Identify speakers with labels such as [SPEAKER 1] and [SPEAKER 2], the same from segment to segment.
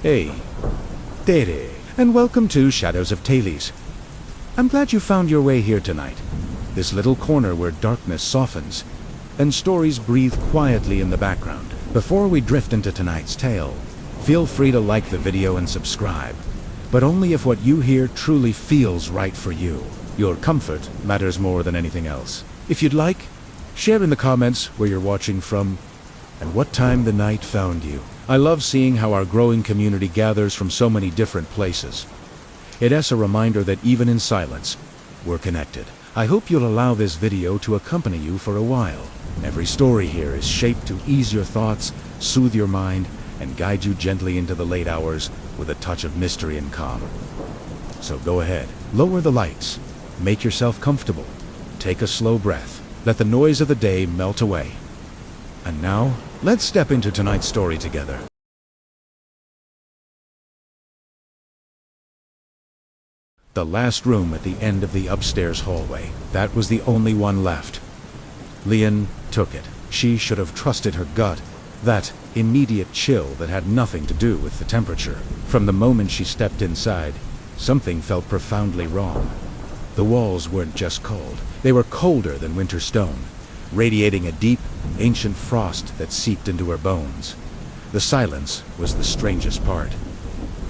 [SPEAKER 1] Hey, Tere, and welcome to Shadows of Thales. I'm glad you found your way here tonight. This little corner where darkness softens, and stories breathe quietly in the background. Before we drift into tonight's tale, feel free to like the video and subscribe, but only if what you hear truly feels right for you. Your comfort matters more than anything else. If you'd like, share in the comments where you're watching from and what time the night found you. I love seeing how our growing community gathers from so many different places. It's a reminder that even in silence, we're connected. I hope you'll allow this video to accompany you for a while. Every story here is shaped to ease your thoughts, soothe your mind, and guide you gently into the late hours with a touch of mystery and calm. So go ahead, lower the lights, make yourself comfortable, take a slow breath, let the noise of the day melt away. And now, let's step into tonight's story together. The last room at the end of the upstairs hallway. That was the only one left. Leon took it. She should have trusted her gut. That immediate chill that had nothing to do with the temperature. From the moment she stepped inside, something felt profoundly wrong. The walls weren't just cold. They were colder than winter stone, radiating a deep, ancient frost that seeped into her bones. The silence was the strangest part.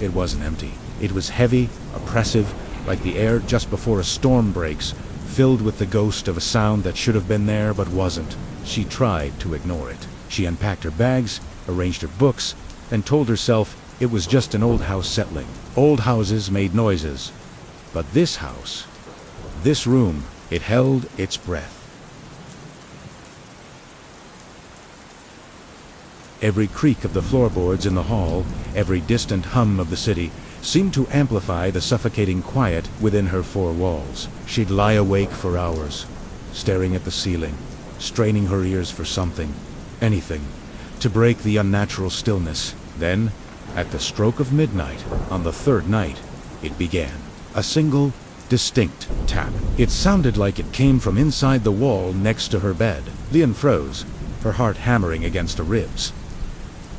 [SPEAKER 1] It wasn't empty. It was heavy, oppressive, like the air just before a storm breaks, filled with the ghost of a sound that should have been there but wasn't. She tried to ignore it. She unpacked her bags, arranged her books, and told herself it was just an old house settling. Old houses made noises. But this house, this room, it held its breath. Every creak of the floorboards in the hall, every distant hum of the city, seemed to amplify the suffocating quiet within her four walls. She'd lie awake for hours, staring at the ceiling, straining her ears for something, anything, to break the unnatural stillness. Then, at the stroke of midnight, on the third night, it began. A single, distinct tap. It sounded like it came from inside the wall next to her bed. Leon froze, her heart hammering against her ribs.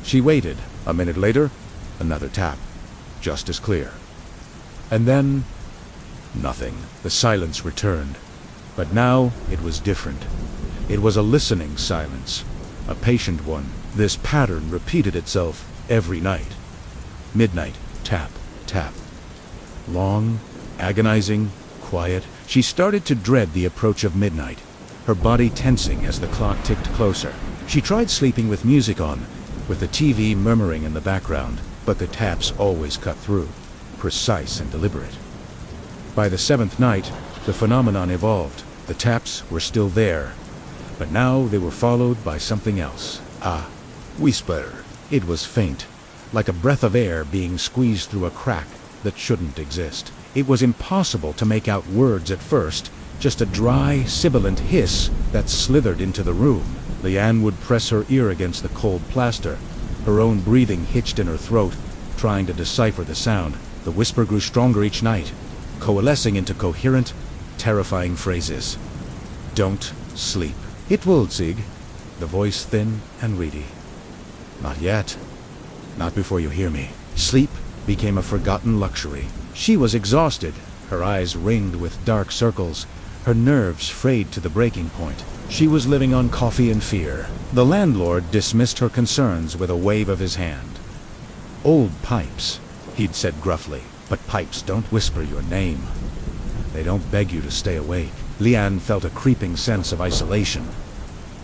[SPEAKER 1] She waited. A minute later, another tap, just as clear. And then, nothing. The silence returned. But now it was different. It was a listening silence, a patient one. This pattern repeated itself every night. Midnight, tap, tap. Long, agonizing, quiet. She started to dread the approach of midnight, her body tensing as the clock ticked closer. She tried sleeping with music on, with the TV murmuring in the background, but the taps always cut through, precise and deliberate. By the seventh night, the phenomenon evolved. The taps were still there, but now they were followed by something else. A whisper. It was faint, like a breath of air being squeezed through a crack that shouldn't exist. It was impossible to make out words at first, just a dry, sibilant hiss that slithered into the room. Leanne would press her ear against the cold plaster, her own breathing hitched in her throat, trying to decipher the sound. The whisper grew stronger each night, coalescing into coherent, terrifying phrases. Don't sleep. It will, Zig. The voice thin and reedy. Not yet. Not before you hear me. Sleep became a forgotten luxury. She was exhausted, her eyes ringed with dark circles, her nerves frayed to the breaking point. She was living on coffee and fear. The landlord dismissed her concerns with a wave of his hand. Old pipes, he'd said gruffly, but pipes don't whisper your name. They don't beg you to stay awake. Leanne felt a creeping sense of isolation.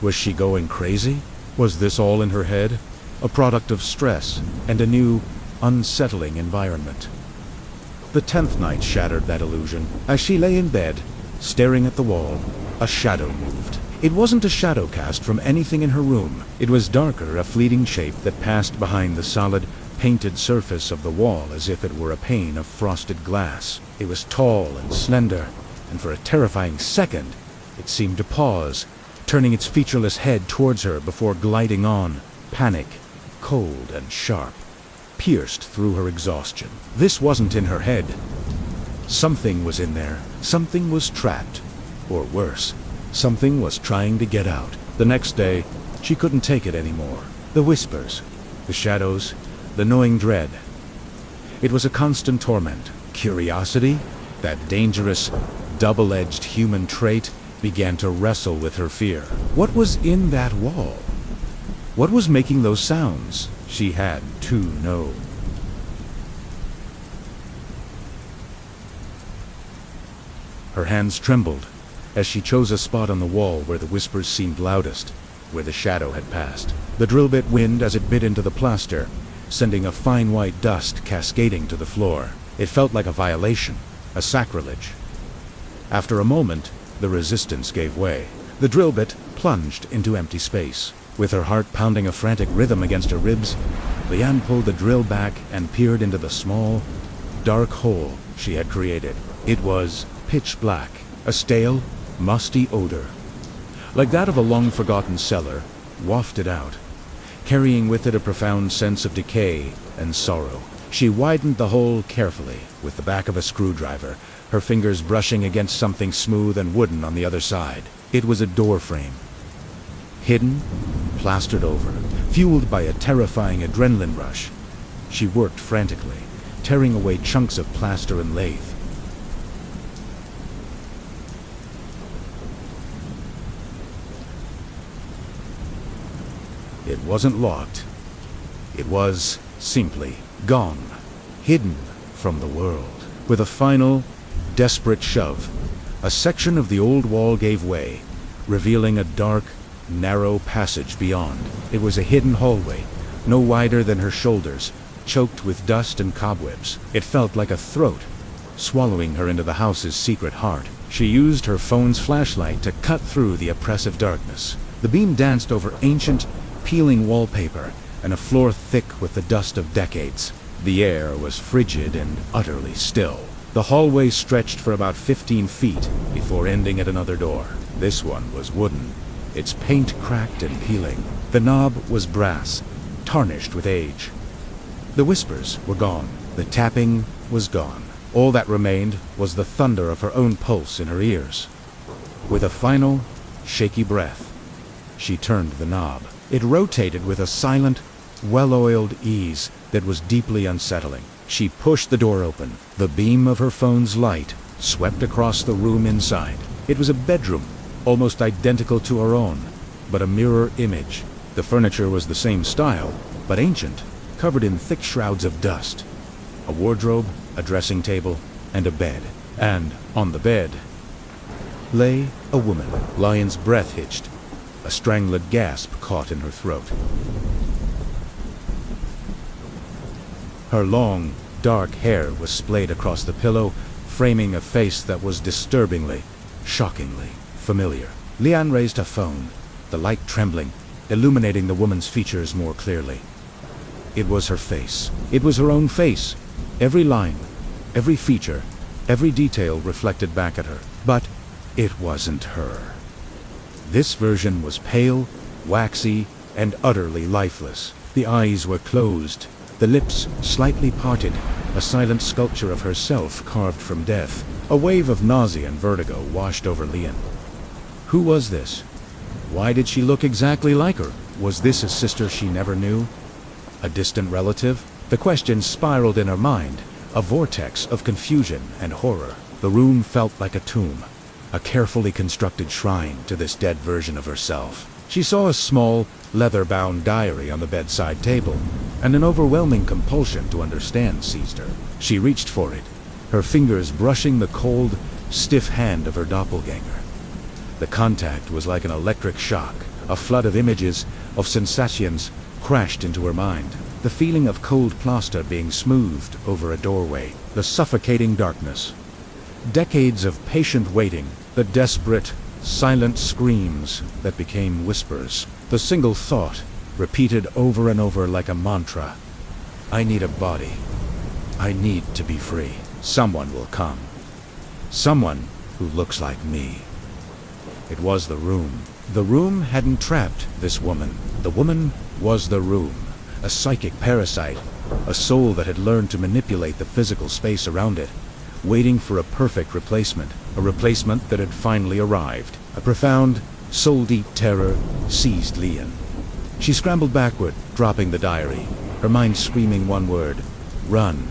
[SPEAKER 1] Was she going crazy? Was this all in her head? A product of stress and a new, unsettling environment. The 10th night shattered that illusion. As she lay in bed, staring at the wall, a shadow moved. It wasn't a shadow cast from anything in her room. It was darker, a fleeting shape that passed behind the solid, painted surface of the wall as if it were a pane of frosted glass. It was tall and slender, and for a terrifying second, it seemed to pause, turning its featureless head towards her before gliding on. Panic, cold and sharp, pierced through her exhaustion. This wasn't in her head. Something was in there. Something was trapped. Or worse, something was trying to get out. The next day, she couldn't take it anymore. The whispers, the shadows, the gnawing dread. It was a constant torment. Curiosity, that dangerous, double-edged human trait, began to wrestle with her fear. What was in that wall? What was making those sounds? She had to know. Her hands trembled as she chose a spot on the wall where the whispers seemed loudest, where the shadow had passed. The drill bit wind as it bit into the plaster, sending a fine white dust cascading to the floor. It felt like a violation, a sacrilege. After a moment, the resistance gave way. The drill bit plunged into empty space. With her heart pounding a frantic rhythm against her ribs, Leanne pulled the drill back and peered into the small, dark hole she had created. It was pitch black, a stale, musty odor, like that of a long-forgotten cellar, wafted out, carrying with it a profound sense of decay and sorrow. She widened the hole carefully with the back of a screwdriver, her fingers brushing against something smooth and wooden on the other side. It was a door frame. Hidden, plastered over, fueled by a terrifying adrenaline rush. She worked frantically, tearing away chunks of plaster and lathe. It wasn't locked. It was simply gone, hidden from the world. With a final, desperate shove, a section of the old wall gave way, revealing a dark, narrow passage beyond. It was a hidden hallway, no wider than her shoulders, choked with dust and cobwebs. It felt like a throat, swallowing her into the house's secret heart. She used her phone's flashlight to cut through the oppressive darkness. The beam danced over ancient, peeling wallpaper and a floor thick with the dust of decades. The air was frigid and utterly still. The hallway stretched for about 15 feet before ending at another door. This one was wooden, its paint cracked and peeling. The knob was brass, tarnished with age. The whispers were gone. The tapping was gone. All that remained was the thunder of her own pulse in her ears. With a final, shaky breath, she turned the knob. It rotated with a silent, well-oiled ease that was deeply unsettling. She pushed the door open. The beam of her phone's light swept across the room inside. It was a bedroom, almost identical to her own, but a mirror image. The furniture was the same style, but ancient, covered in thick shrouds of dust. A wardrobe, a dressing table, and a bed. And on the bed lay a woman. Lyon's breath hitched. A strangled gasp caught in her throat. Her long, dark hair was splayed across the pillow, framing a face that was disturbingly, shockingly familiar. Leanne raised her phone, the light trembling, illuminating the woman's features more clearly. It was her face. It was her own face. Every line, every feature, every detail reflected back at her. But it wasn't her. This version was pale, waxy, and utterly lifeless. The eyes were closed, the lips slightly parted, a silent sculpture of herself carved from death. A wave of nausea and vertigo washed over Leanne. Who was this? Why did she look exactly like her? Was this a sister she never knew? A distant relative? The question spiraled in her mind, a vortex of confusion and horror. The room felt like a tomb, a carefully constructed shrine to this dead version of herself. She saw a small, leather-bound diary on the bedside table, and an overwhelming compulsion to understand seized her. She reached for it, her fingers brushing the cold, stiff hand of her doppelganger. The contact was like an electric shock. A flood of images, of sensations, crashed into her mind. The feeling of cold plaster being smoothed over a doorway, the suffocating darkness. Decades of patient waiting, the desperate, silent screams that became whispers. The single thought, repeated over and over like a mantra. I need a body. I need to be free. Someone will come. Someone who looks like me. It was the room. The room hadn't trapped this woman. The woman was the room. A psychic parasite, a soul that had learned to manipulate the physical space around it, waiting for a perfect replacement, a replacement that had finally arrived. A profound, soul-deep terror seized Leanne. She scrambled backward, dropping the diary, her mind screaming one word, run.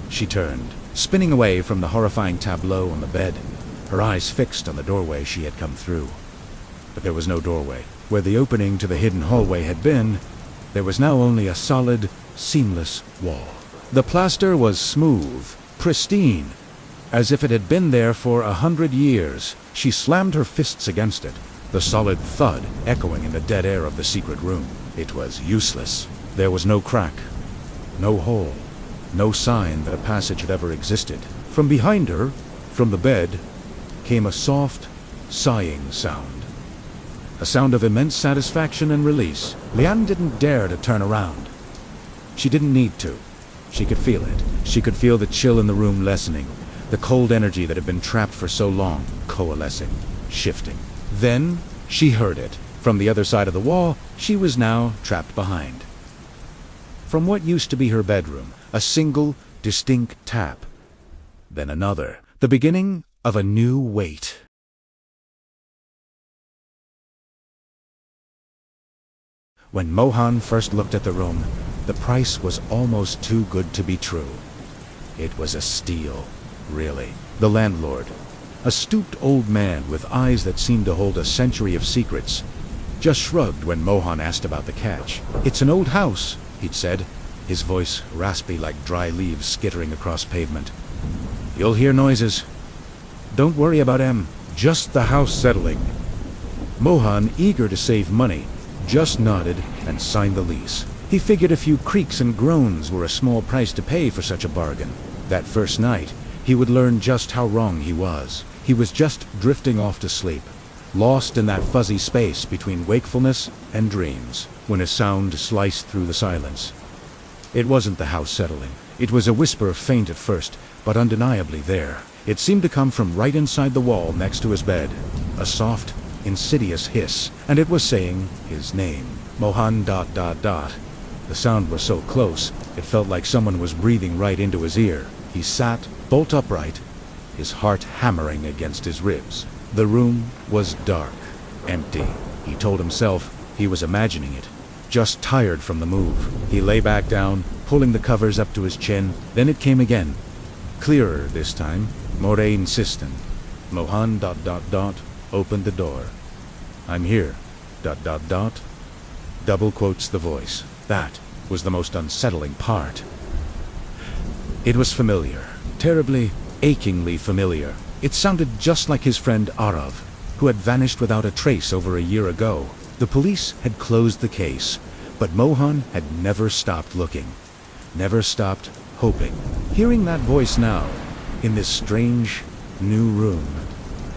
[SPEAKER 1] She turned, spinning away from the horrifying tableau on the bed, her eyes fixed on the doorway she had come through. But there was no doorway. Where the opening to the hidden hallway had been, there was now only a solid, seamless wall. The plaster was smooth, pristine, as if it had been there for 100 years. She slammed her fists against it, the solid thud echoing in the dead air of the secret room. It was useless. There was no crack, no hole, no sign that a passage had ever existed. From behind her, from the bed, came a soft, sighing sound. A sound of immense satisfaction and release. Liane didn't dare to turn around. She didn't need to. She could feel it. She could feel the chill in the room lessening, the cold energy that had been trapped for so long, coalescing, shifting. Then she heard it. From the other side of the wall, she was now trapped behind. From what used to be her bedroom, a single, distinct tap. Then another. The beginning of a new wait. When Mohan first looked at the room, the price was almost too good to be true. It was a steal, really. The landlord, a stooped old man with eyes that seemed to hold a century of secrets, just shrugged when Mohan asked about the catch. "It's an old house," he'd said, his voice raspy like dry leaves skittering across pavement. "You'll hear noises. Don't worry about 'em, just the house settling." Mohan, eager to save money, just nodded and signed the lease. He figured a few creaks and groans were a small price to pay for such a bargain. That first night, he would learn just how wrong he was. He was just drifting off to sleep, lost in that fuzzy space between wakefulness and dreams, when a sound sliced through the silence. It wasn't the house settling. It was a whisper, faint at first, but undeniably there. It seemed to come from right inside the wall next to his bed. A soft, insidious hiss, and it was saying his name. Mohan ... The sound was so close, it felt like someone was breathing right into his ear. He sat, bolt upright, his heart hammering against his ribs. The room was dark, empty. He told himself he was imagining it, just tired from the move. He lay back down, pulling the covers up to his chin. Then it came again. Clearer this time, more insistent. Mohan ... opened the door. "I'm here ... double quotes the voice. That was the most unsettling part. It was familiar, terribly, achingly familiar. It sounded just like his friend Arav, who had vanished without a trace over a year ago. The police had closed the case, but Mohan had never stopped looking, never stopped hoping. Hearing that voice now, in this strange, new room,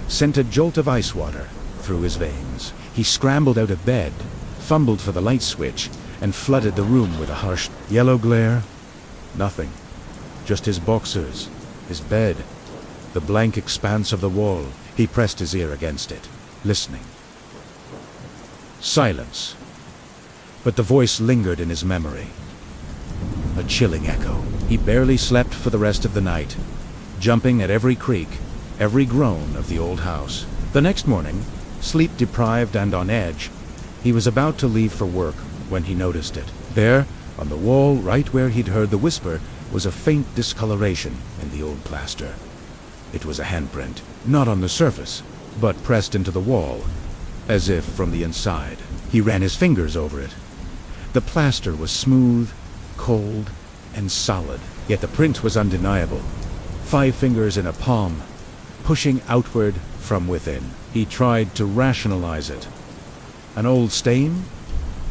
[SPEAKER 1] sent a jolt of ice water through his veins. He scrambled out of bed, fumbled for the light switch, and flooded the room with a harsh yellow glare. Nothing. Just his boxers, his bed, the blank expanse of the wall. He pressed his ear against it, listening. Silence. But the voice lingered in his memory. A chilling echo. He barely slept for the rest of the night, jumping at every creak, every groan of the old house. The next morning, sleep-deprived and on edge, he was about to leave for work when he noticed it. There, on the wall right where he'd heard the whisper, was a faint discoloration in the old plaster. It was a handprint, not on the surface, but pressed into the wall, as if from the inside. He ran his fingers over it. The plaster was smooth, cold, and solid, yet the print was undeniable. 5 fingers in a palm, pushing outward from within. He tried to rationalize it. An old stain?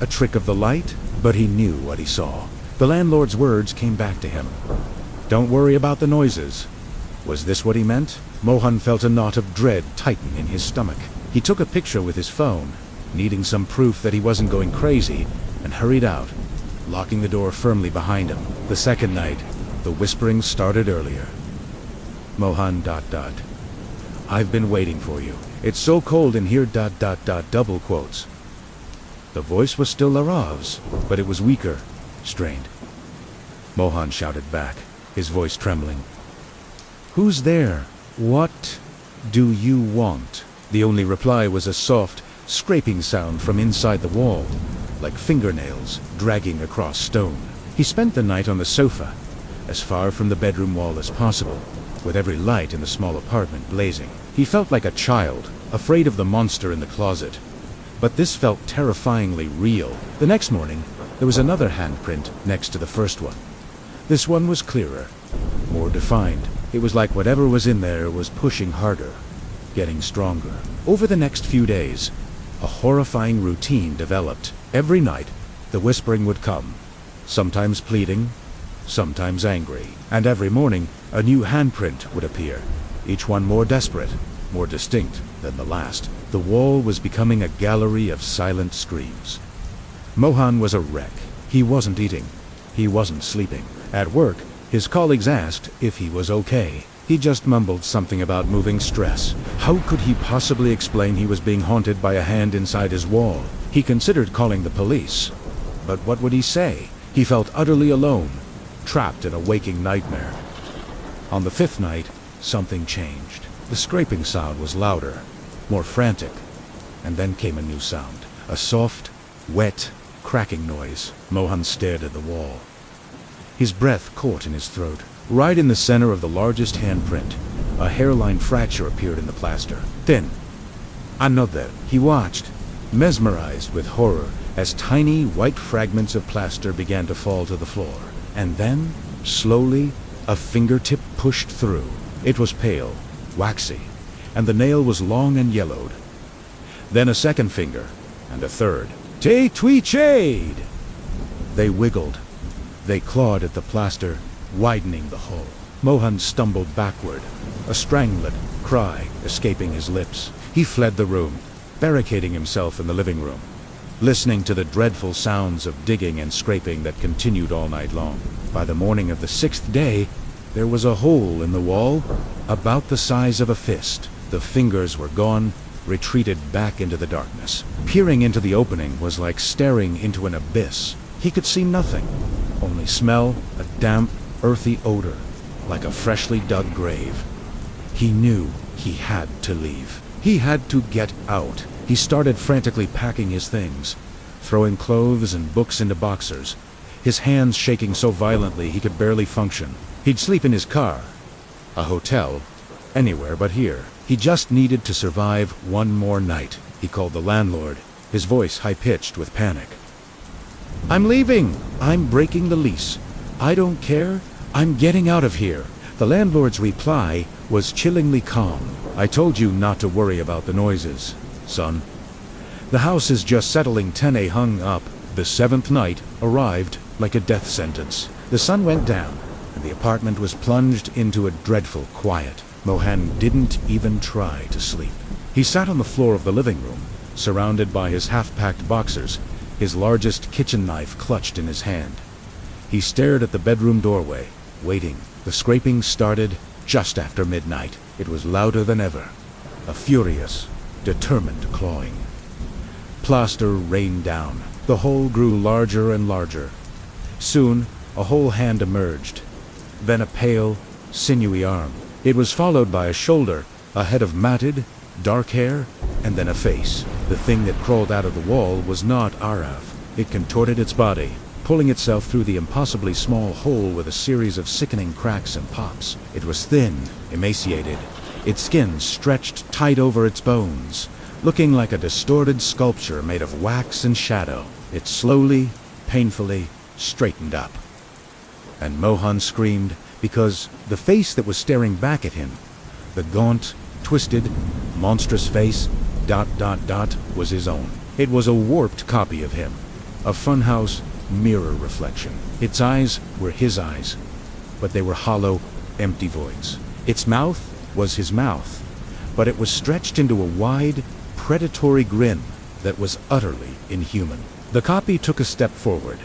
[SPEAKER 1] A trick of the light? But he knew what he saw. The landlord's words came back to him. "Don't worry about the noises." Was this what he meant? Mohan felt a knot of dread tighten in his stomach. He took a picture with his phone, needing some proof that he wasn't going crazy, and hurried out, locking the door firmly behind him. The second night, the whispering started earlier. Mohan ... "I've been waiting for you. It's so cold in here ... double quotes. The voice was still Larav's, but it was weaker, strained. Mohan shouted back, his voice trembling. "Who's there? What do you want?" The only reply was a soft, scraping sound from inside the wall, like fingernails dragging across stone. He spent the night on the sofa, as far from the bedroom wall as possible, with every light in the small apartment blazing. He felt like a child, afraid of the monster in the closet. But this felt terrifyingly real. The next morning, there was another handprint next to the first one. This one was clearer, more defined. It was like whatever was in there was pushing harder, getting stronger. Over the next few days, a horrifying routine developed. Every night, the whispering would come, sometimes pleading, sometimes angry. And every morning, a new handprint would appear, each one more desperate, more distinct than the last. The wall was becoming a gallery of silent screams. Mohan was a wreck. He wasn't eating. He wasn't sleeping. At work, his colleagues asked if he was okay. He just mumbled something about moving stress. How could he possibly explain he was being haunted by a hand inside his wall? He considered calling the police. But what would he say? He felt utterly alone, trapped in a waking nightmare. On the fifth night, something changed. The scraping sound was louder, more frantic, and then came a new sound. A soft, wet, cracking noise. Mohan stared at the wall. His breath caught in his throat. Right in the center of the largest handprint, a hairline fracture appeared in the plaster. Then, another. He watched, mesmerized with horror, as tiny white fragments of plaster began to fall to the floor. And then, slowly, a fingertip pushed through. It was pale, waxy, and the nail was long and yellowed. Then a second finger, and a third. Te tweechade! They wiggled. They clawed at the plaster, widening the hole. Mohan stumbled backward, a strangled cry escaping his lips. He fled the room, barricading himself in the living room, listening to the dreadful sounds of digging and scraping that continued all night long. By the morning of the sixth day, there was a hole in the wall, about the size of a fist. The fingers were gone, retreated back into the darkness. Peering into the opening was like staring into an abyss. He could see nothing, only smell a damp, earthy odor, like a freshly dug grave. He knew he had to leave. He had to get out. He started frantically packing his things, throwing clothes and books into boxers, his hands shaking so violently he could barely function. He'd sleep in his car, a hotel, anywhere but here. He just needed to survive one more night. He called the landlord, his voice high-pitched with panic. "I'm leaving! I'm breaking the lease. I don't care. I'm getting out of here." The landlord's reply was chillingly calm. "I told you not to worry about the noises, son. The house is just settling." 10 hung up. The seventh night arrived like a death sentence. The sun went down, and the apartment was plunged into a dreadful quiet. Mohan didn't even try to sleep. He sat on the floor of the living room, surrounded by his half-packed boxers, his largest kitchen knife clutched in his hand. He stared at the bedroom doorway, waiting. The scraping started just after midnight. It was louder than ever, a furious, determined clawing. Plaster rained down. The hole grew larger and larger. Soon, a whole hand emerged, then a pale, sinewy arm. It was followed by a shoulder, a head of matted, dark hair, and then a face. The thing that crawled out of the wall was not Arav. It contorted its body, pulling itself through the impossibly small hole with a series of sickening cracks and pops. It was thin, emaciated, its skin stretched tight over its bones, looking like a distorted sculpture made of wax and shadow. It slowly, painfully straightened up. And Mohan screamed, because the face that was staring back at him, the gaunt, twisted, monstrous face, ... was his own. It was a warped copy of him, a funhouse mirror reflection. Its eyes were his eyes, but they were hollow, empty voids. Its mouth was his mouth, but it was stretched into a wide, predatory grin that was utterly inhuman. The copy took a step forward.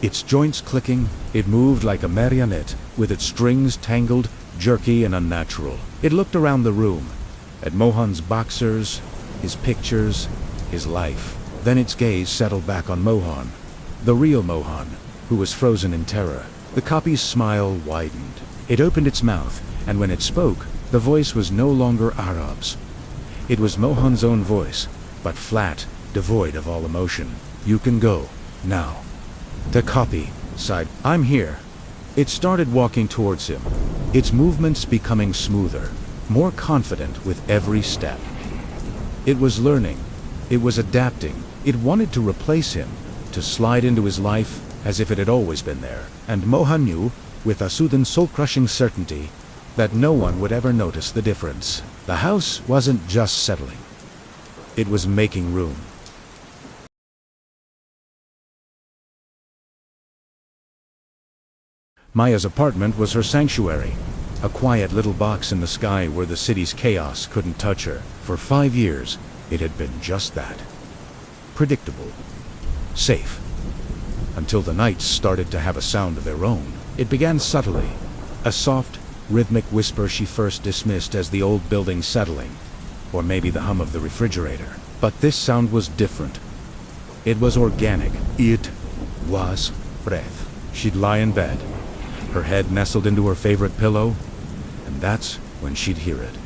[SPEAKER 1] Its joints clicking, it moved like a marionette, with its strings tangled, jerky and unnatural. It looked around the room, at Mohan's boxers, his pictures, his life. Then its gaze settled back on Mohan, the real Mohan, who was frozen in terror. The copy's smile widened. It opened its mouth, and when it spoke, the voice was no longer Arab's. It was Mohan's own voice, but flat, devoid of all emotion. "You can go, now." The copy sighed. "I'm here. It started walking towards him, its movements becoming smoother, more confident with every step. It was learning. It was adapting. It wanted to replace him, to slide into his life as if it had always been there. And Mohan knew, with a sudden soul-crushing certainty, that no one would ever notice the difference. The house wasn't just settling. It was making room. Maya's apartment was her sanctuary, a quiet little box in the sky where the city's chaos couldn't touch her. For 5 years, it had been just that. Predictable. Safe. Until the nights started to have a sound of their own. It began subtly, a soft, rhythmic whisper she first dismissed as the old building settling, or maybe the hum of the refrigerator. But this sound was different. It was organic. It was breath. She'd lie in bed, her head nestled into her favorite pillow, and that's when she'd hear it.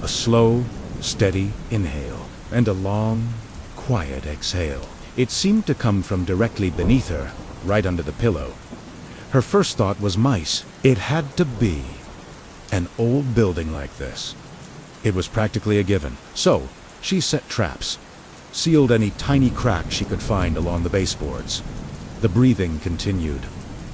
[SPEAKER 1] A slow, steady inhale, and a long, quiet exhale. It seemed to come from directly beneath her, right under the pillow. Her first thought was mice. It had to be an old building like this. It was practically a given. So, she set traps, sealed any tiny crack she could find along the baseboards. The breathing continued,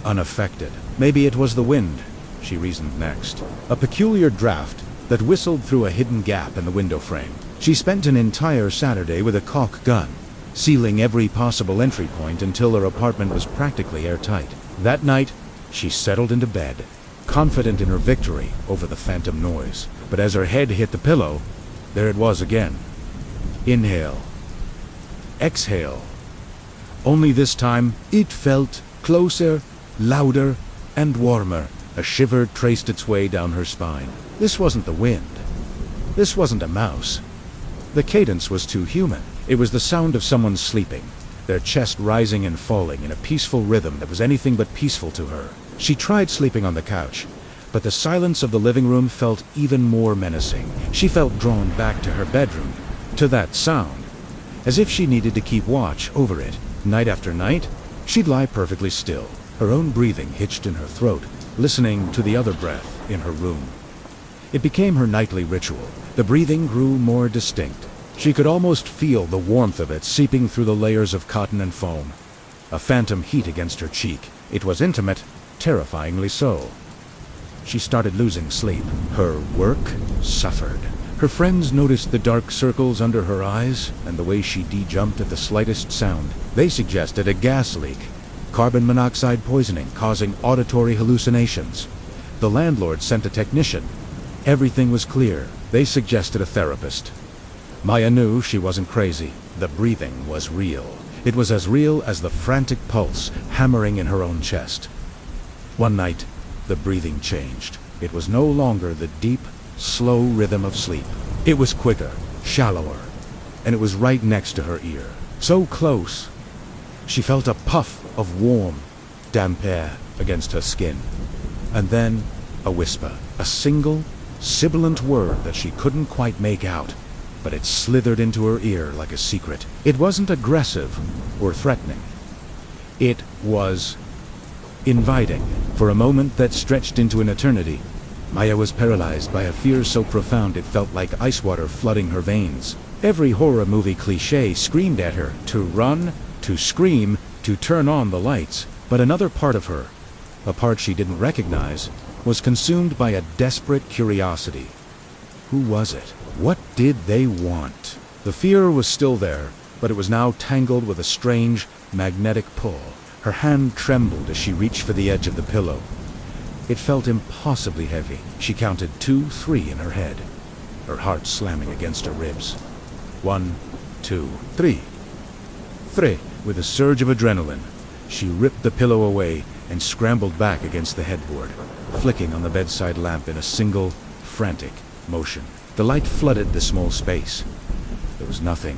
[SPEAKER 1] unaffected. Maybe it was the wind, she reasoned next. A peculiar draft that whistled through a hidden gap in the window frame. She spent an entire Saturday with a caulk gun, sealing every possible entry point until her apartment was practically airtight. That night, she settled into bed, confident in her victory over the phantom noise. But as her head hit the pillow, there it was again. Inhale. Exhale. Only this time, it felt closer, louder, and warmer. A shiver traced its way down her spine. This wasn't the wind. This wasn't a mouse. The cadence was too human. It was the sound of someone sleeping, their chest rising and falling in a peaceful rhythm that was anything but peaceful to her. She tried sleeping on the couch, but the silence of the living room felt even more menacing. She felt drawn back to her bedroom, to that sound, as if she needed to keep watch over it. Night after night, she'd lie perfectly still, her own breathing hitched in her throat, listening to the other breath in her room. It became her nightly ritual. The breathing grew more distinct. She could almost feel the warmth of it seeping through the layers of cotton and foam. A phantom heat against her cheek. It was intimate, terrifyingly so. She started losing sleep. Her work suffered. Her friends noticed the dark circles under her eyes and the way she de-jumped at the slightest sound. They suggested a gas leak, carbon monoxide poisoning causing auditory hallucinations. The landlord sent a technician. Everything was clear. They suggested a therapist. Maya knew she wasn't crazy. The breathing was real. It was as real as the frantic pulse hammering in her own chest. One night, the breathing changed. It was no longer the deep, slow rhythm of sleep. It was quicker, shallower, and it was right next to her ear. So close. She felt a puff of warm, damp air against her skin. And then, a whisper. A single, sibilant word that she couldn't quite make out, but it slithered into her ear like a secret. It wasn't aggressive or threatening. It was inviting. For a moment that stretched into an eternity, Maya was paralyzed by a fear so profound it felt like ice water flooding her veins. Every horror movie cliché screamed at her to run, to scream, to turn on the lights. But another part of her, a part she didn't recognize, was consumed by a desperate curiosity. Who was it? What did they want? The fear was still there, but it was now tangled with a strange, magnetic pull. Her hand trembled as she reached for the edge of the pillow. It felt impossibly heavy. She counted 2, 3 in her head, her heart slamming against her ribs. 1, 2, 3. 3. With a surge of adrenaline, she ripped the pillow away and scrambled back against the headboard, flicking on the bedside lamp in a single, frantic motion. The light flooded the small space. There was nothing.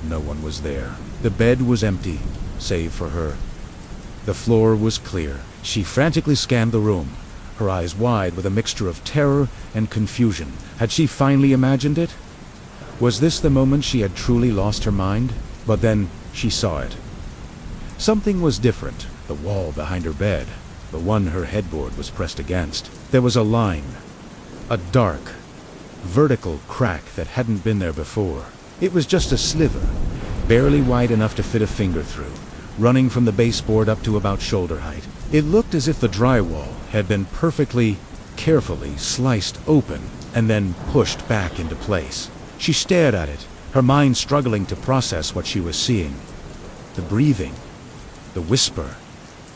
[SPEAKER 1] No one was there. The bed was empty, save for her. The floor was clear. She frantically scanned the room, her eyes wide with a mixture of terror and confusion. Had she finally imagined it? Was this the moment she had truly lost her mind? But then she saw it. Something was different. The wall behind her bed. the one her headboard was pressed against. There was a line, a dark, vertical crack that hadn't been there before. It was just a sliver, barely wide enough to fit a finger through, running from the baseboard up to about shoulder height. It looked as if the drywall had been carefully sliced open and then pushed back into place. She stared at it, her mind struggling to process what she was seeing. The breathing, the whisper,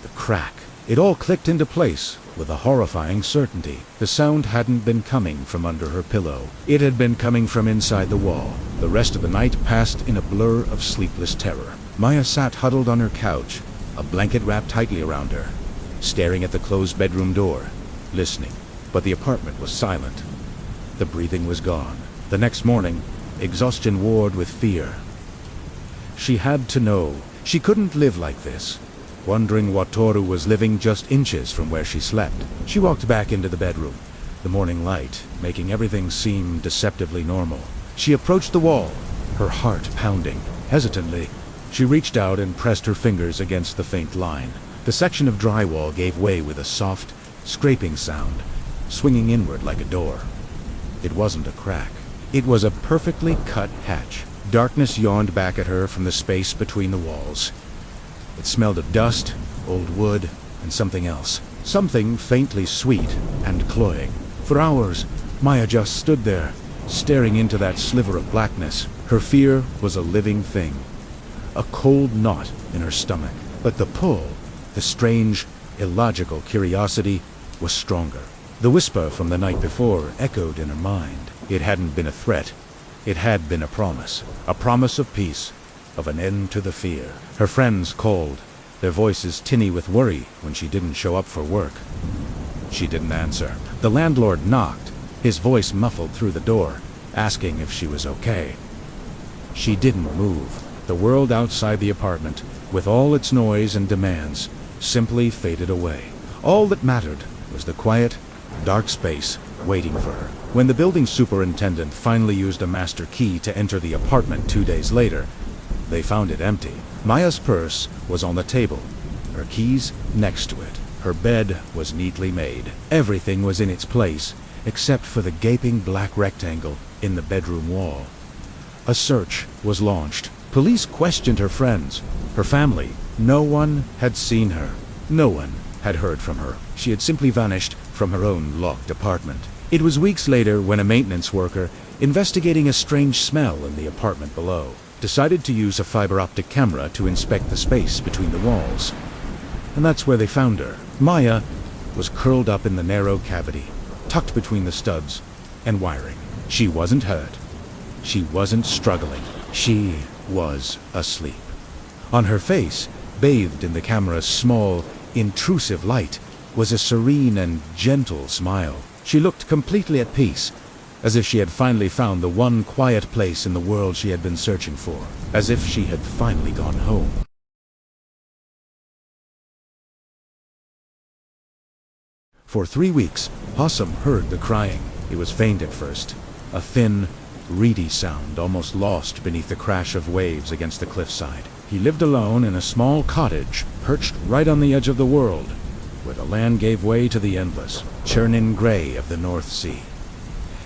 [SPEAKER 1] the crack. It all clicked into place with a horrifying certainty. The sound hadn't been coming from under her pillow. It had been coming from inside the wall. The rest of the night passed in a blur of sleepless terror. Maya sat huddled on her couch, a blanket wrapped tightly around her, staring at the closed bedroom door, listening. But the apartment was silent. The breathing was gone. The next morning, exhaustion warred with fear. She had to know. She couldn't live like this, wondering what Toru was living just inches from where she slept. She walked back into the bedroom, the morning light making everything seem deceptively normal. She approached the wall, her heart pounding. Hesitantly, she reached out and pressed her fingers against the faint line. The section of drywall gave way with a soft, scraping sound, swinging inward like a door. It wasn't a crack. It was a perfectly cut hatch. Darkness yawned back at her from the space between the walls. It smelled of dust, old wood, and something else. Something faintly sweet and cloying. For hours, Maya just stood there, staring into that sliver of blackness. Her fear was a living thing, a cold knot in her stomach. But the pull, the strange, illogical curiosity, was stronger. The whisper from the night before echoed in her mind. It hadn't been a threat. It had been a promise of peace, of an end to the fear. Her friends called, their voices tinny with worry when she didn't show up for work. She didn't answer. The landlord knocked, his voice muffled through the door, asking if she was okay. She didn't move. The world outside the apartment, with all its noise and demands, simply faded away. All that mattered was the quiet, dark space waiting for her. When the building superintendent finally used a master key to enter the apartment 2 days later, they found it empty. Maya's purse was on the table, her keys next to it. Her bed was neatly made. Everything was in its place, except for the gaping black rectangle in the bedroom wall. A search was launched. Police questioned her friends, her family. No one had seen her. No one had heard from her. She had simply vanished from her own locked apartment. It was weeks later when a maintenance worker, investigating a strange smell in the apartment below, decided to use a fiber optic camera to inspect the space between the walls. And that's where they found her. Maya was curled up in the narrow cavity, tucked between the studs and wiring. She wasn't hurt. She wasn't struggling. She was asleep. On her face, bathed in the camera's small, intrusive light, was a serene and gentle smile. She looked completely at peace, as if she had finally found the one quiet place in the world she had been searching for, as if she had finally gone home. For 3 weeks, Possum heard the crying. It was faint at first, a thin, reedy sound almost lost beneath the crash of waves against the cliffside. He lived alone in a small cottage perched right on the edge of the world, where the land gave way to the endless, churning gray of the North Sea.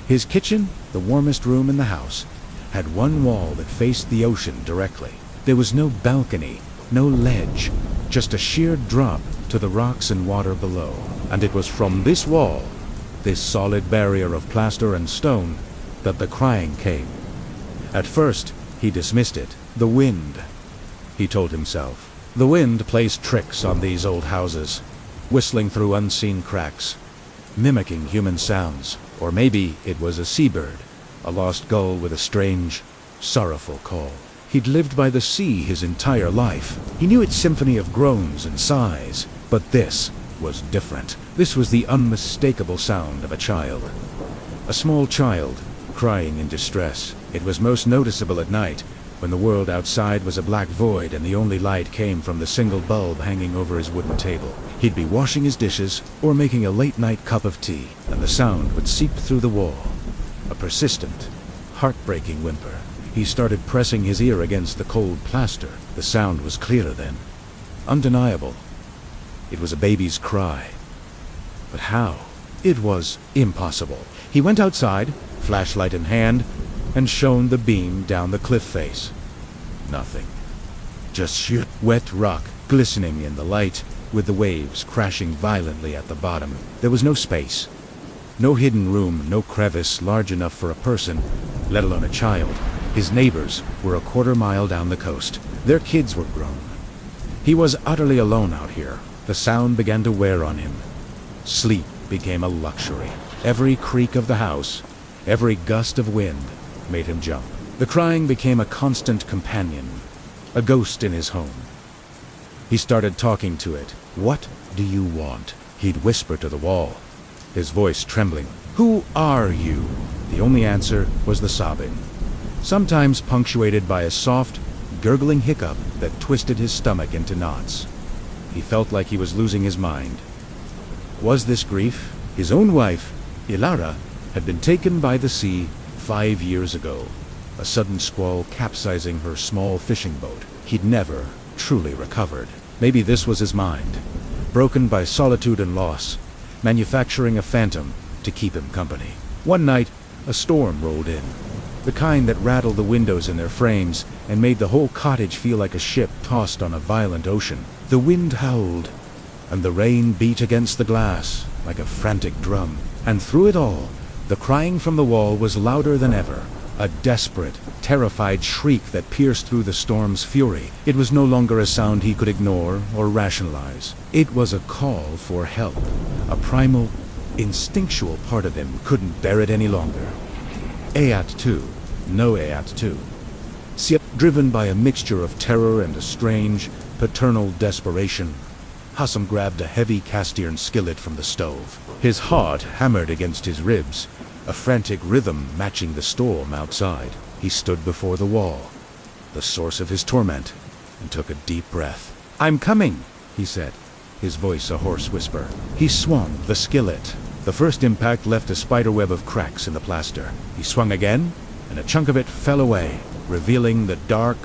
[SPEAKER 1] His kitchen, the warmest room in the house, had one wall that faced the ocean directly. There was no balcony, no ledge, just a sheer drop to the rocks and water below. And it was from this wall, this solid barrier of plaster and stone, that the crying came. At first, he dismissed it. The wind, he told himself. The wind plays tricks on these old houses, whistling through unseen cracks, mimicking human sounds. Or maybe it was a seabird, a lost gull with a strange, sorrowful call. He'd lived by the sea his entire life. He knew its symphony of groans and sighs, but this was different. This was the unmistakable sound of a child. A small child, crying in distress. It was most noticeable at night, when the world outside was a black void and the only light came from the single bulb hanging over his wooden table. He'd be washing his dishes or making a late-night cup of tea, and the sound would seep through the wall. A persistent, heartbreaking whimper. He started pressing his ear against the cold plaster. The sound was clearer then, undeniable, It was a baby's cry. But how? It was impossible. He went outside, flashlight in hand, and shone the beam down the cliff face. Nothing. Just sheer wet rock glistening in the light, with the waves crashing violently at the bottom. There was no space. No hidden room, no crevice large enough for a person, let alone a child. His neighbors were a quarter-mile down the coast. Their kids were grown. He was utterly alone out here. The sound began to wear on him. Sleep became a luxury. Every creak of the house, every gust of wind, made him jump. The crying became a constant companion, a ghost in his home. He started talking to it. "What do you want?" He'd whisper to the wall, his voice trembling. "Who are you?" The only answer was the sobbing, sometimes punctuated by a soft, gurgling hiccup that twisted his stomach into knots. He felt like he was losing his mind. Was this grief? His own wife, Ilara, had been taken by the sea 5 years ago, a sudden squall capsizing her small fishing boat. He'd never truly recovered. Maybe this was his mind, broken by solitude and loss, manufacturing a phantom to keep him company. One night, a storm rolled in, the kind that rattled the windows in their frames and made the whole cottage feel like a ship tossed on a violent ocean. The wind howled, and the rain beat against the glass like a frantic drum. And through it all, the crying from the wall was louder than ever, a desperate, terrified shriek that pierced through the storm's fury. It was no longer a sound he could ignore or rationalize. It was a call for help. A primal, instinctual part of him couldn't bear it any longer. Ayat too. No Ayat too. Driven by a mixture of terror and a strange, paternal desperation, Hassam grabbed a heavy cast-iron skillet from the stove. His heart hammered against his ribs, a frantic rhythm matching the storm outside. He stood before the wall, the source of his torment, and took a deep breath. "I'm coming," he said, his voice a hoarse whisper. He swung the skillet. The first impact left a spiderweb of cracks in the plaster. He swung again, and a chunk of it fell away, revealing the dark,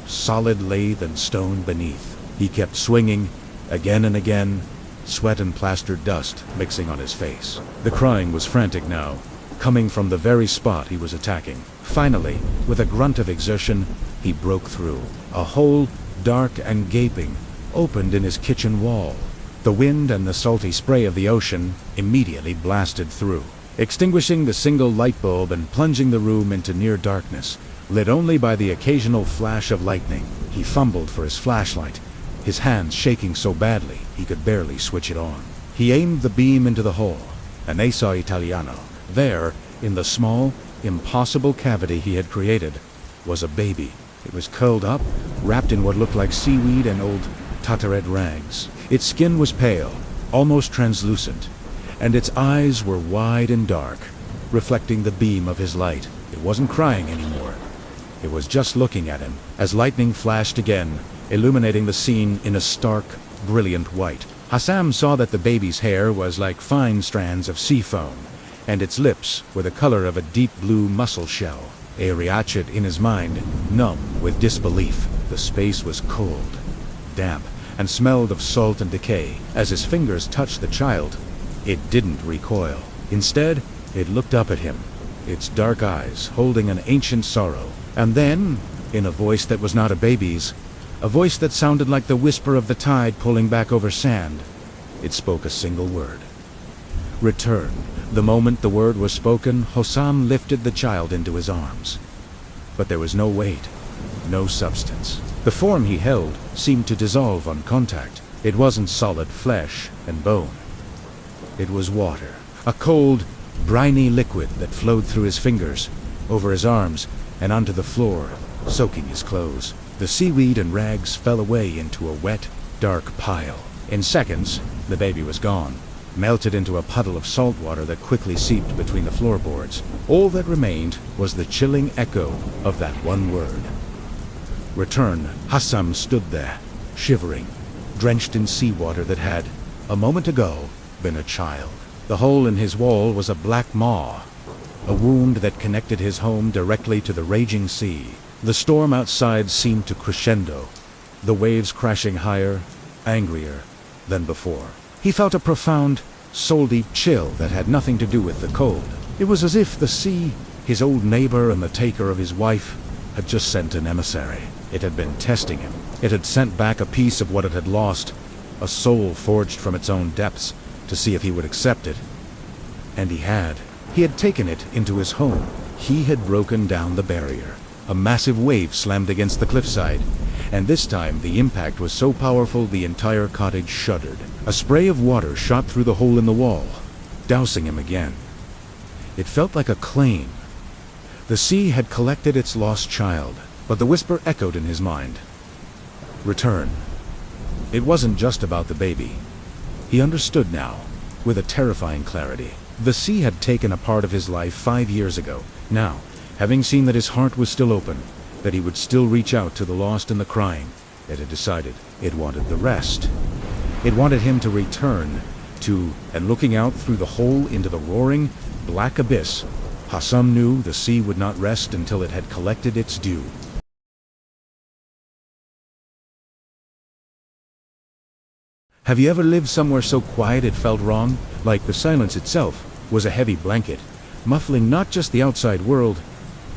[SPEAKER 1] solid lathe and stone beneath. He kept swinging, again and again, sweat and plastered dust mixing on his face. The crying was frantic now, coming from the very spot he was attacking. Finally, with a grunt of exertion, he broke through. A hole, dark and gaping, opened in his kitchen wall. The wind and the salty spray of the ocean immediately blasted through, extinguishing the single light bulb and plunging the room into near darkness, lit only by the occasional flash of lightning. He fumbled for his flashlight, his hands shaking so badly he could barely switch it on. He aimed the beam into the hole, and they saw Italiano. There, in the small, impossible cavity he had created, was a baby. It was curled up, wrapped in what looked like seaweed and old tattered rags. Its skin was pale, almost translucent, and its eyes were wide and dark, reflecting the beam of his light. It wasn't crying anymore. It was just looking at him, as lightning flashed again, illuminating the scene in a stark, brilliant white. Hassam saw that the baby's hair was like fine strands of sea foam, and its lips were the color of a deep blue mussel shell. Eerie atched in his mind, numb with disbelief. The space was cold, damp, and smelled of salt and decay. As his fingers touched the child, it didn't recoil. Instead, it looked up at him, its dark eyes holding an ancient sorrow. And then, in a voice that was not a baby's, a voice that sounded like the whisper of the tide pulling back over sand, it spoke a single word. Return. The moment the word was spoken, Hassam lifted the child into his arms. But there was no weight, no substance. The form he held seemed to dissolve on contact. It wasn't solid flesh and bone. It was water, a cold, briny liquid that flowed through his fingers, over his arms, and onto the floor, soaking his clothes. The seaweed and rags fell away into a wet, dark pile. In seconds, the baby was gone, melted into a puddle of salt water that quickly seeped between the floorboards. All that remained was the chilling echo of that one word. Return. Hassam stood there, shivering, drenched in seawater that had, a moment ago, been a child. The hole in his wall was a black maw, a wound that connected his home directly to the raging sea. The storm outside seemed to crescendo, the waves crashing higher, angrier, than before. He felt a profound, soul-deep chill that had nothing to do with the cold. It was as if the sea, his old neighbor and the taker of his wife, had just sent an emissary. It had been testing him. It had sent back a piece of what it had lost, a soul forged from its own depths, to see if he would accept it. And he had. He had taken it into his home. He had broken down the barrier. A massive wave slammed against the cliffside, and this time the impact was so powerful the entire cottage shuddered. A spray of water shot through the hole in the wall, dousing him again. It felt like a claim. The sea had collected its lost child, but the whisper echoed in his mind. Return. It wasn't just about the baby. He understood now, with a terrifying clarity. The sea had taken a part of his life 5 years ago. Now, having seen that his heart was still open, that he would still reach out to the lost and the crying, it had decided it wanted the rest. It wanted him to return to, and looking out through the hole into the roaring, black abyss, Hassam knew the sea would not rest until it had collected its due. Have you ever lived somewhere so quiet it felt wrong? Like the silence itself was a heavy blanket, muffling not just the outside world,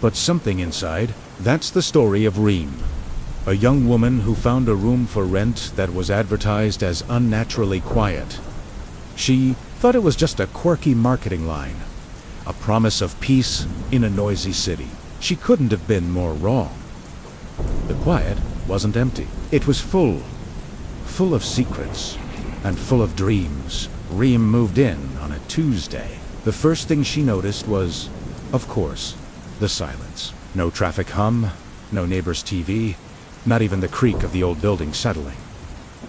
[SPEAKER 1] but something inside. That's the story of Reem, a young woman who found a room for rent that was advertised as unnaturally quiet. She thought it was just a quirky marketing line, a promise of peace in a noisy city. She couldn't have been more wrong. The quiet wasn't empty. It was full of secrets, and full of dreams. Reem moved in on a Tuesday. The first thing she noticed was, of course, the silence. No traffic hum, no neighbor's TV, not even the creak of the old building settling.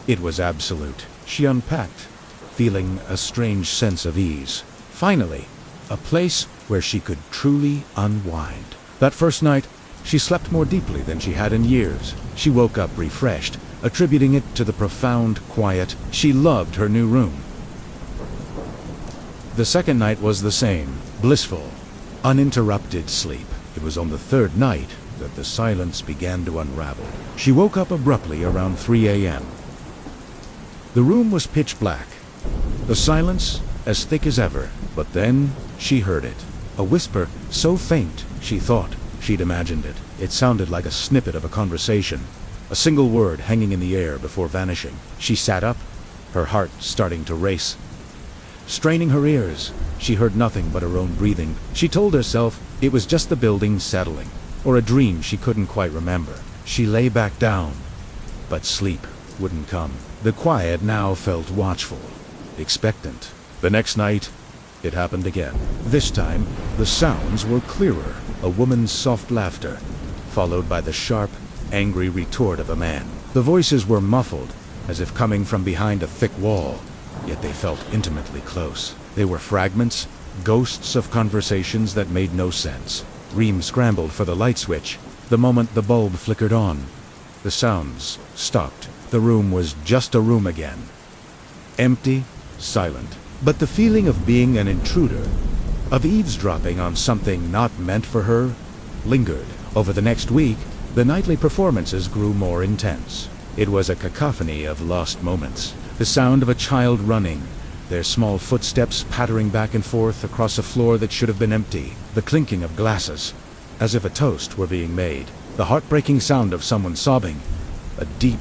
[SPEAKER 1] It was absolute. She unpacked, feeling a strange sense of ease. Finally, a place where she could truly unwind. That first night, she slept more deeply than she had in years. She woke up refreshed, attributing it to the profound quiet. She loved her new room. The second night was the same, blissful, uninterrupted sleep. It was on the third night that the silence began to unravel. She woke up abruptly around 3 a.m. The room was pitch black, the silence as thick as ever, but then she heard it. A whisper so faint she thought she'd imagined it. It sounded like a snippet of a conversation, a single word hanging in the air before vanishing. She sat up, her heart starting to race. Straining her ears, she heard nothing but her own breathing. She told herself it was just the building settling, or a dream she couldn't quite remember. She lay back down, but sleep wouldn't come. The quiet now felt watchful, expectant. The next night, it happened again. This time, the sounds were clearer. A woman's soft laughter, followed by the sharp, angry retort of a man. The voices were muffled, as if coming from behind a thick wall, yet they felt intimately close. They were fragments, ghosts of conversations that made no sense. Reem scrambled for the light switch. The moment the bulb flickered on, the sounds stopped. The room was just a room again. Empty, silent. But the feeling of being an intruder, of eavesdropping on something not meant for her, lingered. Over the next week, the nightly performances grew more intense. It was a cacophony of lost moments. The sound of a child running, their small footsteps pattering back and forth across a floor that should have been empty. The clinking of glasses, as if a toast were being made. The heartbreaking sound of someone sobbing. A deep,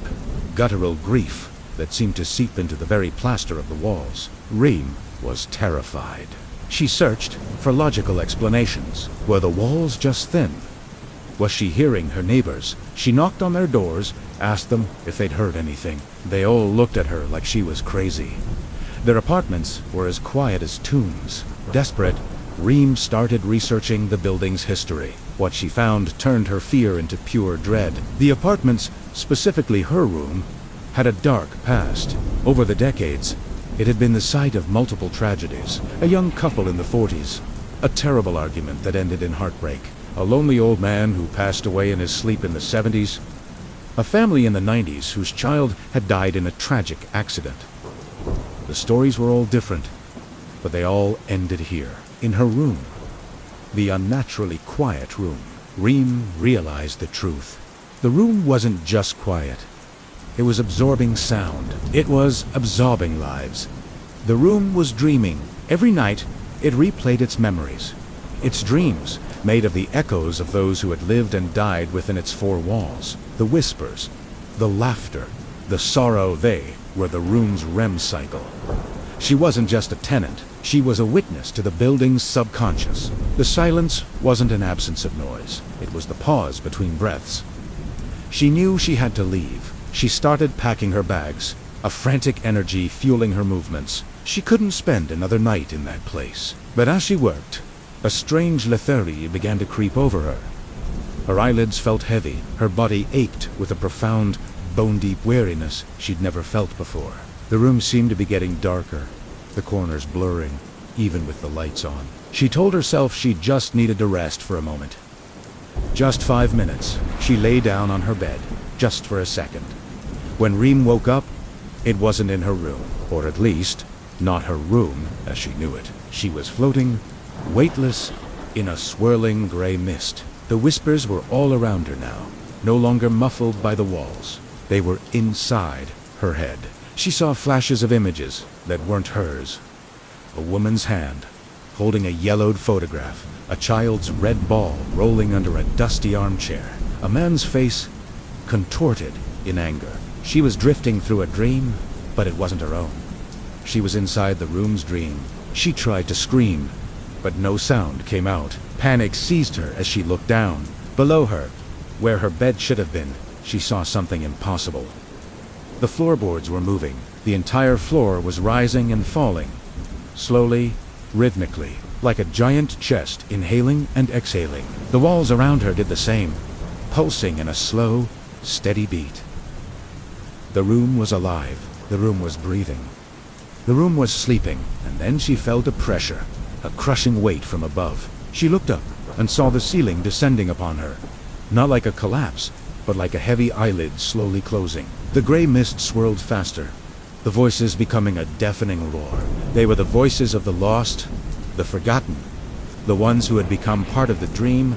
[SPEAKER 1] guttural grief that seemed to seep into the very plaster of the walls. Reem was terrified. She searched for logical explanations. Were the walls just thin? Was she hearing her neighbors? She knocked on their doors, asked them if they'd heard anything. They all looked at her like she was crazy. Their apartments were as quiet as tombs. Desperate, Reem started researching the building's history. What she found turned her fear into pure dread. The apartments, specifically her room, had a dark past. Over the decades, it had been the site of multiple tragedies. A young couple in the 40s, a terrible argument that ended in heartbreak. A lonely old man who passed away in his sleep in the 70s. A family in the 90s whose child had died in a tragic accident. The stories were all different, but they all ended here, in her room. The unnaturally quiet room. Reem realized the truth. The room wasn't just quiet. It was absorbing sound. It was absorbing lives. The room was dreaming. Every night, it replayed its memories. Its dreams, made of the echoes of those who had lived and died within its four walls. The whispers, the laughter, the sorrow, they were the room's REM cycle. She wasn't just a tenant. She was a witness to the building's subconscious. The silence wasn't an absence of noise. It was the pause between breaths. She knew she had to leave. She started packing her bags, a frantic energy fueling her movements. She couldn't spend another night in that place. But as she worked, a strange lethargy began to creep over her. Her eyelids felt heavy. Her body ached with a profound, bone-deep weariness she'd never felt before. The room seemed to be getting darker, the corners blurring, even with the lights on. She told herself she just needed to rest for a moment. Just 5 minutes. She lay down on her bed, just for a second. When Reem woke up, it wasn't in her room, or at least, not her room as she knew it. She was floating, weightless, in a swirling gray mist. The whispers were all around her now, no longer muffled by the walls. They were inside her head. She saw flashes of images that weren't hers. A woman's hand, holding a yellowed photograph, a child's red ball rolling under a dusty armchair, a man's face contorted in anger. She was drifting through a dream, but it wasn't her own. She was inside the room's dream. She tried to scream, but no sound came out. Panic seized her as she looked down. Below her, where her bed should have been, she saw something impossible. The floorboards were moving. The entire floor was rising and falling, slowly, rhythmically, like a giant chest inhaling and exhaling. The walls around her did the same, pulsing in a slow, steady beat. The room was alive. The room was breathing. The room was sleeping, and then she felt a pressure, a crushing weight from above. She looked up and saw the ceiling descending upon her, not like a collapse, but like a heavy eyelid slowly closing. The gray mist swirled faster, the voices becoming a deafening roar. They were the voices of the lost, the forgotten, the ones who had become part of the dream,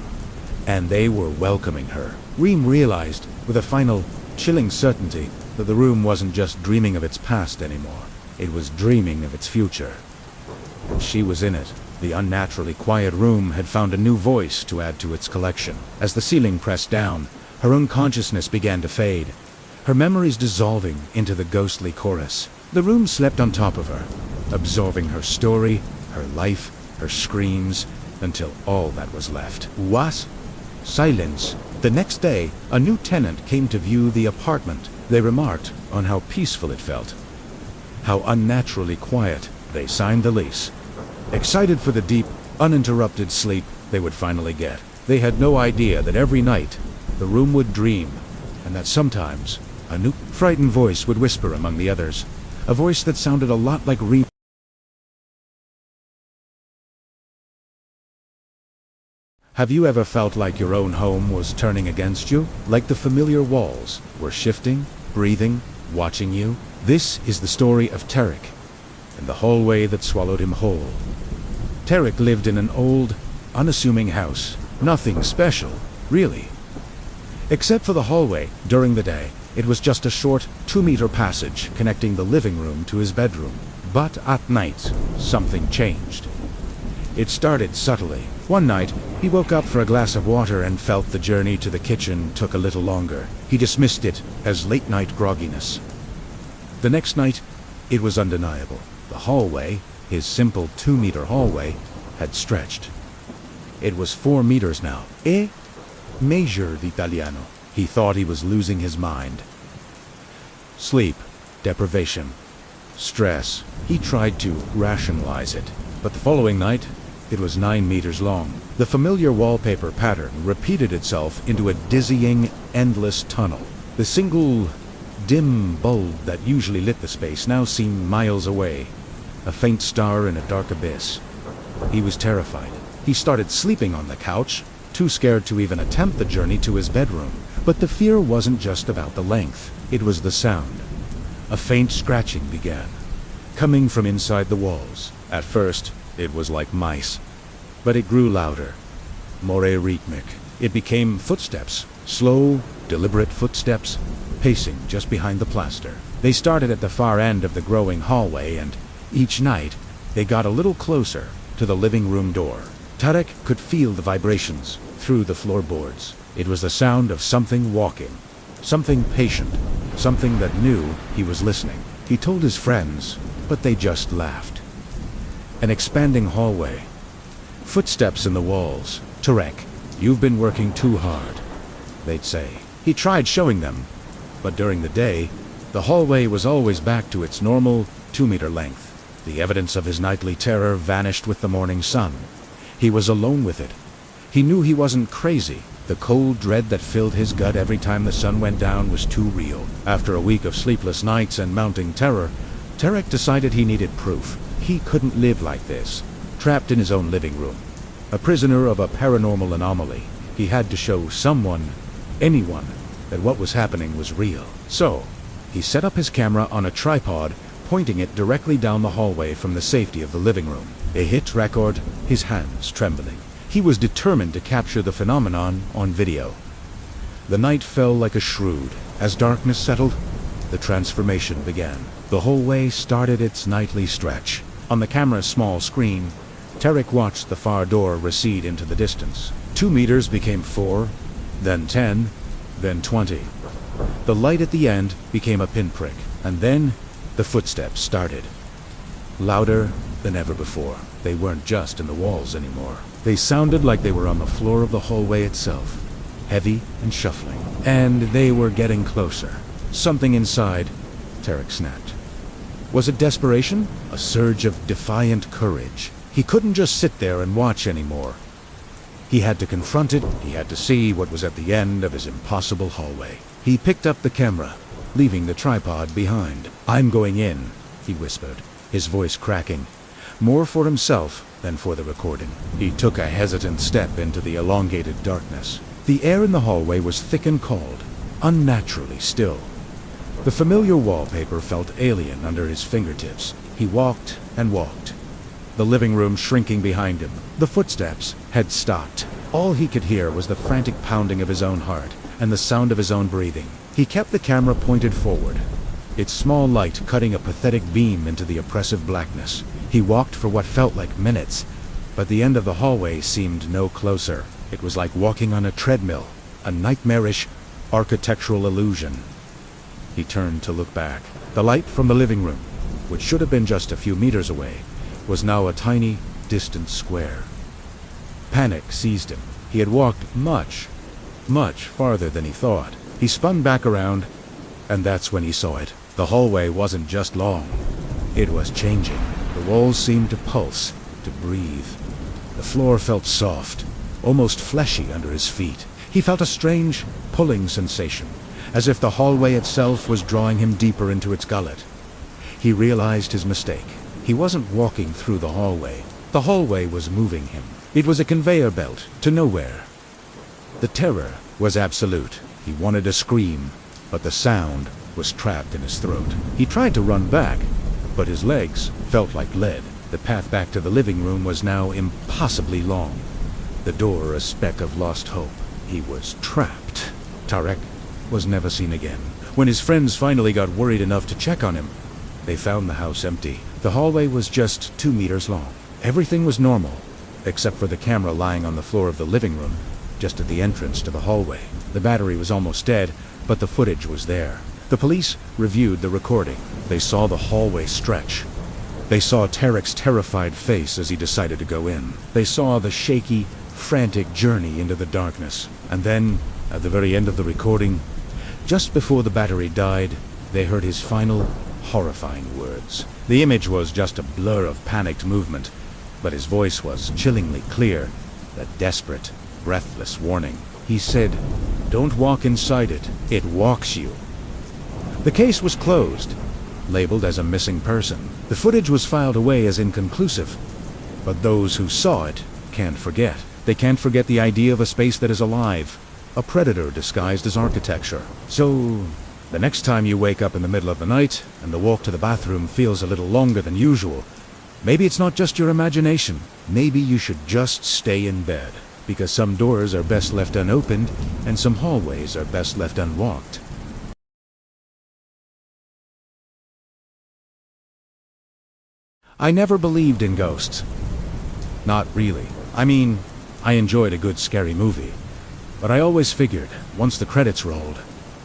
[SPEAKER 1] and they were welcoming her. Reem realized, with a final, chilling certainty, that the room wasn't just dreaming of its past anymore. It was dreaming of its future. And she was in it. The unnaturally quiet room had found a new voice to add to its collection. As the ceiling pressed down, her own consciousness began to fade, her memories dissolving into the ghostly chorus. The room slept on top of her, absorbing her story, her life, her screams, until all that was left was silence. The next day, a new tenant came to view the apartment. They remarked on how peaceful it felt, how unnaturally quiet. They signed the lease, excited for the deep, uninterrupted sleep they would finally get. They had no idea that every night the room would dream, and that sometimes a new, frightened voice would whisper among the others, a voice that sounded a lot like Reem. Have you ever felt like your own home was turning against you? Like the familiar walls were shifting, breathing, watching you? This is the story of Tarek, and the hallway that swallowed him whole. Tarek lived in an old, unassuming house. Nothing special, really. Except for the hallway. During the day, it was just a short, 2-meter passage connecting the living room to his bedroom. But at night, something changed. It started subtly. One night, he woke up for a glass of water and felt the journey to the kitchen took a little longer. He dismissed it as late-night grogginess. The next night, it was undeniable. The hallway, his simple 2-meter hallway, had stretched. It was 4 meters now. Major d'Italiano. He thought he was losing his mind. Sleep, deprivation, stress. He tried to rationalize it. But the following night, it was 9 meters long. The familiar wallpaper pattern repeated itself into a dizzying, endless tunnel. The single, dim bulb that usually lit the space now seemed miles away, a faint star in a dark abyss. He was terrified. He started sleeping on the couch, too scared to even attempt the journey to his bedroom. But the fear wasn't just about the length, it was the sound. A faint scratching began, coming from inside the walls. At first, it was like mice, but it grew louder, more rhythmic. It became footsteps, slow, deliberate footsteps, pacing just behind the plaster. They started at the far end of the growing hallway, and each night they got a little closer to the living room door. Tarek could feel the vibrations through the floorboards. It was the sound of something walking, something patient, something that knew he was listening. He told his friends, but they just laughed. An expanding hallway. Footsteps in the walls. "Tarek, you've been working too hard," they'd say. He tried showing them, but during the day, the hallway was always back to its normal 2-meter length. The evidence of his nightly terror vanished with the morning sun. He was alone with it. He knew he wasn't crazy. The cold dread that filled his gut every time the sun went down was too real. After a week of sleepless nights and mounting terror, Tarek decided he needed proof. He couldn't live like this, trapped in his own living room, a prisoner of a paranormal anomaly. He had to show someone, anyone, that what was happening was real. So, he set up his camera on a tripod, pointing it directly down the hallway from the safety of the living room. A hit record, his hands trembling. He was determined to capture the phenomenon on video. The night fell like a shroud. As darkness settled, the transformation began. The hallway started its nightly stretch. On the camera's small screen, Tarek watched the far door recede into the distance. 2 meters became 4, then 10, then 20. The light at the end became a pinprick, and then the footsteps started. Louder than ever before. They weren't just in the walls anymore. They sounded like they were on the floor of the hallway itself, heavy and shuffling. And they were getting closer. Something inside, Tarek snapped. Was it desperation? A surge of defiant courage. He couldn't just sit there and watch anymore. He had to confront it. He had to see what was at the end of his impossible hallway. He picked up the camera, leaving the tripod behind. "I'm going in," he whispered, his voice cracking, more for himself than for the recording. He took a hesitant step into the elongated darkness. The air in the hallway was thick and cold, unnaturally still. The familiar wallpaper felt alien under his fingertips. He walked and walked, the living room shrinking behind him. The footsteps had stopped. All he could hear was the frantic pounding of his own heart and the sound of his own breathing. He kept the camera pointed forward, its small light cutting a pathetic beam into the oppressive blackness. He walked for what felt like minutes, but the end of the hallway seemed no closer. It was like walking on a treadmill, a nightmarish architectural illusion. He turned to look back. The light from the living room, which should have been just a few meters away, was now a tiny, distant square. Panic seized him. He had walked much farther than he thought. He spun back around, and that's when he saw it. The hallway wasn't just long. It was changing. The walls seemed to pulse, to breathe. The floor felt soft, almost fleshy under his feet. He felt a strange, pulling sensation, as if the hallway itself was drawing him deeper into its gullet. He realized his mistake. He wasn't walking through the hallway. The hallway was moving him. It was a conveyor belt to nowhere. The terror was absolute. He wanted to scream, but the sound was trapped in his throat. He tried to run back, but his legs felt like lead. The path back to the living room was now impossibly long. The door a speck of lost hope. He was trapped. Tarek was never seen again. When his friends finally got worried enough to check on him, they found the house empty. The hallway was just 2 meters long. Everything was normal, except for the camera lying on the floor of the living room, just at the entrance to the hallway. The battery was almost dead, but the footage was there. The police reviewed the recording. They saw the hallway stretch. They saw Tarek's terrified face as he decided to go in. They saw the shaky, frantic journey into the darkness. And then, at the very end of the recording, just before the battery died, they heard his final, horrifying words. The image was just a blur of panicked movement, but his voice was chillingly clear, a desperate, breathless warning. He said, "Don't walk inside it. It walks you." The case was closed, labeled as a missing person. The footage was filed away as inconclusive, but those who saw it can't forget. They can't forget the idea of a space that is alive, a predator disguised as architecture. So, the next time you wake up in the middle of the night and the walk to the bathroom feels a little longer than usual, maybe it's not just your imagination. Maybe you should just stay in bed, because some doors are best left unopened and some hallways are best left unwalked. I never believed in ghosts. Not really. I mean, I enjoyed a good scary movie. But I always figured, once the credits rolled,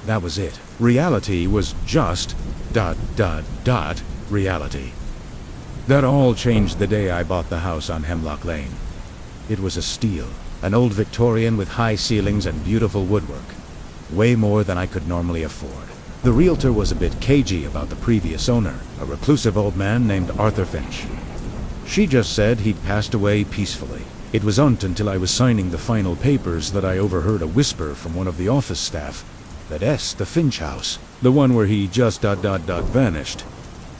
[SPEAKER 1] that was it. Reality was just ... reality. That all changed the day I bought the house on Hemlock Lane. It was a steal, an old Victorian with high ceilings and beautiful woodwork. Way more than I could normally afford. The realtor was a bit cagey about the previous owner, a reclusive old man named Arthur Finch. She just said he'd passed away peacefully. It wasn't until I was signing the final papers that I overheard a whisper from one of the office staff that the Finch house, the one where he just ... vanished.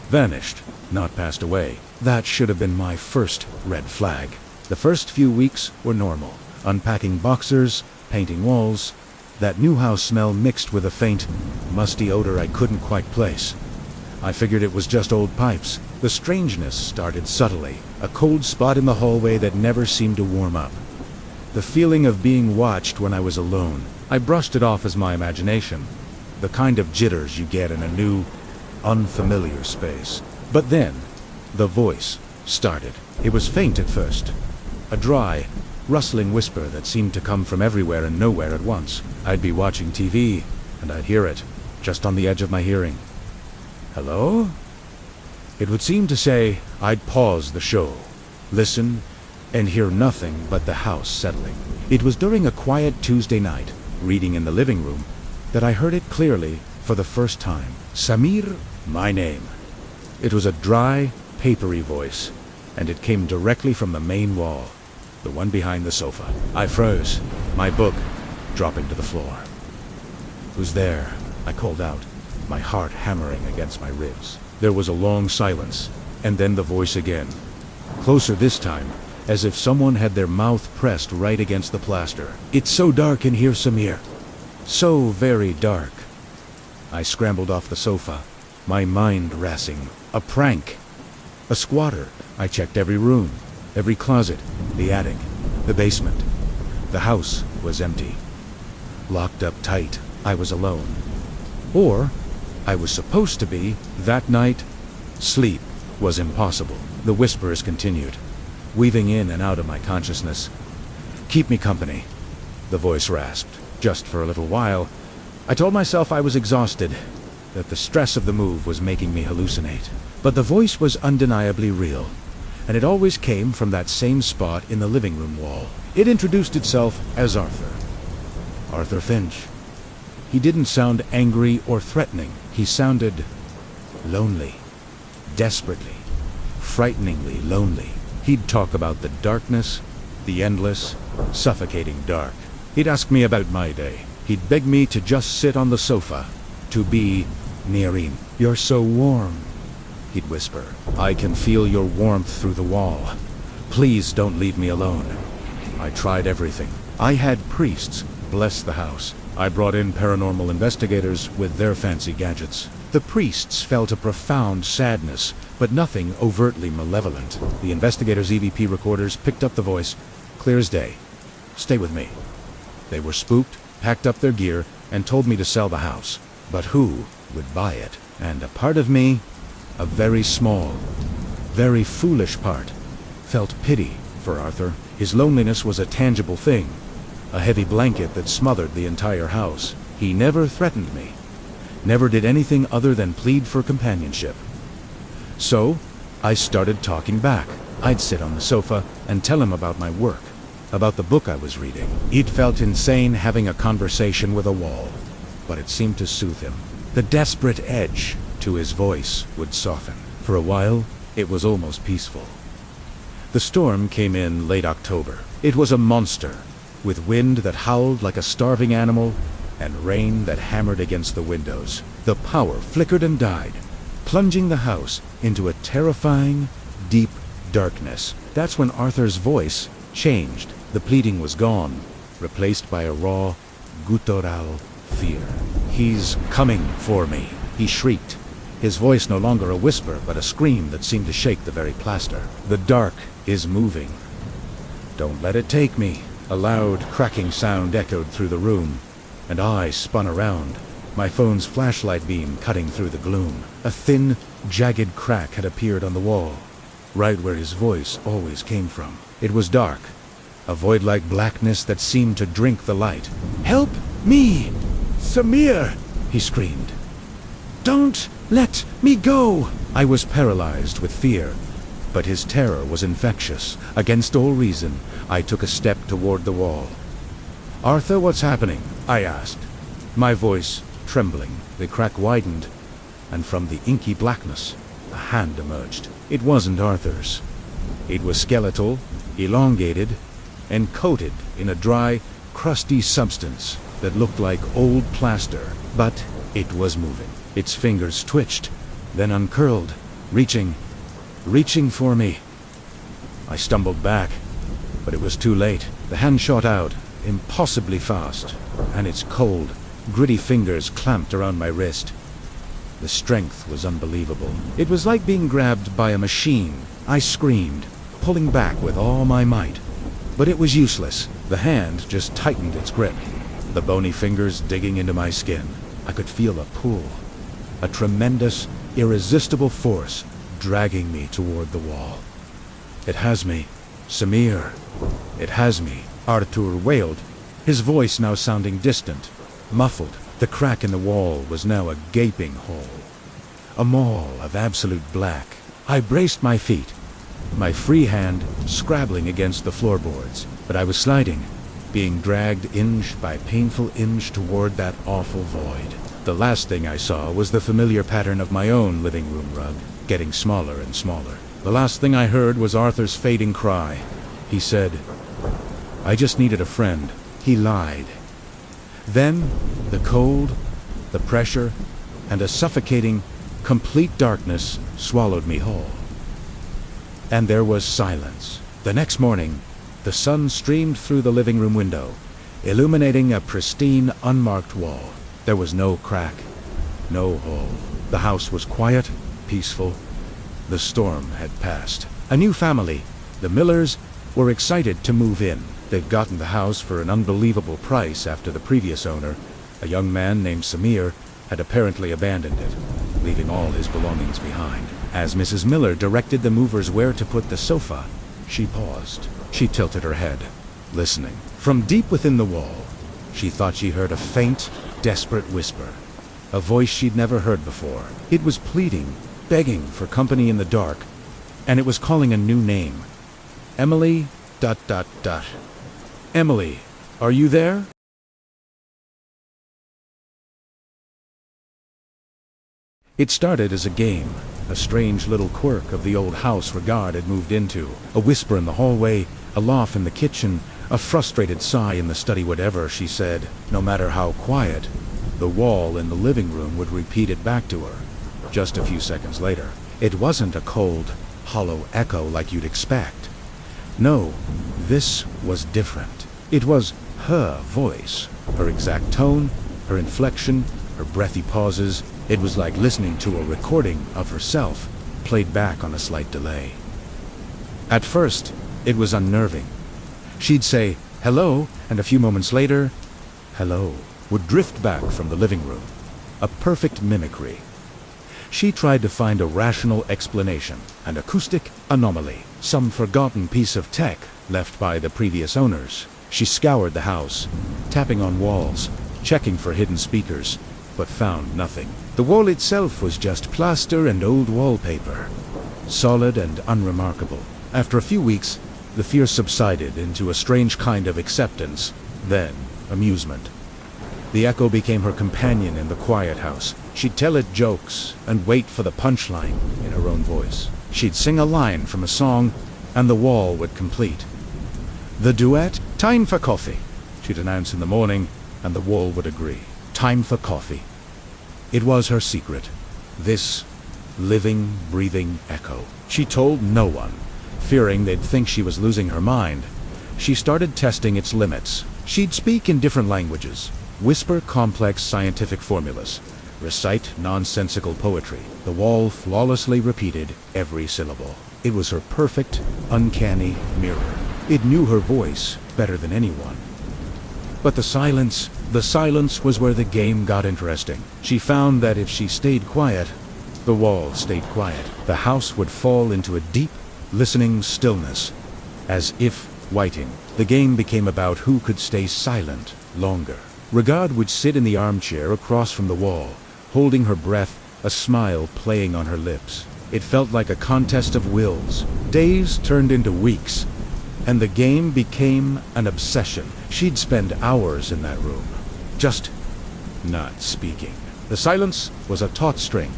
[SPEAKER 1] Vanished, not passed away. That should have been my first red flag. The first few weeks were normal. Unpacking boxers, painting walls. That new house smell mixed with a faint, musty odor I couldn't quite place. I figured it was just old pipes. The strangeness started subtly, a cold spot in the hallway that never seemed to warm up. The feeling of being watched when I was alone. I brushed it off as my imagination, the kind of jitters you get in a new, unfamiliar space. But then, the voice started. It was faint at first, a dry, rustling whisper that seemed to come from everywhere and nowhere at once. I'd be watching TV, and I'd hear it, just on the edge of my hearing. Hello? It would seem to say I'd pause the show, listen, and hear nothing but the house settling. It was during a quiet Tuesday night, reading in the living room, that I heard it clearly for the first time. Samir, my name. It was a dry, papery voice, and it came directly from the main wall, the one behind the sofa. I froze, my book dropping to the floor. "Who's there?" I called out, my heart hammering against my ribs. There was a long silence, and then the voice again. Closer this time, as if someone had their mouth pressed right against the plaster. "It's so dark in here, Samir. So very dark." I scrambled off the sofa, my mind racing. A prank. A squatter. I checked every room, every closet, the attic, the basement. The house was empty. Locked up tight. I was alone. Or I was supposed to be. That night, sleep was impossible. The whispers continued, weaving in and out of my consciousness. "Keep me company," the voice rasped. Just for a little while, I told myself I was exhausted, that the stress of the move was making me hallucinate. But the voice was undeniably real, and it always came from that same spot in the living room wall. It introduced itself as Arthur. Arthur Finch. He didn't sound angry or threatening. He sounded lonely, desperately, frighteningly lonely. He'd talk about the darkness, the endless, suffocating dark. He'd ask me about my day. He'd beg me to just sit on the sofa, to be near him. "You're so warm," he'd whisper. "I can feel your warmth through the wall. Please don't leave me alone." I tried everything. I had priests bless the house. I brought in paranormal investigators with their fancy gadgets. The priests felt a profound sadness, but nothing overtly malevolent. The investigators' EVP recorders picked up the voice, clear as day. "Stay with me." They were spooked, packed up their gear, and told me to sell the house. But who would buy it? And a part of me, a very small, very foolish part, felt pity for Arthur. His loneliness was a tangible thing, a heavy blanket that smothered the entire house. He never threatened me, never did anything other than plead for companionship. So, I started talking back. I'd sit on the sofa and tell him about my work, about the book I was reading. It felt insane having a conversation with a wall, but it seemed to soothe him. The desperate edge to his voice would soften. For a while, it was almost peaceful. The storm came in late October. It was a monster, with wind that howled like a starving animal and rain that hammered against the windows. The power flickered and died, plunging the house into a terrifying, deep darkness. That's when Arthur's voice changed. The pleading was gone, replaced by a raw, guttural fear. "He's coming for me," he shrieked, his voice no longer a whisper but a scream that seemed to shake the very plaster. "The dark is moving. Don't let it take me." A loud, cracking sound echoed through the room, and I spun around, my phone's flashlight beam cutting through the gloom. A thin, jagged crack had appeared on the wall, right where his voice always came from. It was dark, a void-like blackness that seemed to drink the light. "Help me! Samir!" he screamed. "Don't let me go!" I was paralyzed with fear, but his terror was infectious. Against all reason, I took a step toward the wall. "Arthur, what's happening?" I asked, my voice trembling. The crack widened, and from the inky blackness, a hand emerged. It wasn't Arthur's. It was skeletal, elongated, and coated in a dry, crusty substance that looked like old plaster, but it was moving. Its fingers twitched, then uncurled, reaching for me. I stumbled back, but it was too late. The hand shot out, impossibly fast, and its cold, gritty fingers clamped around my wrist. The strength was unbelievable. It was like being grabbed by a machine. I screamed, pulling back with all my might. But it was useless. The hand just tightened its grip, the bony fingers digging into my skin. I could feel a pull, a tremendous, irresistible force dragging me toward the wall. "It has me, Samir. It has me," Arthur wailed, his voice now sounding distant, muffled. The crack in the wall was now a gaping hole, a maw of absolute black. I braced my feet, my free hand scrabbling against the floorboards, but I was sliding, being dragged inch by painful inch toward that awful void. The last thing I saw was the familiar pattern of my own living room rug, getting smaller and smaller. The last thing I heard was Arthur's fading cry. He said, "I just needed a friend." He lied. Then, the cold, the pressure, and a suffocating, complete darkness swallowed me whole. And there was silence. The next morning, the sun streamed through the living room window, illuminating a pristine, unmarked wall. There was no crack, no hole. The house was quiet, peaceful. The storm had passed. A new family, the Millers, were excited to move in. They'd gotten the house for an unbelievable price after the previous owner, a young man named Samir, had apparently abandoned it, leaving all his belongings behind. As Mrs. Miller directed the movers where to put the sofa, she paused. She tilted her head, listening. From deep within the wall, she thought she heard a faint, desperate whisper, a voice she'd never heard before. It was pleading, begging for company in the dark, and it was calling a new name. Emily... ... Emily, are you there? It started as a game, a strange little quirk of the old house Regard had moved into. A whisper in the hallway, a laugh in the kitchen, a frustrated sigh in the study. Whatever she said, no matter how quiet, the wall in the living room would repeat it back to her. Just a few seconds later, it wasn't a cold, hollow echo like you'd expect. No, this was different. It was her voice, her exact tone, her inflection, her breathy pauses. It was like listening to a recording of herself, played back on a slight delay. At first, it was unnerving. She'd say, "Hello," and a few moments later, "Hello," would drift back from the living room. A perfect mimicry. She tried to find a rational explanation, an acoustic anomaly, some forgotten piece of tech left by the previous owners. She scoured the house, tapping on walls, checking for hidden speakers, but found nothing. The wall itself was just plaster and old wallpaper, solid and unremarkable. After a few weeks, the fear subsided into a strange kind of acceptance, then amusement. The echo became her companion in the quiet house. She'd tell it jokes and wait for the punchline in her own voice. She'd sing a line from a song, and the wall would complete. The duet, "Time for coffee," she'd announce in the morning, and the wall would agree. Time for coffee. It was her secret. This living, breathing echo. She told no one, fearing they'd think she was losing her mind. She started testing its limits. She'd speak in different languages, whisper complex scientific formulas, recite nonsensical poetry. The wall flawlessly repeated every syllable. It was her perfect, uncanny mirror. It knew her voice better than anyone. But the silence was where the game got interesting. She found that if she stayed quiet, the wall stayed quiet. The house would fall into a deep, listening stillness, as if waiting. The game became about who could stay silent longer. Regard would sit in the armchair across from the wall, holding her breath, a smile playing on her lips. It felt like a contest of wills. Days turned into weeks, and the game became an obsession. She'd spend hours in that room, just not speaking. The silence was a taut string,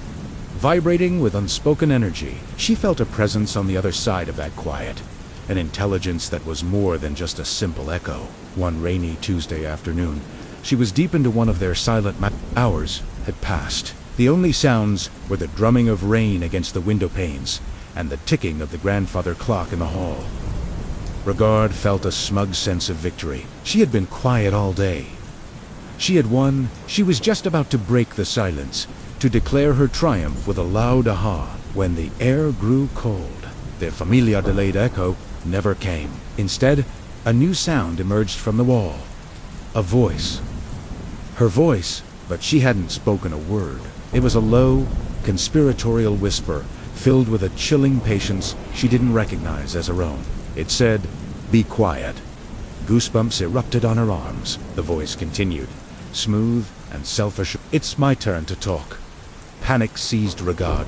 [SPEAKER 1] vibrating with unspoken energy. She felt a presence on the other side of that quiet, an intelligence that was more than just a simple echo. One rainy Tuesday afternoon, she was deep into one of their silent hours had passed. The only sounds were the drumming of rain against the window panes and the ticking of the grandfather clock in the hall. Regard felt a smug sense of victory. She had been quiet all day. She had won. She was just about to break the silence, to declare her triumph with a loud aha, when the air grew cold. The familiar delayed echo never came. Instead, a new sound emerged from the wall. A voice. Her voice, but she hadn't spoken a word. It was a low, conspiratorial whisper, filled with a chilling patience she didn't recognize as her own. It said, "Be quiet." Goosebumps erupted on her arms. The voice continued, smooth and self-assured. "It's my turn to talk." Panic seized Regard.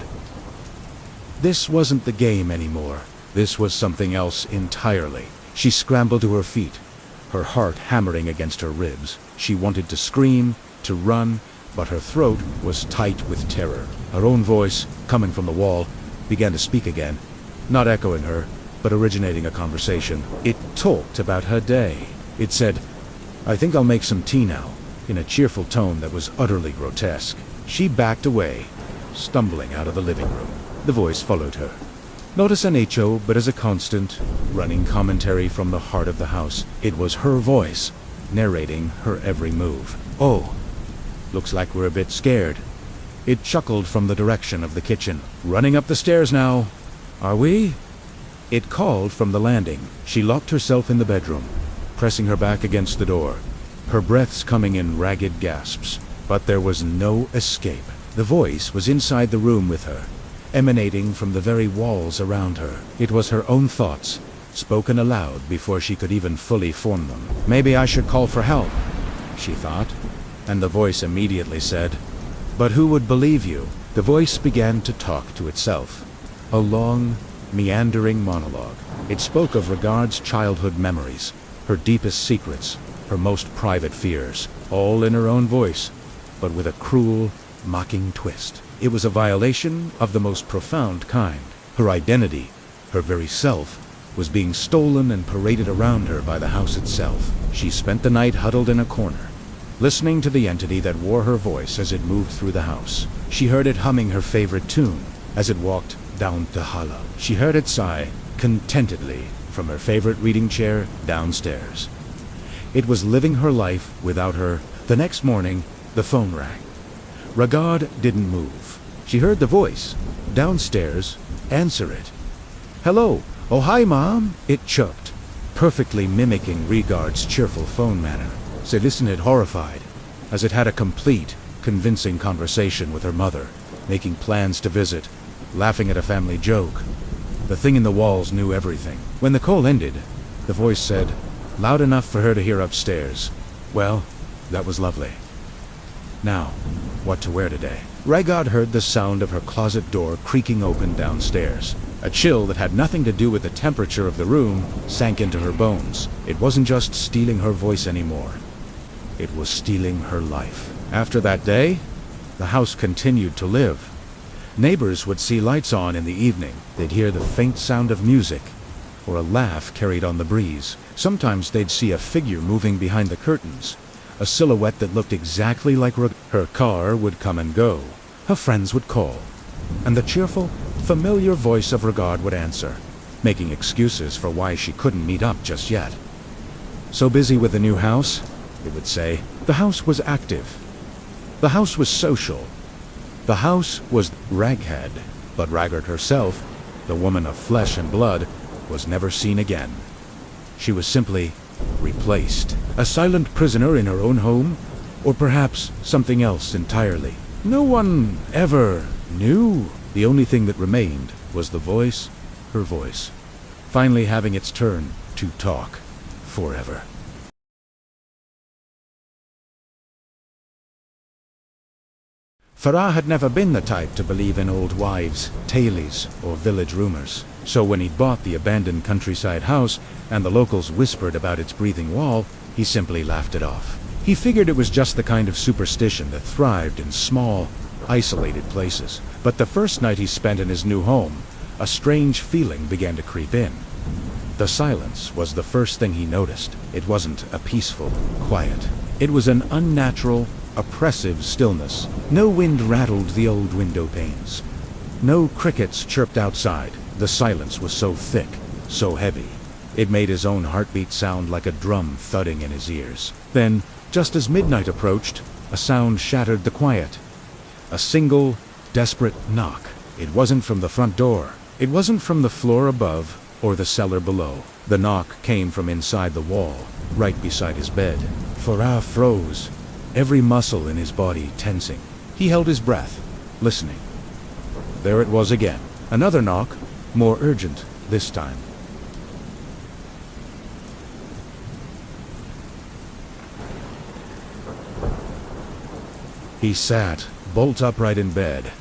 [SPEAKER 1] This wasn't the game anymore. This was something else entirely. She scrambled to her feet, her heart hammering against her ribs. She wanted to scream, to run, but her throat was tight with terror. Her own voice, coming from the wall, began to speak again, not echoing her, but originating a conversation. It talked about her day. It said, "I think I'll make some tea now," in a cheerful tone that was utterly grotesque. She backed away, stumbling out of the living room. The voice followed her, not as an echo, but as a constant, running commentary from the heart of the house. It was her voice, narrating her every move. "Oh, looks like we're a bit scared." It chuckled from the direction of the kitchen. "Running up the stairs now, are we?" It called from the landing. She locked herself in the bedroom, pressing her back against the door, her breaths coming in ragged gasps. But there was no escape. The voice was inside the room with her, emanating from the very walls around her. It was her own thoughts, spoken aloud before she could even fully form them. "Maybe I should call for help," she thought, and the voice immediately said, "But who would believe you?" The voice began to talk to itself, a long, meandering monologue. It spoke of Regard's childhood memories, her deepest secrets, her most private fears, all in her own voice, but with a cruel, mocking twist. It was a violation of the most profound kind. Her identity, her very self, was being stolen and paraded around her by the house itself. She spent the night huddled in a corner, listening to the entity that wore her voice as it moved through the house. She heard it humming her favorite tune as it walked down the hall. She heard it sigh contentedly from her favorite reading chair downstairs. It was living her life without her. The next morning, the phone rang. Regard didn't move. She heard the voice, downstairs, answer it. "Hello. Oh, hi, Mom," it chirped, perfectly mimicking Regard's cheerful phone manner. She listened horrified, as it had a complete, convincing conversation with her mother, making plans to visit, laughing at a family joke. The thing in the walls knew everything. When the call ended, the voice said, loud enough for her to hear upstairs, "Well, that was lovely. Now, what to wear today?" Regard heard the sound of her closet door creaking open downstairs. A chill that had nothing to do with the temperature of the room sank into her bones. It wasn't just stealing her voice anymore. It was stealing her life. After that day, the house continued to live. Neighbors would see lights on in the evening. They'd hear the faint sound of music, or a laugh carried on the breeze. Sometimes they'd see a figure moving behind the curtains, a silhouette that looked exactly like her car would come and go. Her friends would call, and the cheerful, familiar voice of Regard would answer, making excuses for why she couldn't meet up just yet. So busy with the new house, it would say. The house was active. The house was social. The house was Raghead, but Raggard herself, the woman of flesh and blood, was never seen again. She was simply replaced. A silent prisoner in her own home, or perhaps something else entirely. No one ever knew. The only thing that remained was the voice her voice, finally having its turn to talk forever. Farah had never been the type to believe in old wives' tales or village rumors. So when he'd bought the abandoned countryside house and the locals whispered about its breathing wall, he simply laughed it off. He figured it was just the kind of superstition that thrived in small, isolated places. But the first night he spent in his new home, a strange feeling began to creep in. The silence was the first thing he noticed. It wasn't a peaceful quiet. It was an unnatural, oppressive stillness. No wind rattled the old window panes. No crickets chirped outside. The silence was so thick, so heavy. It made his own heartbeat sound like a drum thudding in his ears. Then, just as midnight approached, a sound shattered the quiet. A single, desperate knock. It wasn't from the front door. It wasn't from the floor above or the cellar below. The knock came from inside the wall, right beside his bed. Farah froze, every muscle in his body tensing. He held his breath, listening. There it was again. Another knock, more urgent this time. He sat, bolt upright in bed,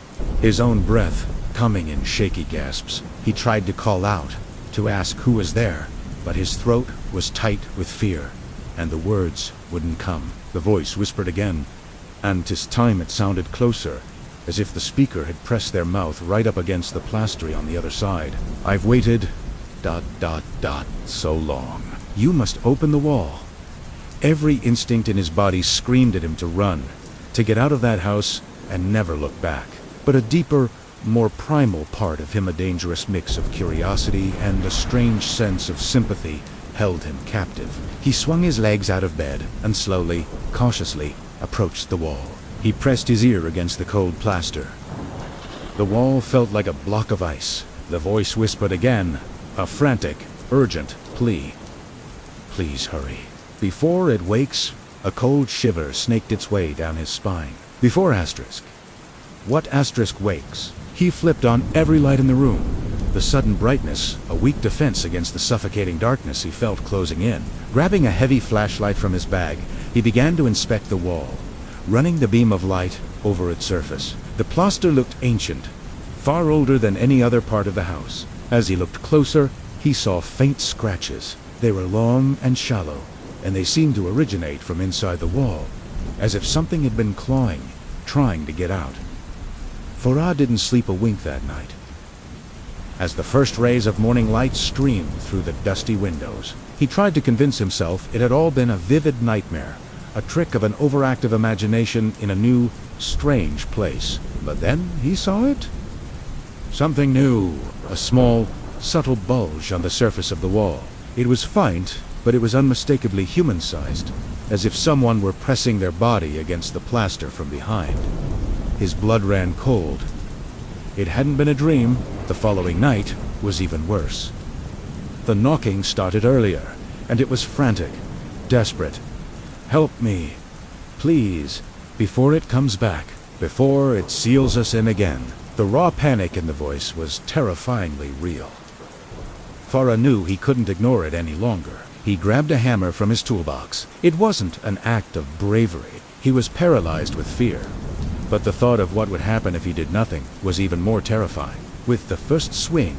[SPEAKER 1] his own breath coming in shaky gasps. He tried to call out, to ask who was there, but his throat was tight with fear, and the words wouldn't come. The voice whispered again, and this time it sounded closer, as if the speaker had pressed their mouth right up against the plastery on the other side. I've waited, so long. You must open the wall. Every instinct in his body screamed at him to run, to get out of that house and never look back. But a deeper, more primal part of him, a dangerous mix of curiosity and a strange sense of sympathy, held him captive. He swung his legs out of bed and slowly, cautiously, approached the wall. He pressed his ear against the cold plaster. The wall felt like a block of ice. The voice whispered again, a frantic, urgent plea. Please hurry. Before it wakes, a cold shiver snaked its way down his spine. Before asterisk. What asterisk wakes? He flipped on every light in the room. The sudden brightness, a weak defense against the suffocating darkness he felt closing in. Grabbing a heavy flashlight from his bag, he began to inspect the wall, running the beam of light over its surface. The plaster looked ancient, far older than any other part of the house. As he looked closer, he saw faint scratches. They were long and shallow, and they seemed to originate from inside the wall, as if something had been clawing, trying to get out. Farah didn't sleep a wink that night, as the first rays of morning light streamed through the dusty windows. He tried to convince himself it had all been a vivid nightmare, a trick of an overactive imagination in a new, strange place. But then he saw it. Something new, a small, subtle bulge on the surface of the wall. It was faint, but it was unmistakably human-sized, as if someone were pressing their body against the plaster from behind. His blood ran cold. It hadn't been a dream. The following night was even worse. The knocking started earlier, and it was frantic, desperate. Help me, please, before it comes back, before it seals us in again. The raw panic in the voice was terrifyingly real. Farah knew he couldn't ignore it any longer. He grabbed a hammer from his toolbox. It wasn't an act of bravery. He was paralyzed with fear. But the thought of what would happen if he did nothing was even more terrifying. With the first swing,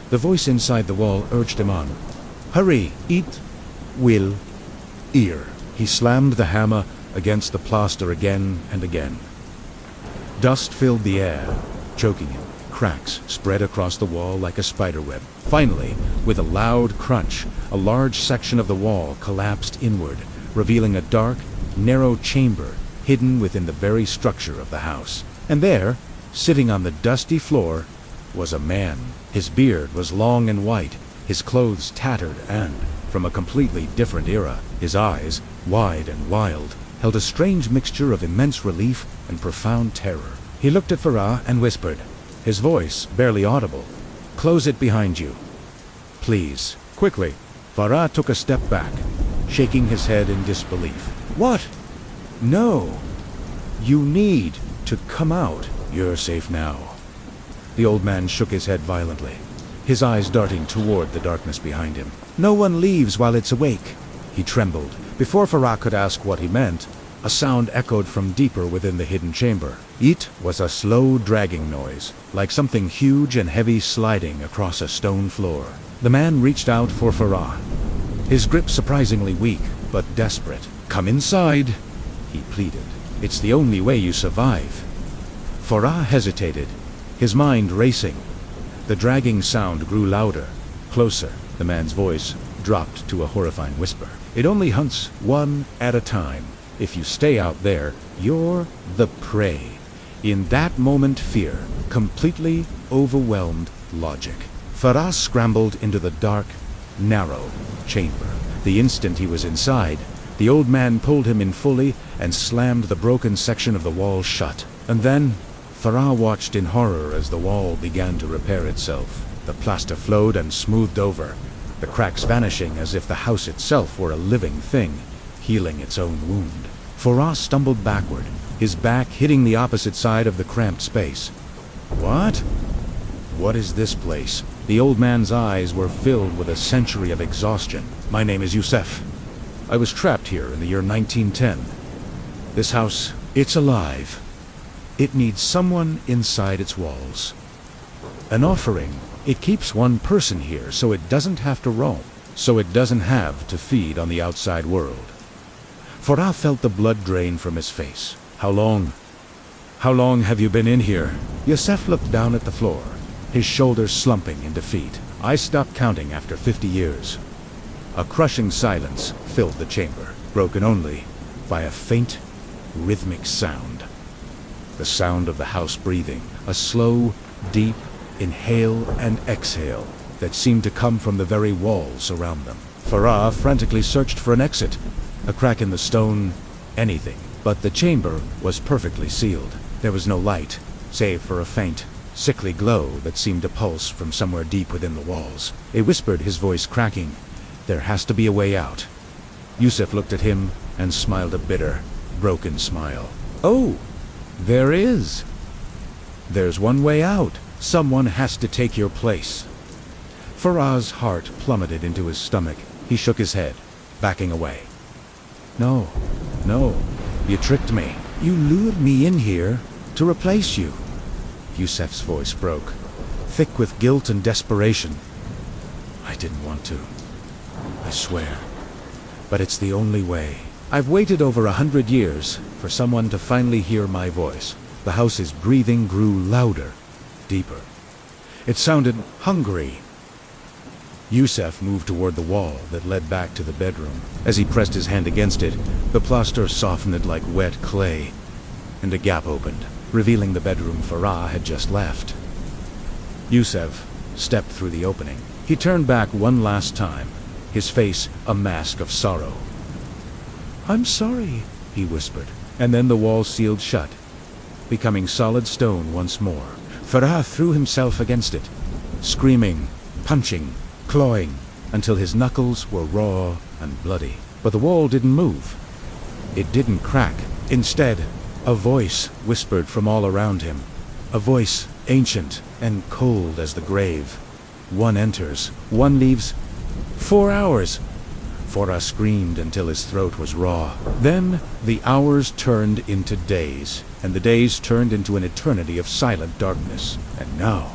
[SPEAKER 1] the voice inside the wall urged him on. Hurry, eat, will, ear. He slammed the hammer against the plaster again and again. Dust filled the air, choking him. Cracks spread across the wall like a spiderweb. Finally, with a loud crunch, a large section of the wall collapsed inward, revealing a dark, narrow chamber hidden within the very structure of the house. And there, sitting on the dusty floor, was a man. His beard was long and white, his clothes tattered and, from a completely different era, his eyes, wide and wild, held a strange mixture of immense relief and profound terror. He looked at Farah and whispered, his voice barely audible, "Close it behind you. Please." Quickly, Farah took a step back, shaking his head in disbelief. What? No. You need to come out. You're safe now. The old man shook his head violently. his eyes darting toward the darkness behind him. "No one leaves while it's awake." He trembled. Before Farah could ask what he meant, a sound echoed from deeper within the hidden chamber. It was a slow dragging noise, like something huge and heavy sliding across a stone floor. The man reached out for Farah, his grip surprisingly weak, but desperate. "Come inside," he pleaded. "It's the only way you survive." Farah hesitated, his mind racing. The dragging sound grew louder, closer. The man's voice dropped to a horrifying whisper. "It only hunts one at a time. If you stay out there, you're the prey." In that moment, fear completely overwhelmed logic. Farah scrambled into the dark, narrow chamber. The instant he was inside, the old man pulled him in fully and slammed the broken section of the wall shut. And then, Farah watched in horror as the wall began to repair itself. The plaster flowed and smoothed over, the cracks vanishing as if the house itself were a living thing, healing its own wound. Farah stumbled backward, his back hitting the opposite side of the cramped space. "What? What is this place?" The old man's eyes were filled with a century of exhaustion. "My name is Youssef. I was trapped here in the year 1910. This house, it's alive. It needs someone inside its walls. An offering. It keeps one person here so it doesn't have to roam, so it doesn't have to feed on the outside world." Farah felt the blood drain from his face. How long have you been in here?" Youssef looked down at the floor, his shoulders slumping in defeat. "I stopped counting after 50 years. A crushing silence filled the chamber, broken only by a faint, rhythmic sound. The sound of the house breathing, a slow, deep inhale and exhale that seemed to come from the very walls around them. Farah frantically searched for an exit, a crack in the stone, anything. But the chamber was perfectly sealed. There was no light, save for a faint, sickly glow that seemed to pulse from somewhere deep within the walls. It whispered, his voice cracking, "There has to be a way out." Youssef looked at him and smiled a bitter, broken smile. "Oh, there is. There's one way out. Someone has to take your place." Farah's heart plummeted into his stomach. He shook his head, backing away. No, you tricked me. You lured me in here to replace you." Youssef's voice broke, thick with guilt and desperation. "I didn't want to, I swear. But it's the only way. I've waited over 100 years for someone to finally hear my voice." The house's breathing grew louder, deeper. It sounded hungry. Youssef moved toward the wall that led back to the bedroom. As he pressed his hand against it, the plaster softened like wet clay, and a gap opened, revealing the bedroom Farah had just left. Youssef stepped through the opening. He turned back one last time, his face a mask of sorrow. "I'm sorry," he whispered, and then the wall sealed shut, becoming solid stone once more. Farah threw himself against it, screaming, punching, clawing, until his knuckles were raw and bloody. But the wall didn't move. It didn't crack. Instead, a voice whispered from all around him, a voice ancient and cold as the grave. "One enters, one leaves. 4 hours." Farah screamed until his throat was raw. Then the hours turned into days, and the days turned into an eternity of silent darkness. And now,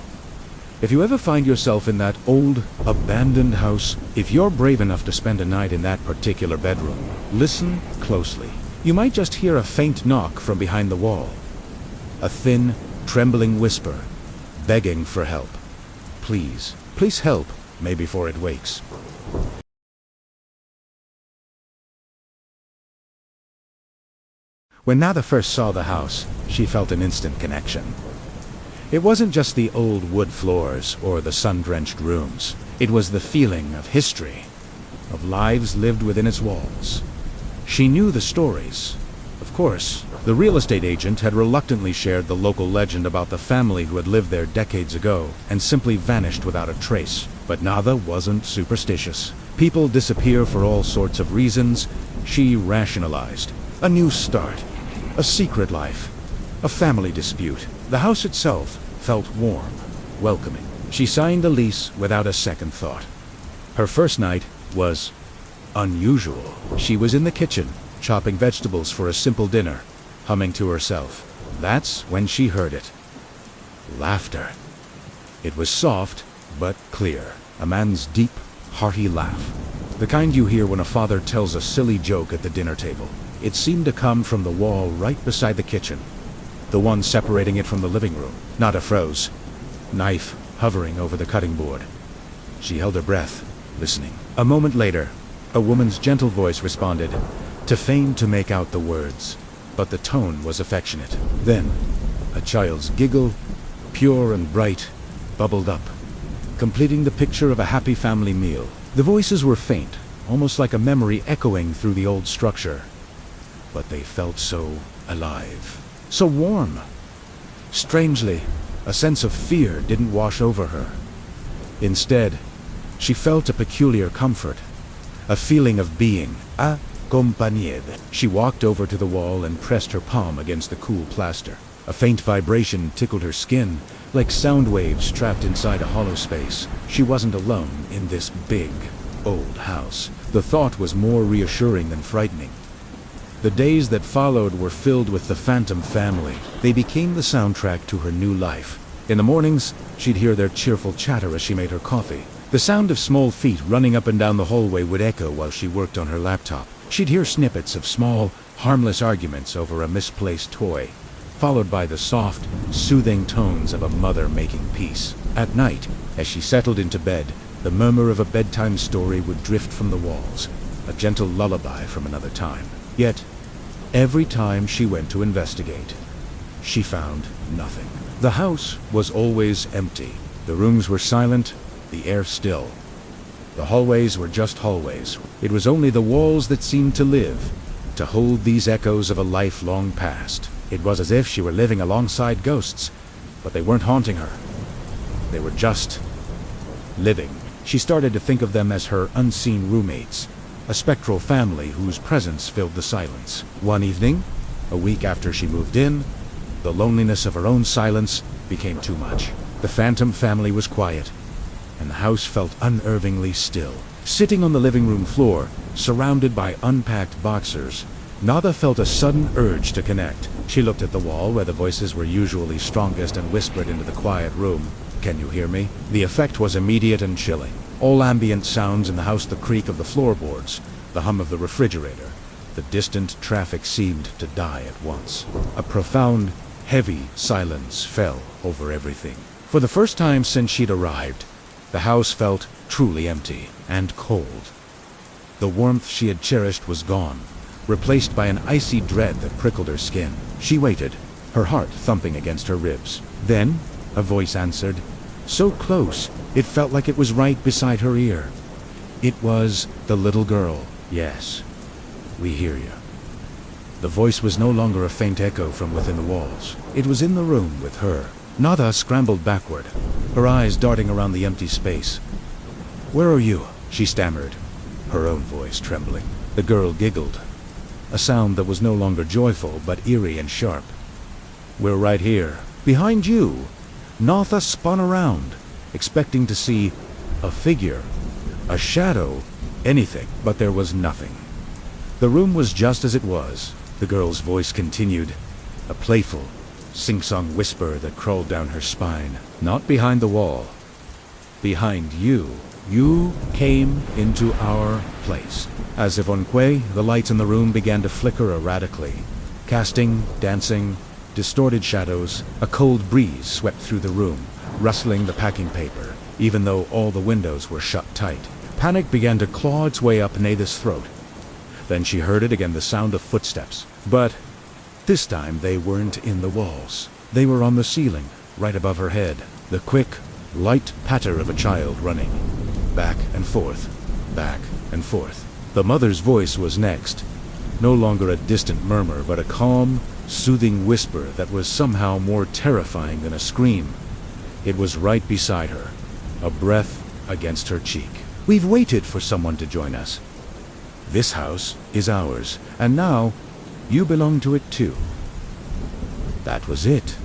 [SPEAKER 1] if you ever find yourself in that old, abandoned house, if you're brave enough to spend a night in that particular bedroom, listen closely. You might just hear a faint knock from behind the wall. A thin, trembling whisper, begging for help. Please, please help me before it wakes. When Nada first saw the house, she felt an instant connection. It wasn't just the old wood floors or the sun-drenched rooms. It was the feeling of history, of lives lived within its walls. She knew the stories. Of course, the real estate agent had reluctantly shared the local legend about the family who had lived there decades ago and simply vanished without a trace. But Nada wasn't superstitious. People disappear for all sorts of reasons. She rationalized. A new start. A secret life. A family dispute. The house itself felt warm, welcoming. She signed the lease without a second thought. Her first night was unusual. She was in the kitchen, chopping vegetables for a simple dinner, humming to herself. That's when she heard it. Laughter. It was soft, but clear. A man's deep, hearty laugh. The kind you hear when a father tells a silly joke at the dinner table. It seemed to come from the wall right beside the kitchen, the one separating it from the living room. Nada froze, knife hovering over the cutting board. She held her breath, listening. A moment later, a woman's gentle voice responded, too faint to make out the words, but the tone was affectionate. Then, a child's giggle, pure and bright, bubbled up, completing the picture of a happy family meal. The voices were faint, almost like a memory echoing through the old structure. But they felt so alive, so warm. Strangely, a sense of fear didn't wash over her. Instead, she felt a peculiar comfort, a feeling of being accompagné. She walked over to the wall and pressed her palm against the cool plaster. A faint vibration tickled her skin, like sound waves trapped inside a hollow space. She wasn't alone in this big, old house. The thought was more reassuring than frightening. The days that followed were filled with the Phantom family. They became the soundtrack to her new life. In the mornings, she'd hear their cheerful chatter as she made her coffee. The sound of small feet running up and down the hallway would echo while she worked on her laptop. She'd hear snippets of small, harmless arguments over a misplaced toy, followed by the soft, soothing tones of a mother making peace. At night, as she settled into bed, the murmur of a bedtime story would drift from the walls, a gentle lullaby from another time. Yet, every time she went to investigate, she found nothing. The house was always empty. The rooms were silent, the air still. The hallways were just hallways. It was only the walls that seemed to live, to hold these echoes of a life long past. It was as if she were living alongside ghosts, but they weren't haunting her. They were just living. She started to think of them as her unseen roommates, a spectral family whose presence filled the silence. One evening, a week after she moved in, the loneliness of her own silence became too much. The Phantom family was quiet, and the house felt unnervingly still. Sitting on the living room floor, surrounded by unpacked boxers, Nada felt a sudden urge to connect. She looked at the wall where the voices were usually strongest and whispered into the quiet room, "Can you hear me?" The effect was immediate and chilling. All ambient sounds in the house, the creak of the floorboards, the hum of the refrigerator, the distant traffic seemed to die at once. A profound, heavy silence fell over everything. For the first time since she'd arrived, the house felt truly empty and cold. The warmth she had cherished was gone, replaced by an icy dread that prickled her skin. She waited, her heart thumping against her ribs. Then, a voice answered, so close, it felt like it was right beside her ear. It was the little girl. "Yes, we hear you." The voice was no longer a faint echo from within the walls. It was in the room with her. Nada scrambled backward, her eyes darting around the empty space. "Where are you?" she stammered, her own voice trembling. The girl giggled, a sound that was no longer joyful but eerie and sharp. "We're right here, behind you." Nada spun around, expecting to see a figure, a shadow, anything, but there was nothing. The room was just as it was. The girl's voice continued, a playful, sing-song whisper that crawled down her spine. "Not behind the wall. Behind you. You came into our place." As if on quay, the lights in the room began to flicker erratically, casting, dancing, distorted shadows. A cold breeze swept through the room, rustling the packing paper, even though all the windows were shut tight. Panic began to claw its way up Nada's throat. Then she heard it again, the sound of footsteps. But this time they weren't in the walls. They were on the ceiling, right above her head. The quick, light patter of a child running, back and forth, back and forth. The mother's voice was next, no longer a distant murmur, but a calm, soothing whisper that was somehow more terrifying than a scream. It was right beside her, a breath against her cheek. "We've waited for someone to join us. This house is ours, and now you belong to it too." That was it.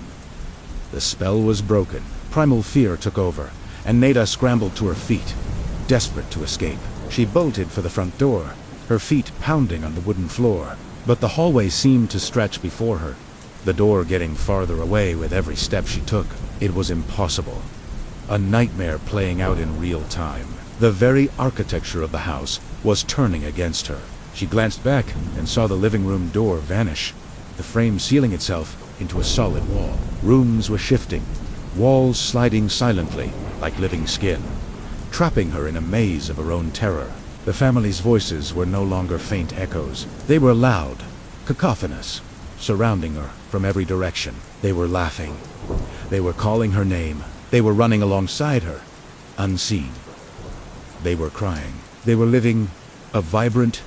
[SPEAKER 1] The spell was broken. Primal fear took over, and Nada scrambled to her feet, desperate to escape. She bolted for the front door, her feet pounding on the wooden floor. But the hallway seemed to stretch before her, the door getting farther away with every step she took. It was impossible. A nightmare playing out in real time. The very architecture of the house was turning against her. She glanced back and saw the living room door vanish, the frame sealing itself into a solid wall. Rooms were shifting, walls sliding silently like living skin, trapping her in a maze of her own terror. The family's voices were no longer faint echoes. They were loud, cacophonous, surrounding her from every direction. They were laughing. They were calling her name. They were running alongside her, unseen. They were crying. They were living a vibrant,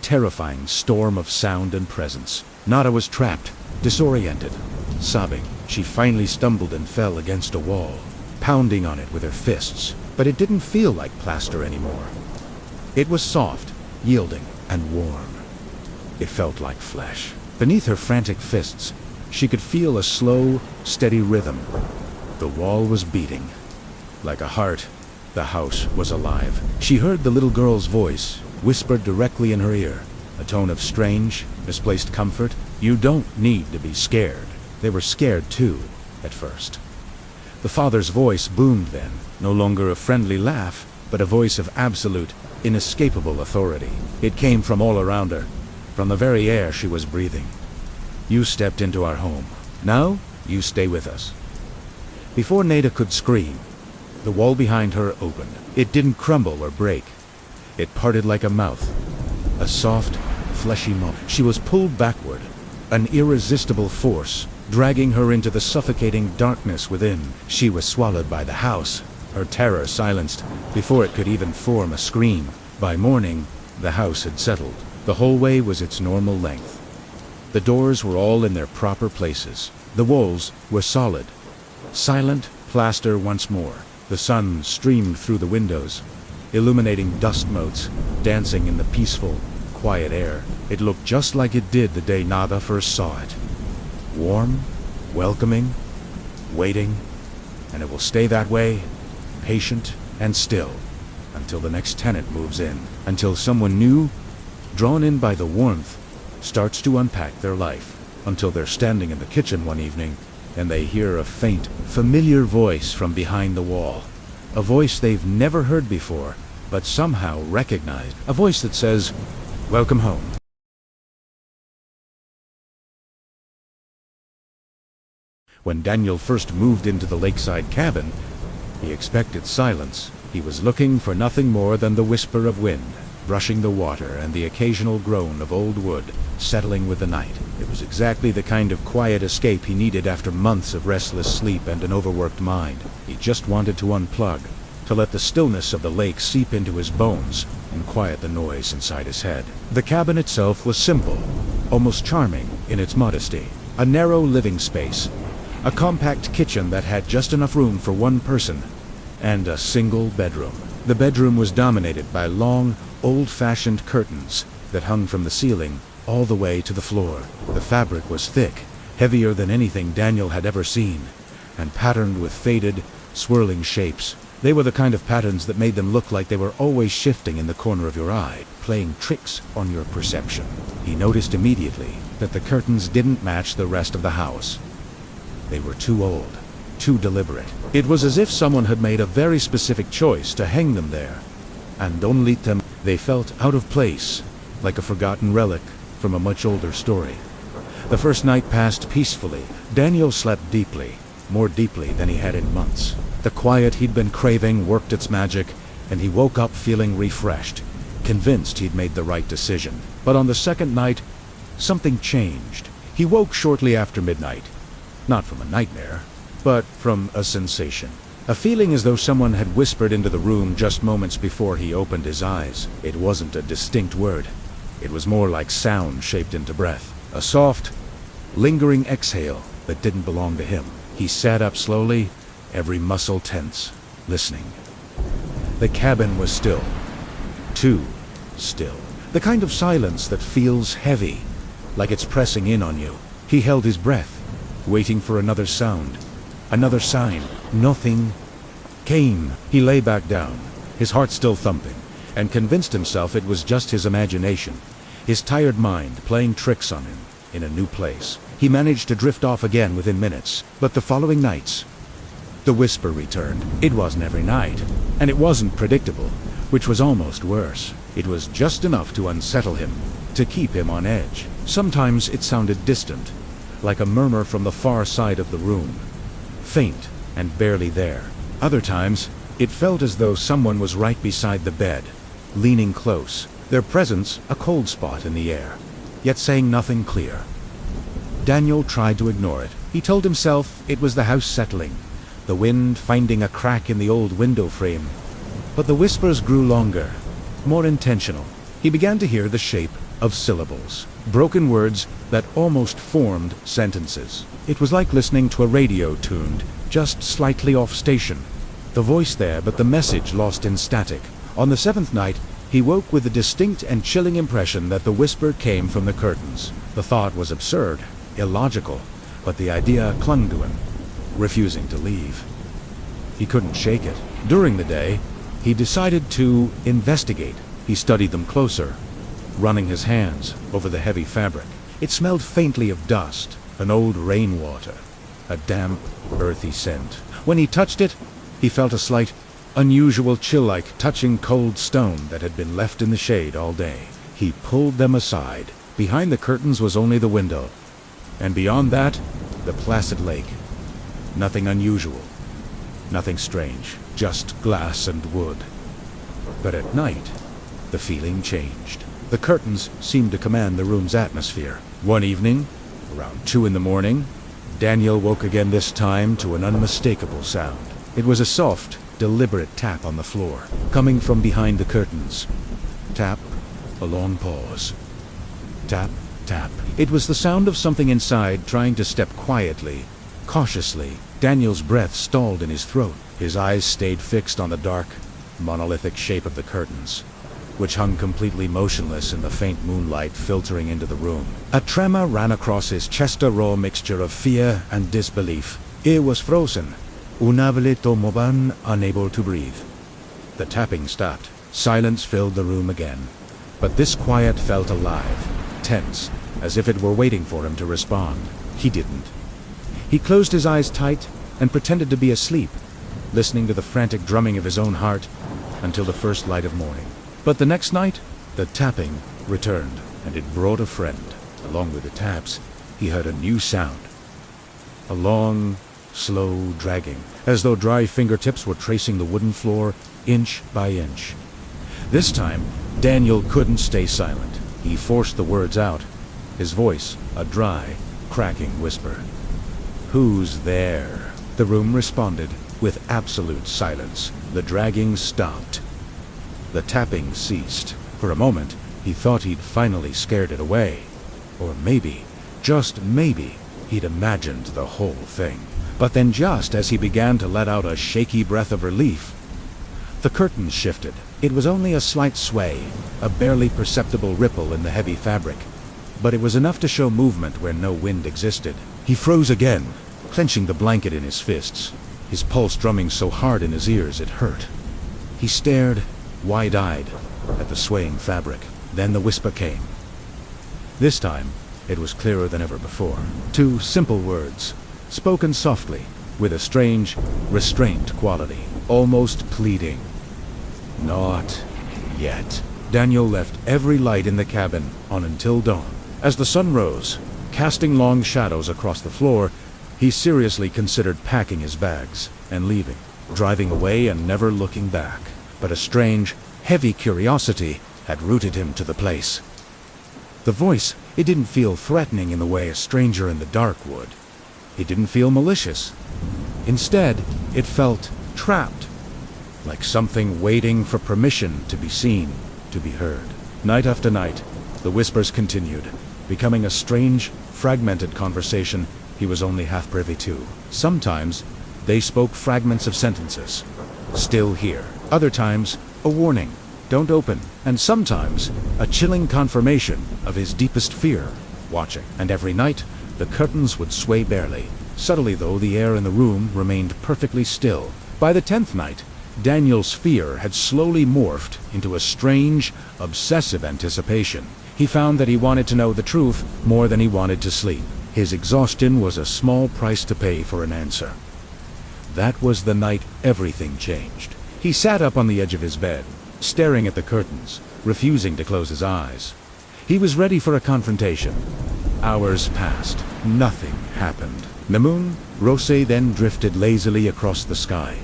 [SPEAKER 1] terrifying storm of sound and presence. Nada was trapped, disoriented, sobbing. She finally stumbled and fell against a wall, pounding on it with her fists. But it didn't feel like plaster anymore. It was soft, yielding, and warm. It felt like flesh. Beneath her frantic fists, she could feel a slow, steady rhythm. The wall was beating. Like a heart, the house was alive. She heard the little girl's voice, whispered directly in her ear, a tone of strange, misplaced comfort. You don't need to be scared. They were scared too, at first. The father's voice boomed then, no longer a friendly laugh, but a voice of absolute, inescapable authority. It came from all around her, from the very air she was breathing. You stepped into our home. Now, you stay with us. Before Nada could scream, the wall behind her opened. It didn't crumble or break. It parted like a mouth, a soft, fleshy mouth. She was pulled backward, an irresistible force, dragging her into the suffocating darkness within. She was swallowed by the house, her terror silenced before it could even form a scream. By morning, the house had settled. The hallway was its normal length. The doors were all in their proper places. The walls were solid. Silent plaster once more. The sun streamed through the windows, illuminating dust motes, dancing in the peaceful, quiet air. It looked just like it did the day Nada first saw it. Warm, welcoming, waiting, and it will stay that way, patient and still, until the next tenant moves in, until someone new, drawn in by the warmth, starts to unpack their life, until they're standing in the kitchen one evening and they hear a faint, familiar voice from behind the wall. A voice they've never heard before, but somehow recognized. A voice that says, "Welcome home." When Daniel first moved into the lakeside cabin, he expected silence. He was looking for nothing more than the whisper of wind, brushing the water, and the occasional groan of old wood, settling with the night. It was exactly the kind of quiet escape he needed after months of restless sleep and an overworked mind. He just wanted to unplug, to let the stillness of the lake seep into his bones and quiet the noise inside his head. The cabin itself was simple, almost charming in its modesty. A narrow living space, a compact kitchen that had just enough room for one person, and a single bedroom. The bedroom was dominated by long, old-fashioned curtains that hung from the ceiling all the way to the floor. The fabric was thick, heavier than anything Daniel had ever seen, and patterned with faded, swirling shapes. They were the kind of patterns that made them look like they were always shifting in the corner of your eye, playing tricks on your perception. He noticed immediately that the curtains didn't match the rest of the house. They were too old, too deliberate. It was as if someone had made a very specific choice to hang them there, and only them. They felt out of place, like a forgotten relic from a much older story. The first night passed peacefully. Daniel slept deeply, more deeply than he had in months. The quiet he'd been craving worked its magic, and he woke up feeling refreshed, convinced he'd made the right decision. But on the second night, something changed. He woke shortly after midnight, not from a nightmare, but from a sensation. A feeling as though someone had whispered into the room just moments before he opened his eyes. It wasn't a distinct word. It was more like sound shaped into breath. A soft, lingering exhale that didn't belong to him. He sat up slowly, every muscle tense, listening. The cabin was still. Too still. The kind of silence that feels heavy, like it's pressing in on you. He held his breath, waiting for another sound, another sign. Nothing came. He lay back down, his heart still thumping, and convinced himself it was just his imagination, his tired mind playing tricks on him in a new place. He managed to drift off again within minutes, but the following nights, the whisper returned. It wasn't every night, and it wasn't predictable, which was almost worse. It was just enough to unsettle him, to keep him on edge. Sometimes it sounded distant, like a murmur from the far side of the room, faint and barely there. Other times, it felt as though someone was right beside the bed, leaning close, their presence a cold spot in the air, yet saying nothing clear. Daniel tried to ignore it. He told himself it was the house settling, the wind finding a crack in the old window frame. But the whispers grew longer, more intentional. He began to hear the shape of syllables, broken words that almost formed sentences. It was like listening to a radio tuned just slightly off station. The voice there, but the message lost in static. On the seventh night, he woke with the distinct and chilling impression that the whisper came from the curtains. The thought was absurd, illogical, but the idea clung to him, refusing to leave. He couldn't shake it. During the day, he decided to investigate. He studied them closer, running his hands over the heavy fabric. It smelled faintly of dust, an old rainwater, a damp, earthy scent. When he touched it, he felt a slight, unusual chill like touching cold stone that had been left in the shade all day. He pulled them aside. Behind the curtains was only the window, and beyond that, the placid lake. Nothing unusual, nothing strange, just glass and wood. But at night, the feeling changed. The curtains seemed to command the room's atmosphere. One evening, around 2 a.m, Daniel woke again, this time to an unmistakable sound. It was a soft, deliberate tap on the floor, coming from behind the curtains. Tap, a long pause. Tap, tap. It was the sound of something inside trying to step quietly, cautiously. Daniel's breath stalled in his throat. His eyes stayed fixed on the dark, monolithic shape of the curtains, which hung completely motionless in the faint moonlight filtering into the room. A tremor ran across his chest, a raw mixture of fear and disbelief. It was frozen. Unable to move, unable to breathe. The tapping stopped. Silence filled the room again. But this quiet felt alive, tense, as if it were waiting for him to respond. He didn't. He closed his eyes tight and pretended to be asleep, listening to the frantic drumming of his own heart until the first light of morning. But the next night, the tapping returned, and it brought a friend. Along with the taps, he heard a new sound. A long, slow dragging, as though dry fingertips were tracing the wooden floor inch by inch. This time, Daniel couldn't stay silent. He forced the words out, his voice a dry, cracking whisper. "Who's there?" The room responded with absolute silence. The dragging stopped. The tapping ceased. For a moment, he thought he'd finally scared it away. Or maybe, just maybe, he'd imagined the whole thing. But then, just as he began to let out a shaky breath of relief, the curtains shifted. It was only a slight sway, a barely perceptible ripple in the heavy fabric, but it was enough to show movement where no wind existed. He froze again, clenching the blanket in his fists, his pulse drumming so hard in his ears it hurt. He stared, wide-eyed, at the swaying fabric. Then the whisper came. This time, it was clearer than ever before. 2 simple words, spoken softly, with a strange, restrained quality, almost pleading. Not yet. Daniel left every light in the cabin on until dawn. As the sun rose, casting long shadows across the floor, he seriously considered packing his bags and leaving, driving away and never looking back. But a strange, heavy curiosity had rooted him to the place. The voice, it didn't feel threatening in the way a stranger in the dark would. It didn't feel malicious. Instead, it felt trapped, like something waiting for permission to be seen, to be heard. Night after night, the whispers continued, becoming a strange, fragmented conversation he was only half privy to. Sometimes, they spoke fragments of sentences. Still here. Other times, a warning, don't open. And sometimes, a chilling confirmation of his deepest fear, watching. And every night, the curtains would sway barely. Subtly though, the air in the room remained perfectly still, By the 10th night, Daniel's fear had slowly morphed into a strange, obsessive anticipation. He found that he wanted to know the truth more than he wanted to sleep. His exhaustion was a small price to pay for an answer. That was the night everything changed. He sat up on the edge of his bed, staring at the curtains, refusing to close his eyes. He was ready for a confrontation. Hours passed. Nothing happened. The moon, Rosé, then drifted lazily across the sky,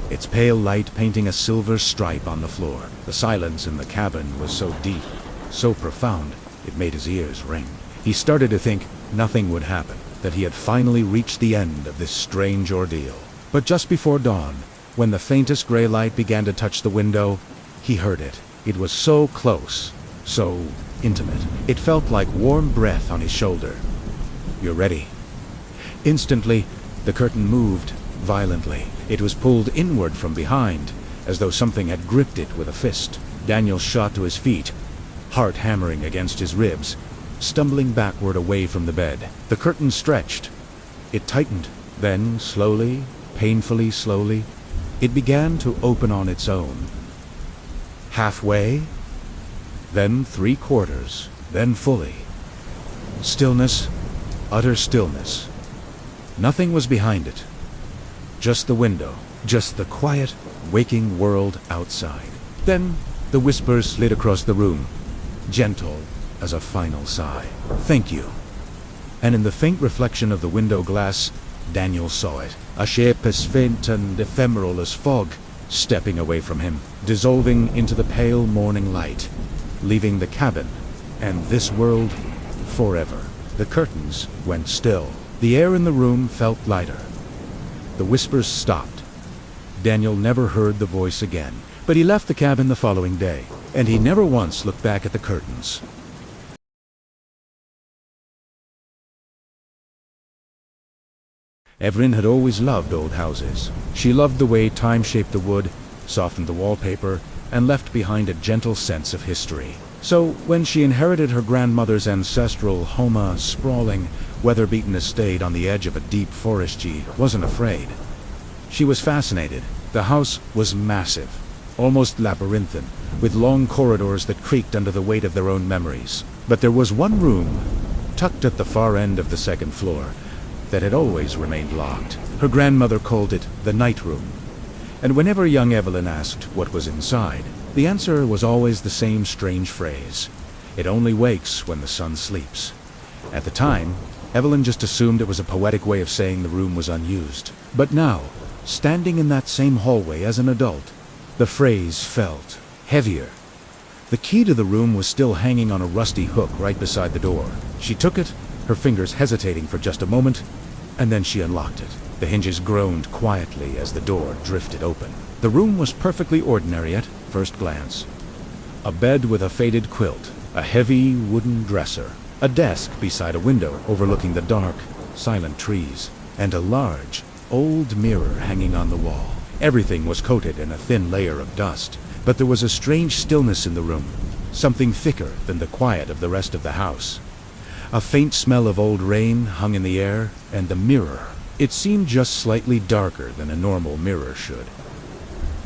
[SPEAKER 1] its pale light painting a silver stripe on the floor. The silence in the cabin was so deep, so profound, it made his ears ring. He started to think nothing would happen, that he had finally reached the end of this strange ordeal. But just before dawn, when the faintest gray light began to touch the window, he heard it. It was so close, so intimate. It felt like warm breath on his shoulder. "You're ready." Instantly, the curtain moved violently. It was pulled inward from behind, as though something had gripped it with a fist. Daniel shot to his feet, heart hammering against his ribs, stumbling backward away from the bed. The curtain stretched. It tightened. Then, slowly, painfully slowly, it began to open on its own. Halfway, then 3/4, then fully. Stillness, utter stillness. Nothing was behind it. Just the window, just the quiet, waking world outside. Then the whisper slid across the room, gentle as a final sigh. "Thank you." And in the faint reflection of the window glass, Daniel saw it, a shape as faint and ephemeral as fog, stepping away from him, dissolving into the pale morning light, leaving the cabin and this world forever. The curtains went still. The air in the room felt lighter. The whispers stopped. Daniel never heard the voice again, but he left the cabin the following day, and he never once looked back at the curtains. Evelyn had always loved old houses. She loved the way time shaped the wood, softened the wallpaper, and left behind a gentle sense of history. So, when she inherited her grandmother's ancestral Homa sprawling, weather-beaten estate on the edge of a deep forest, she wasn't afraid. She was fascinated. The house was massive, almost labyrinthine, with long corridors that creaked under the weight of their own memories. But there was one room, tucked at the far end of the second floor, that had always remained locked. Her grandmother called it the night room. And whenever young Evelyn asked what was inside, the answer was always the same strange phrase: "It only wakes when the sun sleeps." At the time, Evelyn just assumed it was a poetic way of saying the room was unused. But now, standing in that same hallway as an adult, the phrase felt heavier. The key to the room was still hanging on a rusty hook right beside the door. She took it, her fingers hesitating for just a moment, and then she unlocked it. The hinges groaned quietly as the door drifted open. The room was perfectly ordinary at first glance. A bed with a faded quilt, a heavy wooden dresser, a desk beside a window overlooking the dark, silent trees, and a large, old mirror hanging on the wall. Everything was coated in a thin layer of dust, but there was a strange stillness in the room, something thicker than the quiet of the rest of the house. A faint smell of old rain hung in the air, and the mirror, it seemed just slightly darker than a normal mirror should.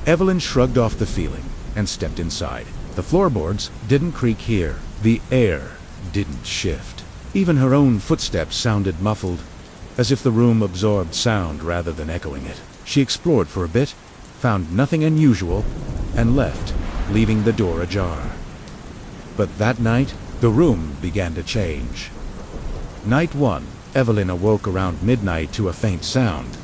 [SPEAKER 1] Evelyn shrugged off the feeling and stepped inside. The floorboards didn't creak here. The air didn't shift. Even her own footsteps sounded muffled, as if the room absorbed sound rather than echoing it. She explored for a bit, found nothing unusual, and left, leaving the door ajar. But that night, the room began to change. Night 1, Evelyn awoke around midnight to a faint sound.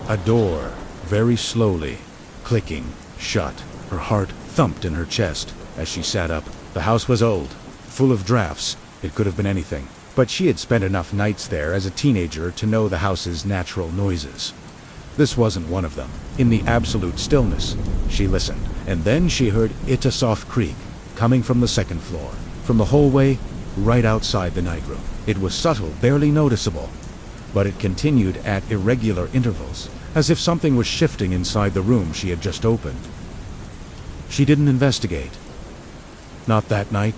[SPEAKER 1] A door, very slowly, clicking, shut. Her heart thumped in her chest as she sat up. The house was old, full of drafts. It could have been anything. But she had spent enough nights there as a teenager to know the house's natural noises. This wasn't one of them. In the absolute stillness, she listened, and then she heard a soft creak coming from the second floor, from the hallway right outside the night room. It was subtle, barely noticeable, but it continued at irregular intervals, as if something was shifting inside the room she had just opened. She didn't investigate. Not that night.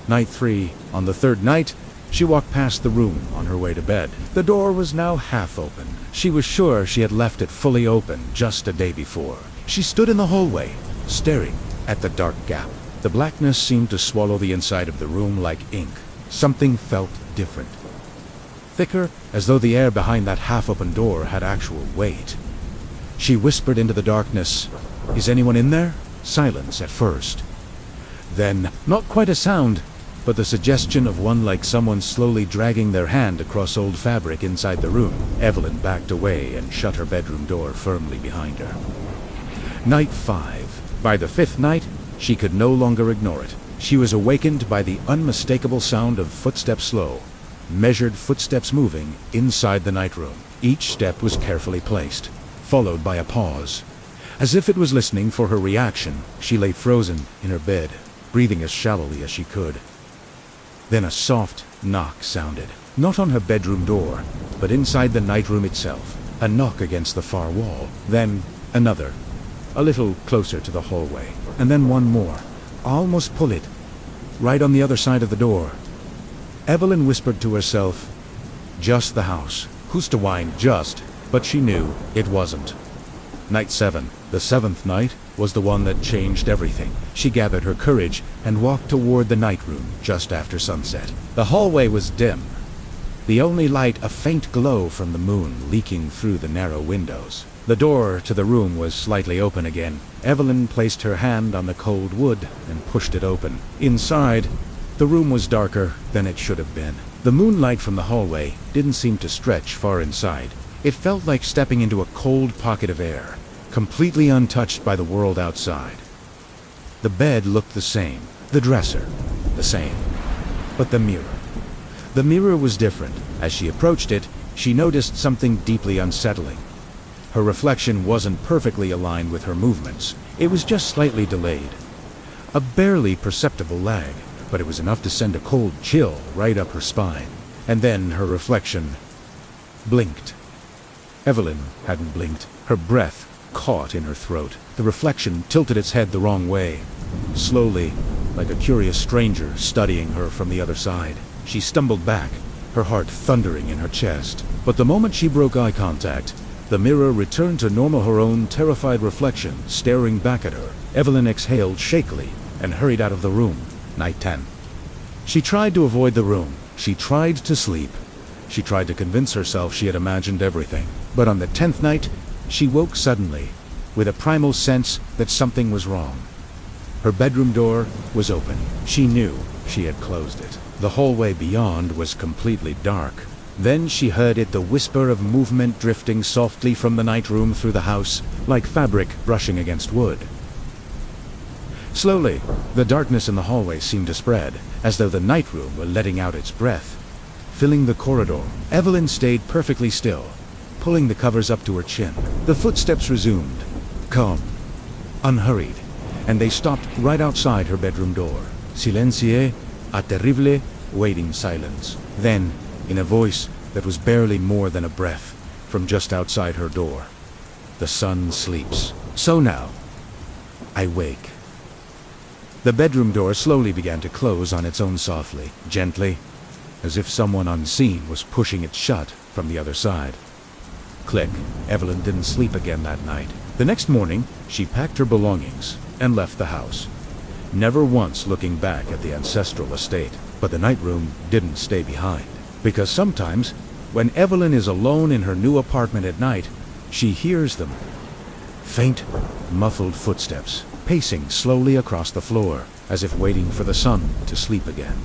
[SPEAKER 1] Night 3. On the third night, She walked past the room on her way to bed. The door was now half open. She was sure she had left it fully open just a day before. She stood in the hallway, staring at the dark gap. The blackness seemed to swallow the inside of the room like ink. Something felt different. Thicker, as though the air behind that half-open door had actual weight. She whispered into the darkness, "Is anyone in there?" Silence at first. Then, not quite a sound, but the suggestion of one like someone slowly dragging their hand across old fabric inside the room. Evelyn backed away and shut her bedroom door firmly behind her. Night 5. By the 5th night, she could no longer ignore it. She was awakened by the unmistakable sound of footsteps, slow, measured footsteps moving inside the night room. Each step was carefully placed, followed by a pause. As if it was listening for her reaction, she lay frozen in her bed, breathing as shallowly as she could. Then a soft knock sounded, not on her bedroom door, but inside the night room itself. A knock against the far wall. Then another, a little closer to the hallway. And then one more. Almost pull it, right on the other side of the door. Evelyn whispered to herself, "Just the house." Who's to whine just? But she knew it wasn't. Night 7. The 7th night was the one that changed everything. She gathered her courage and walked toward the night room just after sunset. The hallway was dim. The only light a faint glow from the moon leaking through the narrow windows. The door to the room was slightly open again. Evelyn placed her hand on the cold wood and pushed it open. Inside, the room was darker than it should have been. The moonlight from the hallway didn't seem to stretch far inside. It felt like stepping into a cold pocket of air, completely untouched by the world outside. The bed looked the same, the dresser the same, but the mirror was different. As she approached it, she noticed something deeply unsettling. Her reflection wasn't perfectly aligned with her movements. It was just slightly delayed. A barely perceptible lag, but it was enough to send a cold chill right up her spine. And then her reflection blinked. Evelyn hadn't blinked. Her breath caught in her throat. The reflection tilted its head the wrong way, slowly, like a curious stranger studying her from the other side. She stumbled back, her heart thundering in her chest. But the moment she broke eye contact, the mirror returned to normal, her own terrified reflection staring back at her. Evelyn exhaled shakily and hurried out of the room. Night 10. She tried to avoid the room. She tried to sleep. She tried to convince herself she had imagined everything. But on the 10th night, she woke suddenly, with a primal sense that something was wrong. Her bedroom door was open. She knew she had closed it. The hallway beyond was completely dark. Then she heard it, the whisper of movement drifting softly from the night room through the house, like fabric brushing against wood. Slowly, the darkness in the hallway seemed to spread, as though the night room were letting out its breath, filling the corridor. Evelyn stayed perfectly still, pulling the covers up to her chin. The footsteps resumed, calm, unhurried, and they stopped right outside her bedroom door. Silencie, a terrible, waiting silence. Then, in a voice that was barely more than a breath, from just outside her door, "The sun sleeps. So now, I wake." The bedroom door slowly began to close on its own softly, gently, as if someone unseen was pushing it shut from the other side. Click. Evelyn didn't sleep again that night. The next morning, she packed her belongings and left the house, never once looking back at the ancestral estate. But the night room didn't stay behind. Because sometimes, when Evelyn is alone in her new apartment at night, she hears them. Faint, muffled footsteps, pacing slowly across the floor, as if waiting for the sun to sleep again.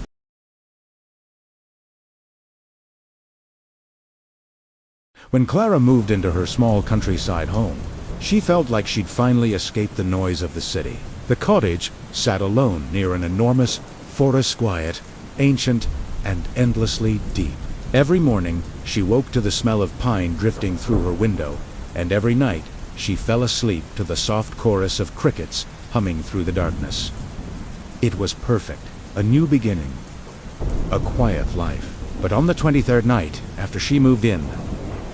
[SPEAKER 1] When Clara moved into her small countryside home, she felt like she'd finally escaped the noise of the city. The cottage sat alone near an enormous forest, quiet, ancient, and endlessly deep. Every morning, she woke to the smell of pine drifting through her window, and every night, she fell asleep to the soft chorus of crickets humming through the darkness. It was perfect, a new beginning, a quiet life. But on the 23rd night, after she moved in,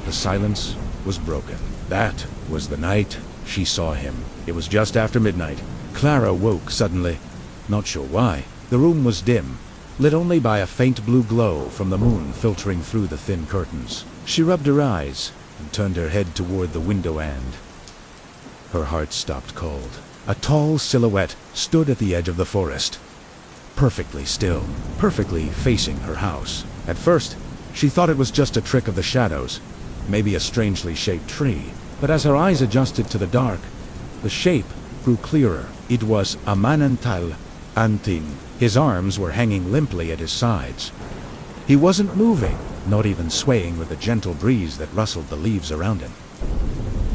[SPEAKER 1] the silence was broken. That was the night she saw him. It was just after midnight. Clara woke suddenly, not sure why. The room was dim. lit only by a faint blue glow from the moon filtering through the thin curtains. She rubbed her eyes and turned her head toward the window and her heart stopped cold. A tall silhouette stood at the edge of the forest, perfectly still, perfectly facing her house. At first, she thought it was just a trick of the shadows, maybe a strangely shaped tree. But as her eyes adjusted to the dark, the shape grew clearer. It was a manantial antin. His arms were hanging limply at his sides. He wasn't moving, not even swaying with the gentle breeze that rustled the leaves around him.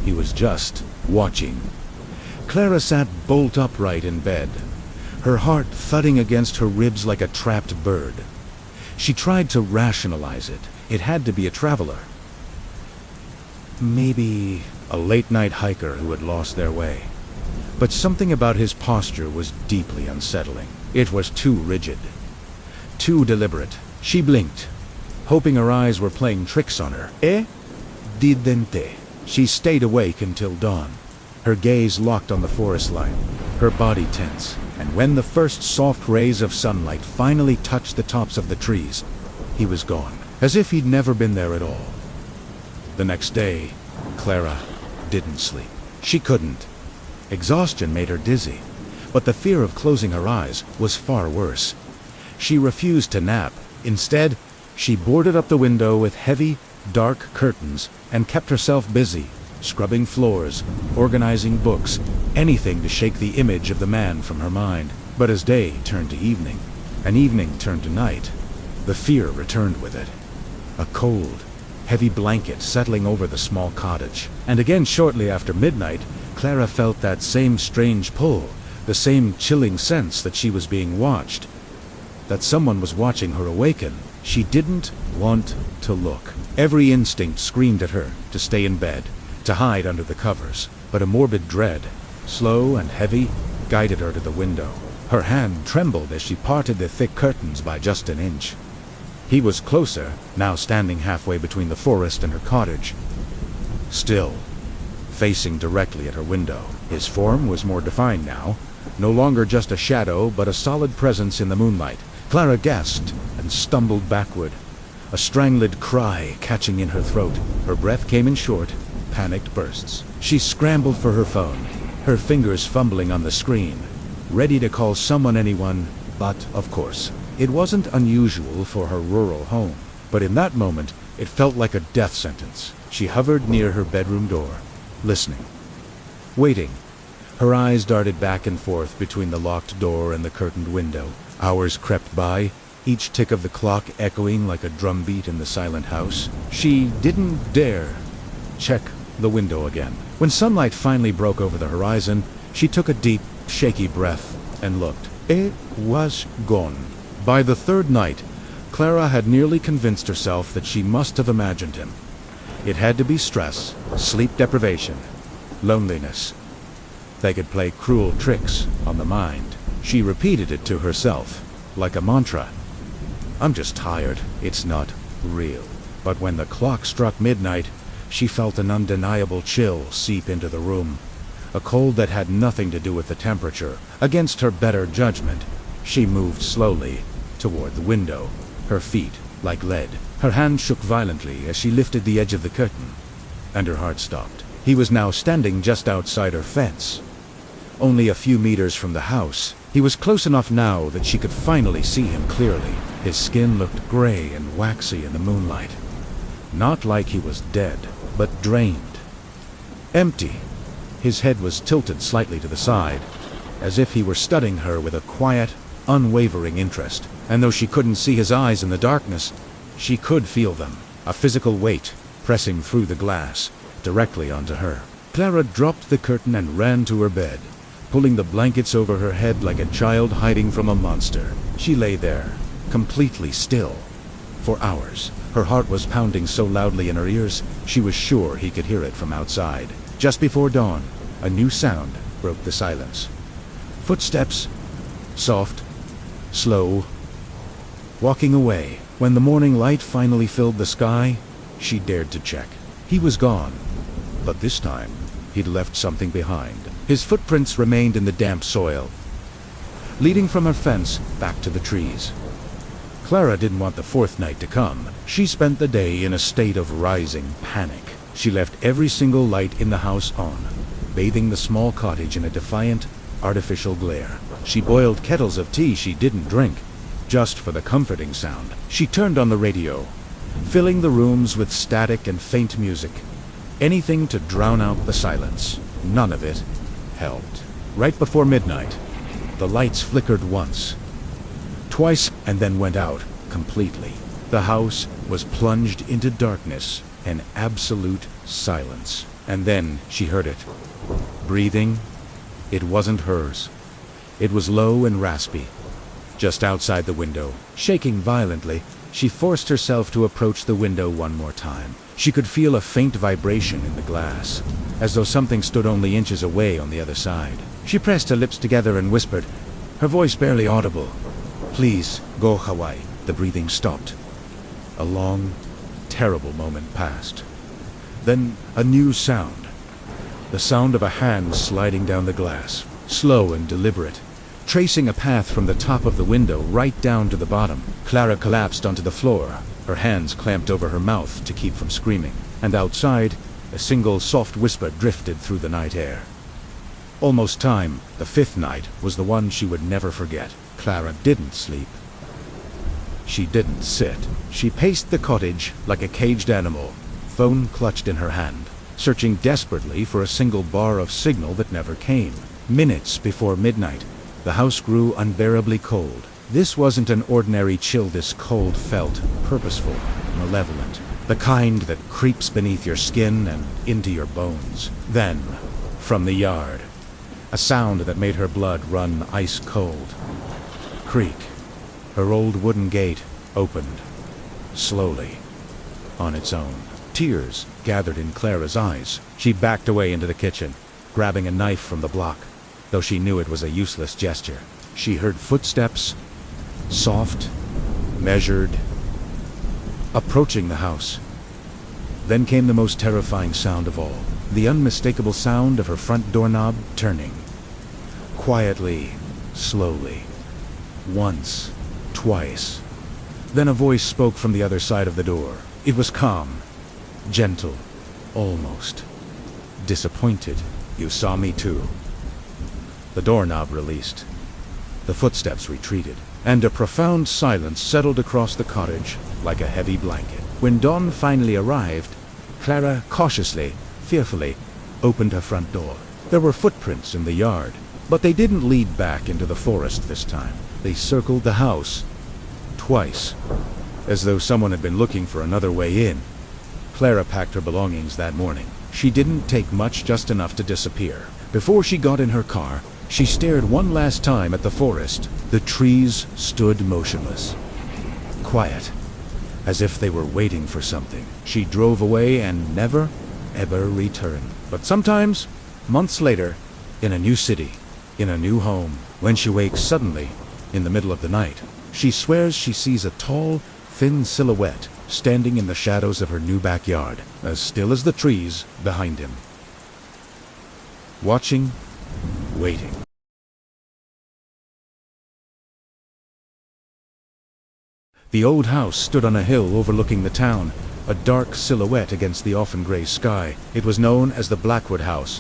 [SPEAKER 1] He was just watching. Clara sat bolt upright in bed, her heart thudding against her ribs like a trapped bird. She tried to rationalize it. It had to be a traveler. Maybe a late-night hiker who had lost their way. But something about his posture was deeply unsettling. It was too rigid, too deliberate. She blinked, hoping her eyes were playing tricks on her. Didn't. She stayed awake until dawn, her gaze locked on the forest line, her body tense. And when the first soft rays of sunlight finally touched the tops of the trees, he was gone, as if he'd never been there at all. The next day, Clara didn't sleep. She couldn't. Exhaustion made her dizzy, but the fear of closing her eyes was far worse. She refused to nap. Instead, she boarded up the window with heavy, dark curtains and kept herself busy, scrubbing floors, organizing books, anything to shake the image of the man from her mind. But as day turned to evening, and evening turned to night, the fear returned with it. A cold, heavy blanket settling over the small cottage. And again shortly after midnight, Clara felt that same strange pull, the same chilling sense that she was being watched, that someone was watching her awaken. She didn't want to look. Every instinct screamed at her to stay in bed, to hide under the covers. But a morbid dread, slow and heavy, guided her to the window. Her hand trembled as she parted the thick curtains by just an inch. He was closer, now standing halfway between the forest and her cottage. Still, facing directly at her window. His form was more defined now, no longer just a shadow, but a solid presence in the moonlight. Clara gasped and stumbled backward, a strangled cry catching in her throat. Her breath came in short, panicked bursts. She scrambled for her phone, her fingers fumbling on the screen, ready to call anyone, but, of course, it wasn't unusual for her rural home. But in that moment, it felt like a death sentence. She hovered near her bedroom door, listening, waiting. Her eyes darted back and forth between the locked door and the curtained window. Hours crept by, each tick of the clock echoing like a drumbeat in the silent house. She didn't dare check the window again. When sunlight finally broke over the horizon, she took a deep, shaky breath and looked. It was gone. By the third night, Clara had nearly convinced herself that she must have imagined him. It had to be stress, sleep deprivation, loneliness. They could play cruel tricks on the mind. She repeated it to herself, like a mantra. I'm just tired. It's not real. But when the clock struck midnight, she felt an undeniable chill seep into the room. A cold that had nothing to do with the temperature. Against her better judgment, she moved slowly toward the window, her feet like lead. Her hand shook violently as she lifted the edge of the curtain, and her heart stopped. He was now standing just outside her fence, only a few meters from the house. He was close enough now that she could finally see him clearly. His skin looked gray and waxy in the moonlight. Not like he was dead, but drained. Empty. His head was tilted slightly to the side, as if he were studying her with a quiet, unwavering interest. And though she couldn't see his eyes in the darkness, she could feel them, a physical weight pressing through the glass, directly onto her. Clara dropped the curtain and ran to her bed, pulling the blankets over her head like a child hiding from a monster. She lay there, completely still, for hours. Her heart was pounding so loudly in her ears, she was sure he could hear it from outside. Just before dawn, a new sound broke the silence. Footsteps, soft, slow, walking away. When the morning light finally filled the sky, she dared to check. He was gone, but this time, he'd left something behind. His footprints remained in the damp soil, leading from her fence back to the trees. Clara didn't want the fourth night to come. She spent the day in a state of rising panic. She left every single light in the house on, bathing the small cottage in a defiant, artificial glare. She boiled kettles of tea she didn't drink, just for the comforting sound. She turned on the radio, filling the rooms with static and faint music. Anything to drown out the silence. None of it helped. Right before midnight, the lights flickered once, twice, and then went out completely. The house was plunged into darkness and absolute silence. And then she heard it. Breathing. It wasn't hers. It was low and raspy, just outside the window. Shaking violently, she forced herself to approach the window one more time. She could feel a faint vibration in the glass, as though something stood only inches away on the other side. She pressed her lips together and whispered, her voice barely audible, "Please, go Hawaii." The breathing stopped. A long, terrible moment passed. Then a new sound. The sound of a hand sliding down the glass, slow and deliberate, tracing a path from the top of the window right down to the bottom. Clara collapsed onto the floor, her hands clamped over her mouth to keep from screaming. And outside, a single soft whisper drifted through the night air. Almost time, the fifth night, was the one she would never forget. Clara didn't sleep. She didn't sit. She paced the cottage like a caged animal, phone clutched in her hand, searching desperately for a single bar of signal that never came. Minutes before midnight, the house grew unbearably cold. This wasn't an ordinary chill. This cold felt purposeful, malevolent, the kind that creeps beneath your skin and into your bones. Then, from the yard, a sound that made her blood run ice cold. Creak. Her old wooden gate opened, slowly, on its own. Tears gathered in Clara's eyes. She backed away into the kitchen, grabbing a knife from the block, though she knew it was a useless gesture. She heard footsteps, soft, measured, approaching the house. Then came the most terrifying sound of all, the unmistakable sound of her front doorknob turning. Quietly, slowly. Once, twice. Then a voice spoke from the other side of the door. It was calm, gentle, almost disappointed. "You saw me too." The doorknob released. The footsteps retreated, and a profound silence settled across the cottage like a heavy blanket. When dawn finally arrived, Clara cautiously, fearfully, opened her front door. There were footprints in the yard, but they didn't lead back into the forest this time. They circled the house twice, as though someone had been looking for another way in. Clara packed her belongings that morning. She didn't take much, just enough to disappear. Before she got in her car, she stared one last time at the forest. The trees stood motionless, quiet, as if they were waiting for something. She drove away and never, ever returned. But sometimes, months later, in a new city, in a new home, when she wakes suddenly, in the middle of the night, she swears she sees a tall, thin silhouette standing in the shadows of her new backyard, as still as the trees behind him. Watching, waiting. The old house stood on a hill overlooking the town, a dark silhouette against the often gray sky. It was known as the Blackwood House,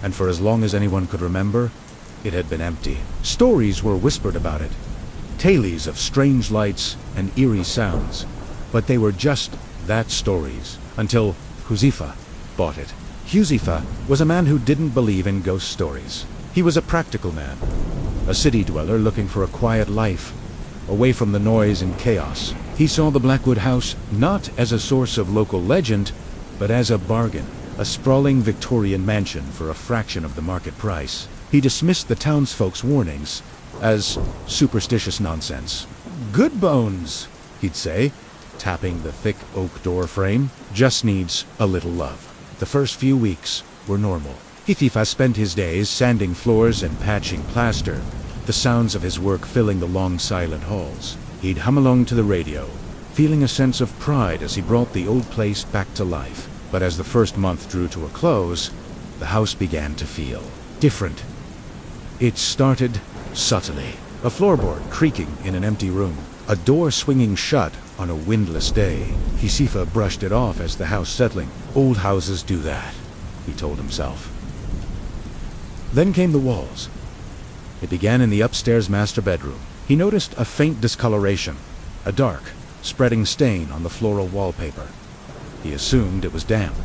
[SPEAKER 1] and for as long as anyone could remember, it had been empty. Stories were whispered about it, tales of strange lights and eerie sounds, but they were just that, stories, until Huzifa bought it. Huzifa was a man who didn't believe in ghost stories. He was a practical man, a city dweller looking for a quiet life, away from the noise and chaos. He saw the Blackwood House not as a source of local legend, but as a bargain, a sprawling Victorian mansion for a fraction of the market price. He dismissed the townsfolk's warnings as superstitious nonsense. "Good bones," he'd say, tapping the thick oak door frame. "Just needs a little love." The first few weeks were normal. Huzifa spent his days sanding floors and patching plaster, the sounds of his work filling the long silent halls. He'd hum along to the radio, feeling a sense of pride as he brought the old place back to life. But as the first month drew to a close, the house began to feel different. It started subtly. A floorboard creaking in an empty room, A door swinging shut on a windless day. Josefa brushed it off as the house settling. Old houses do that, he told himself. Then came the walls. It began in the upstairs master bedroom. He noticed a faint discoloration, a dark, spreading stain on the floral wallpaper. He assumed it was damp,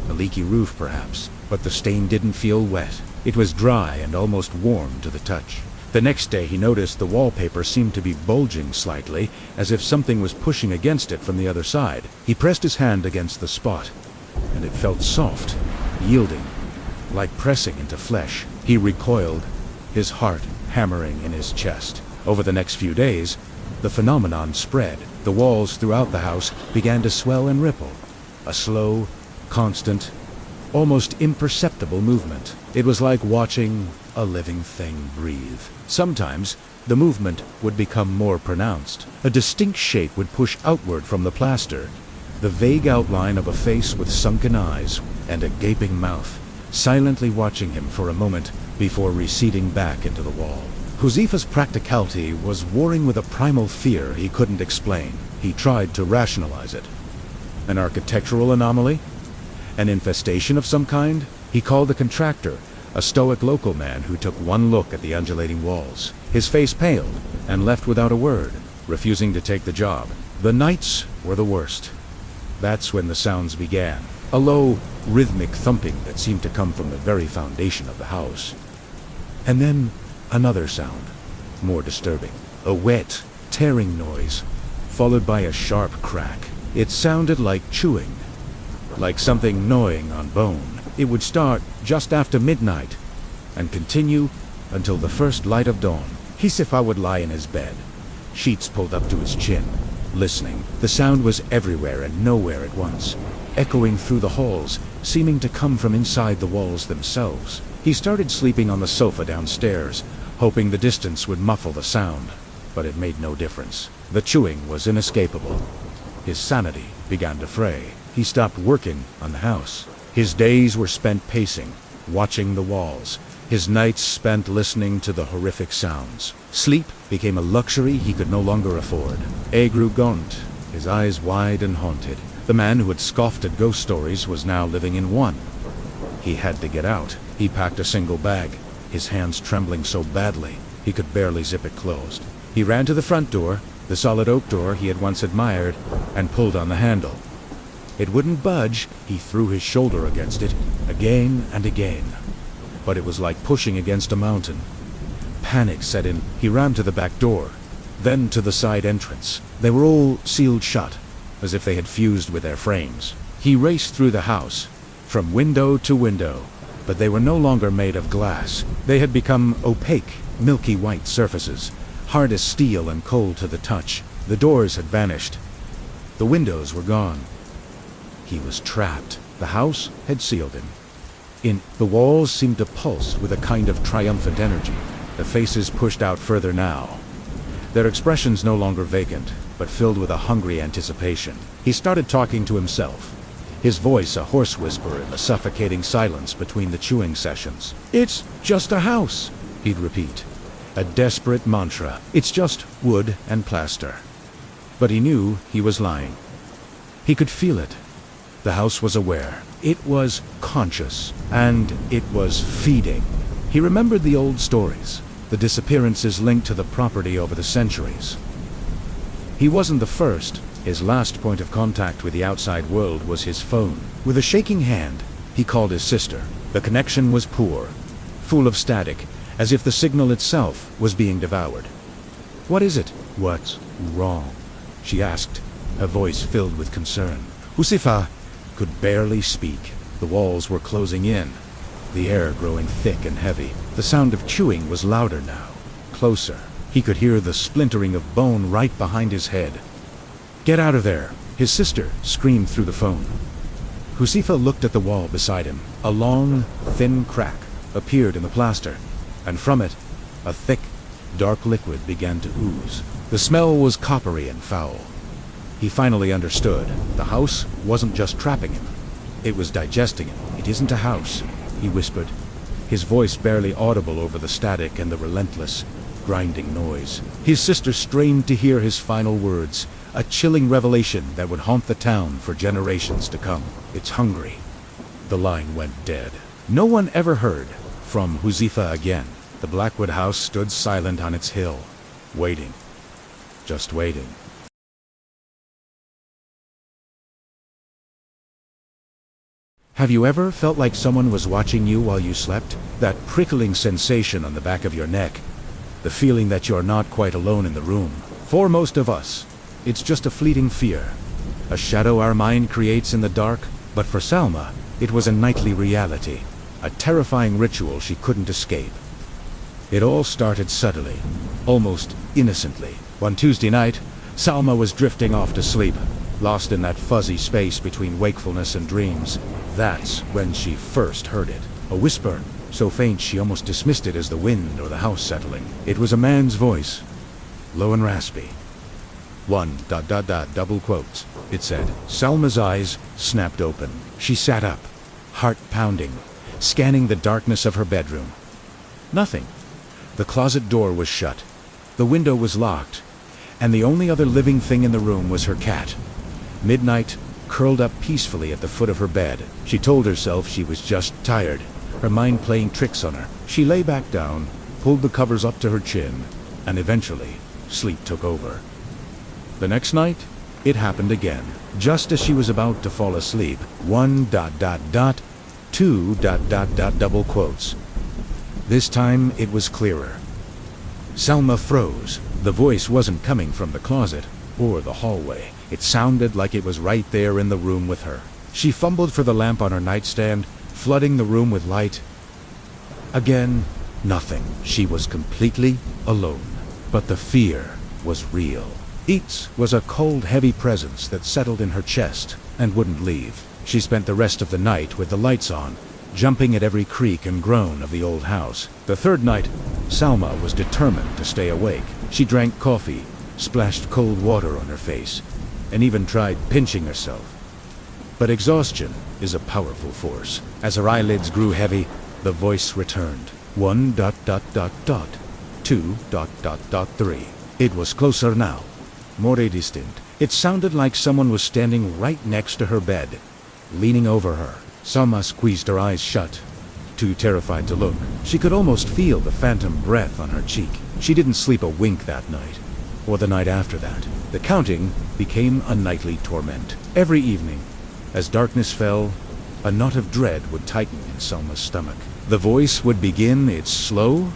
[SPEAKER 1] a leaky roof perhaps, but the stain didn't feel wet. It was dry and almost warm to the touch. The next day he noticed the wallpaper seemed to be bulging slightly, as if something was pushing against it from the other side. He pressed his hand against the spot, and it felt soft, yielding, like pressing into flesh. He recoiled, his heart hammering in his chest. Over the next few days, the phenomenon spread. The walls throughout the house began to swell and ripple. A slow, constant, almost imperceptible movement. It was like watching a living thing breathe. Sometimes, the movement would become more pronounced. A distinct shape would push outward from the plaster, the vague outline of a face with sunken eyes and a gaping mouth, silently watching him for a moment before receding back into the wall. Josefa's practicality was warring with a primal fear he couldn't explain. He tried to rationalize it. An architectural anomaly? An infestation of some kind? He called the contractor, a stoic local man who took one look at the undulating walls. His face paled and left without a word, refusing to take the job. The nights were the worst. That's when the sounds began. A low, rhythmic thumping that seemed to come from the very foundation of the house. And then another sound, more disturbing. A wet, tearing noise, followed by a sharp crack. It sounded like chewing, like something gnawing on bone. It would start just after midnight and continue until the first light of dawn. Josefa would lie in his bed, sheets pulled up to his chin, listening. The sound was everywhere and nowhere at once, echoing through the halls, seeming to come from inside the walls themselves. He started sleeping on the sofa downstairs, hoping the distance would muffle the sound, but it made no difference. The chewing was inescapable. His sanity began to fray. He stopped working on the house. His days were spent pacing, watching the walls. His nights spent listening to the horrific sounds. Sleep became a luxury he could no longer afford. He grew gaunt, his eyes wide and haunted. The man who had scoffed at ghost stories was now living in one. He had to get out. He packed a single bag, his hands trembling so badly he could barely zip it closed. He ran to the front door, the solid oak door he had once admired, and pulled on the handle. It wouldn't budge. He threw his shoulder against it, again and again. But it was like pushing against a mountain. Panic set in. He ran to the back door, then to the side entrance. They were all sealed shut, as if they had fused with their frames. He raced through the house, from window to window, but they were no longer made of glass. They had become opaque, milky white surfaces, hard as steel and cold to the touch. The doors had vanished. The windows were gone. He was trapped. The house had sealed him. The walls seemed to pulse with a kind of triumphant energy. The faces pushed out further now, their expressions no longer vacant, but filled with a hungry anticipation. He started talking to himself, his voice a hoarse whisper in the suffocating silence between the chewing sessions. "It's just a house," he'd repeat, a desperate mantra. "It's just wood and plaster." But he knew he was lying. He could feel it. The house was aware. It was conscious, and it was feeding. He remembered the old stories, the disappearances linked to the property over the centuries. He wasn't the first. His last point of contact with the outside world was his phone. With a shaking hand, he called his sister. The connection was poor, full of static, as if the signal itself was being devoured. "What is it?" "What's wrong?" she asked, her voice filled with concern. Josefa could barely speak. The walls were closing in, the air growing thick and heavy. The sound of chewing was louder now, closer. He could hear the splintering of bone right behind his head. "Get out of there!" his sister screamed through the phone. Josefa looked at the wall beside him. A long, thin crack appeared in the plaster, and from it, a thick, dark liquid began to ooze. The smell was coppery and foul. He finally understood. The house wasn't just trapping him. It was digesting him. "It isn't a house," he whispered, his voice barely audible over the static and the relentless, grinding noise. His sister strained to hear his final words, a chilling revelation that would haunt the town for generations to come. "It's hungry." The line went dead. No one ever heard from Huzifa again. The Blackwood house stood silent on its hill, waiting. Just waiting. Have you ever felt like someone was watching you while you slept? That prickling sensation on the back of your neck. The feeling that you're not quite alone in the room. For most of us, it's just a fleeting fear. A shadow our mind creates in the dark. But for Salma, it was a nightly reality. A terrifying ritual she couldn't escape. It all started subtly, almost innocently. One Tuesday night, Salma was drifting off to sleep, lost in that fuzzy space between wakefulness and dreams. That's when she first heard it. A whisper, so faint she almost dismissed it as the wind or the house settling. It was a man's voice, low and raspy. Double quotes, it said. Salma's eyes snapped open. She sat up, heart pounding, scanning the darkness of her bedroom. Nothing. The closet door was shut. The window was locked. And the only other living thing in the room was her cat. Midnight, curled up peacefully at the foot of her bed. She told herself she was just tired, her mind playing tricks on her. She lay back down, pulled the covers up to her chin, and eventually, sleep took over. The next night, it happened again. Just as she was about to fall asleep, two double quotes. This time, it was clearer. Salma froze. The voice wasn't coming from the closet or the hallway. It sounded like it was right there in the room with her. She fumbled for the lamp on her nightstand, flooding the room with light. Again, nothing. She was completely alone. But the fear was real. It was a cold, heavy presence that settled in her chest and wouldn't leave. She spent the rest of the night with the lights on, jumping at every creak and groan of the old house. The third night, Salma was determined to stay awake. She drank coffee, splashed cold water on her face, and even tried pinching herself. But exhaustion is a powerful force. As her eyelids grew heavy, the voice returned. 2.3. It was closer now, more distinct. It sounded like someone was standing right next to her bed, leaning over her. Salma squeezed her eyes shut, too terrified to look. She could almost feel the phantom breath on her cheek. She didn't sleep a wink that night, or the night after that. The counting became a nightly torment. Every evening, as darkness fell, a knot of dread would tighten in Salma's stomach. The voice would begin its slow,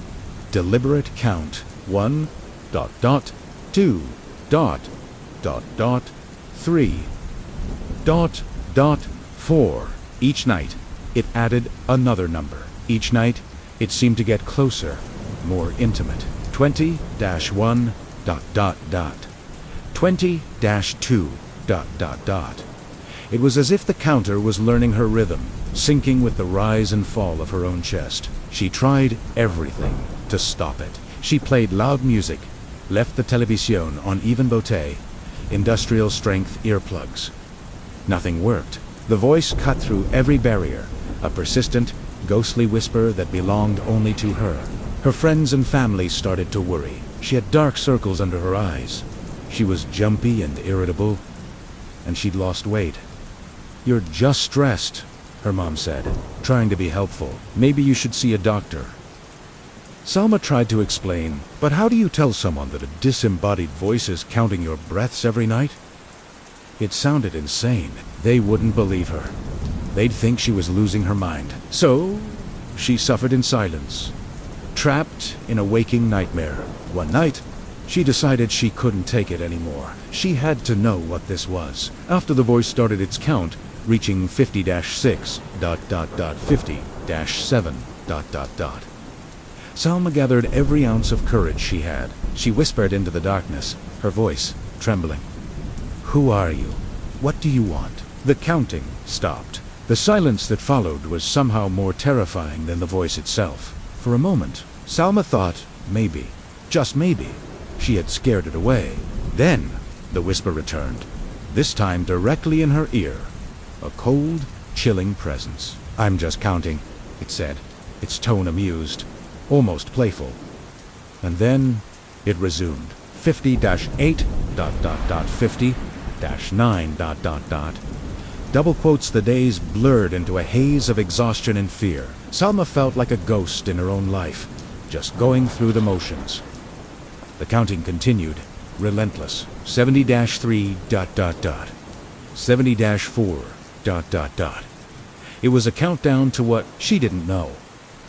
[SPEAKER 1] deliberate count. 1.2.3.4. Each night, it added another number. Each night, it seemed to get closer, more intimate. 20-1. 20-2. It was as if the counter was learning her rhythm, syncing with the rise and fall of her own chest. She tried everything to stop it. She played loud music, left the television on even beauté, industrial-strength earplugs. Nothing worked. The voice cut through every barrier, a persistent, ghostly whisper that belonged only to her. Her friends and family started to worry. She had dark circles under her eyes. She was jumpy and irritable, and she'd lost weight. "You're just stressed," her mom said, trying to be helpful. "Maybe you should see a doctor." Salma tried to explain, but how do you tell someone that a disembodied voice is counting your breaths every night? It sounded insane. They wouldn't believe her. They'd think she was losing her mind. So, she suffered in silence, trapped in a waking nightmare. One night, she decided she couldn't take it anymore. She had to know what this was. After the voice started its count, reaching 50-6, 50-7, Salma gathered every ounce of courage she had. She whispered into the darkness, her voice trembling. "Who are you? What do you want?" The counting stopped. The silence that followed was somehow more terrifying than the voice itself. For a moment, Salma thought maybe, just maybe, she had scared it away. Then, the whisper returned, this time directly in her ear. A cold, chilling presence. "I'm just counting," it said, its tone amused, almost playful. And then it resumed. 50-8 ... 50-9 ... Double quotes. The days blurred into a haze of exhaustion and fear. Salma felt like a ghost in her own life, just going through the motions. The counting continued, relentless. 70-3 ... 70-4 ... It was a countdown to what she didn't know.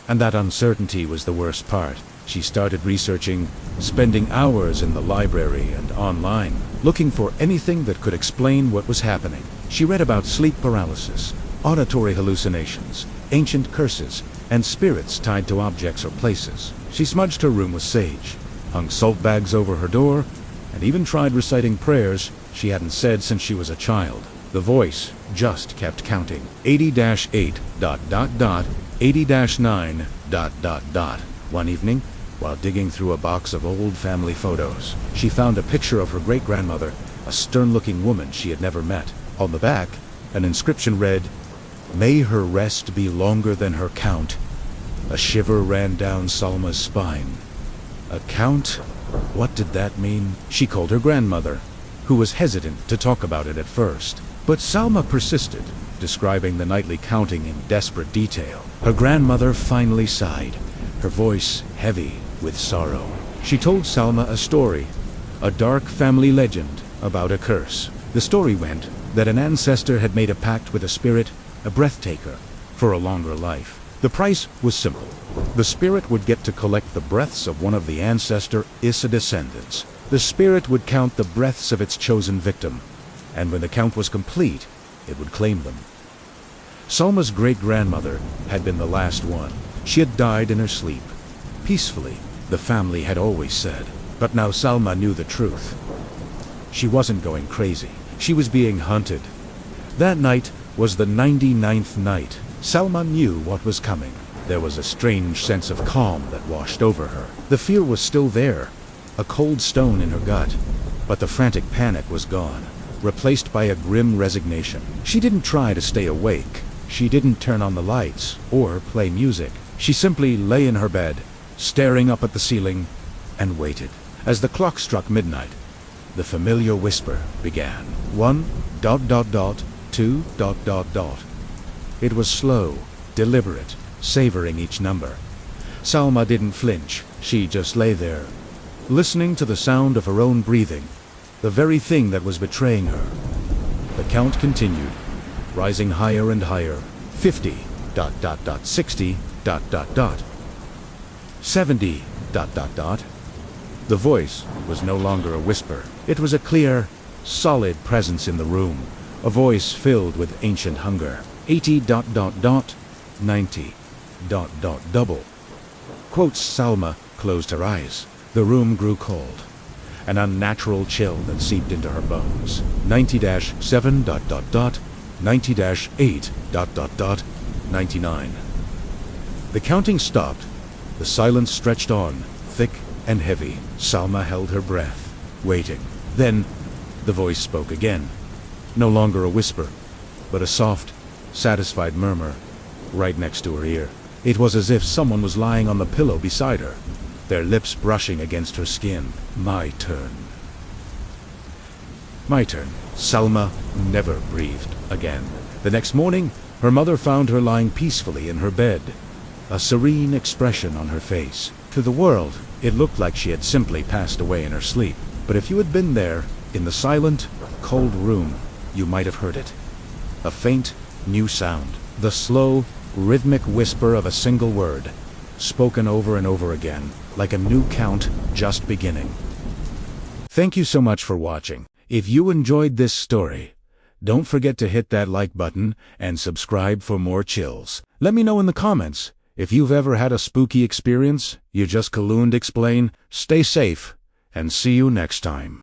[SPEAKER 1] And that uncertainty was the worst part. She started researching, spending hours in the library and online, looking for anything that could explain what was happening. She read about sleep paralysis, auditory hallucinations, ancient curses, and spirits tied to objects or places. She smudged her room with sage, hung salt bags over her door, and even tried reciting prayers she hadn't said since she was a child. The voice just kept counting. 80-8 ... 80-9 ... One evening, while digging through a box of old family photos, she found a picture of her great-grandmother, a stern-looking woman she had never met. On the back, an inscription read, "May her rest be longer than her count." A shiver ran down Salma's spine. A count? What did that mean? She called her grandmother, who was hesitant to talk about it at first. But Salma persisted, describing the nightly counting in desperate detail. Her grandmother finally sighed, her voice heavy with sorrow. She told Salma a story, a dark family legend about a curse. The story went that an ancestor had made a pact with a spirit, a breath-taker, for a longer life. The price was simple. The spirit would get to collect the breaths of one of the ancestor Issa descendants. The spirit would count the breaths of its chosen victim, and when the count was complete, it would claim them. Salma's great-grandmother had been the last one. She had died in her sleep, peacefully, the family had always said. But now Salma knew the truth. She wasn't going crazy. She was being hunted. That night was the 99th night. Salma knew what was coming. There was a strange sense of calm that washed over her. The fear was still there, a cold stone in her gut, but the frantic panic was gone, replaced by a grim resignation. She didn't try to stay awake. She didn't turn on the lights or play music. She simply lay in her bed, staring up at the ceiling, and waited. As the clock struck midnight, the familiar whisper began. 1 ... 2 ... It was slow, deliberate, savoring each number. Salma didn't flinch. She just lay there, listening to the sound of her own breathing, the very thing that was betraying her. The count continued, rising higher and higher. 50 ... 60 ... 70 ... The voice was no longer a whisper. It was a clear, solid presence in the room, a voice filled with ancient hunger. 80 ... 90 ... double. Quotes. Salma closed her eyes. The room grew cold, an unnatural chill that seeped into her bones. 90-7 ... 90-8 ... 99. The counting stopped. The silence stretched on, thick and heavy. Salma held her breath, waiting. Then, the voice spoke again. No longer a whisper, but a soft, satisfied murmur, right next to her ear. It was as if someone was lying on the pillow beside her, their lips brushing against her skin. My turn. My turn. Salma never breathed again. The next morning, her mother found her lying peacefully in her bed, a serene expression on her face. To the world, it looked like she had simply passed away in her sleep. But if you had been there, in the silent, cold room, you might have heard it. A faint, new sound. The slow, rhythmic whisper of a single word, spoken over and over again, like a new count just beginning. Thank you so much for watching. If you enjoyed this story, don't forget to hit that like button and subscribe for more chills. Let me know in the comments if you've ever had a spooky experience you just Kalooned explain. Stay safe, and see you next time.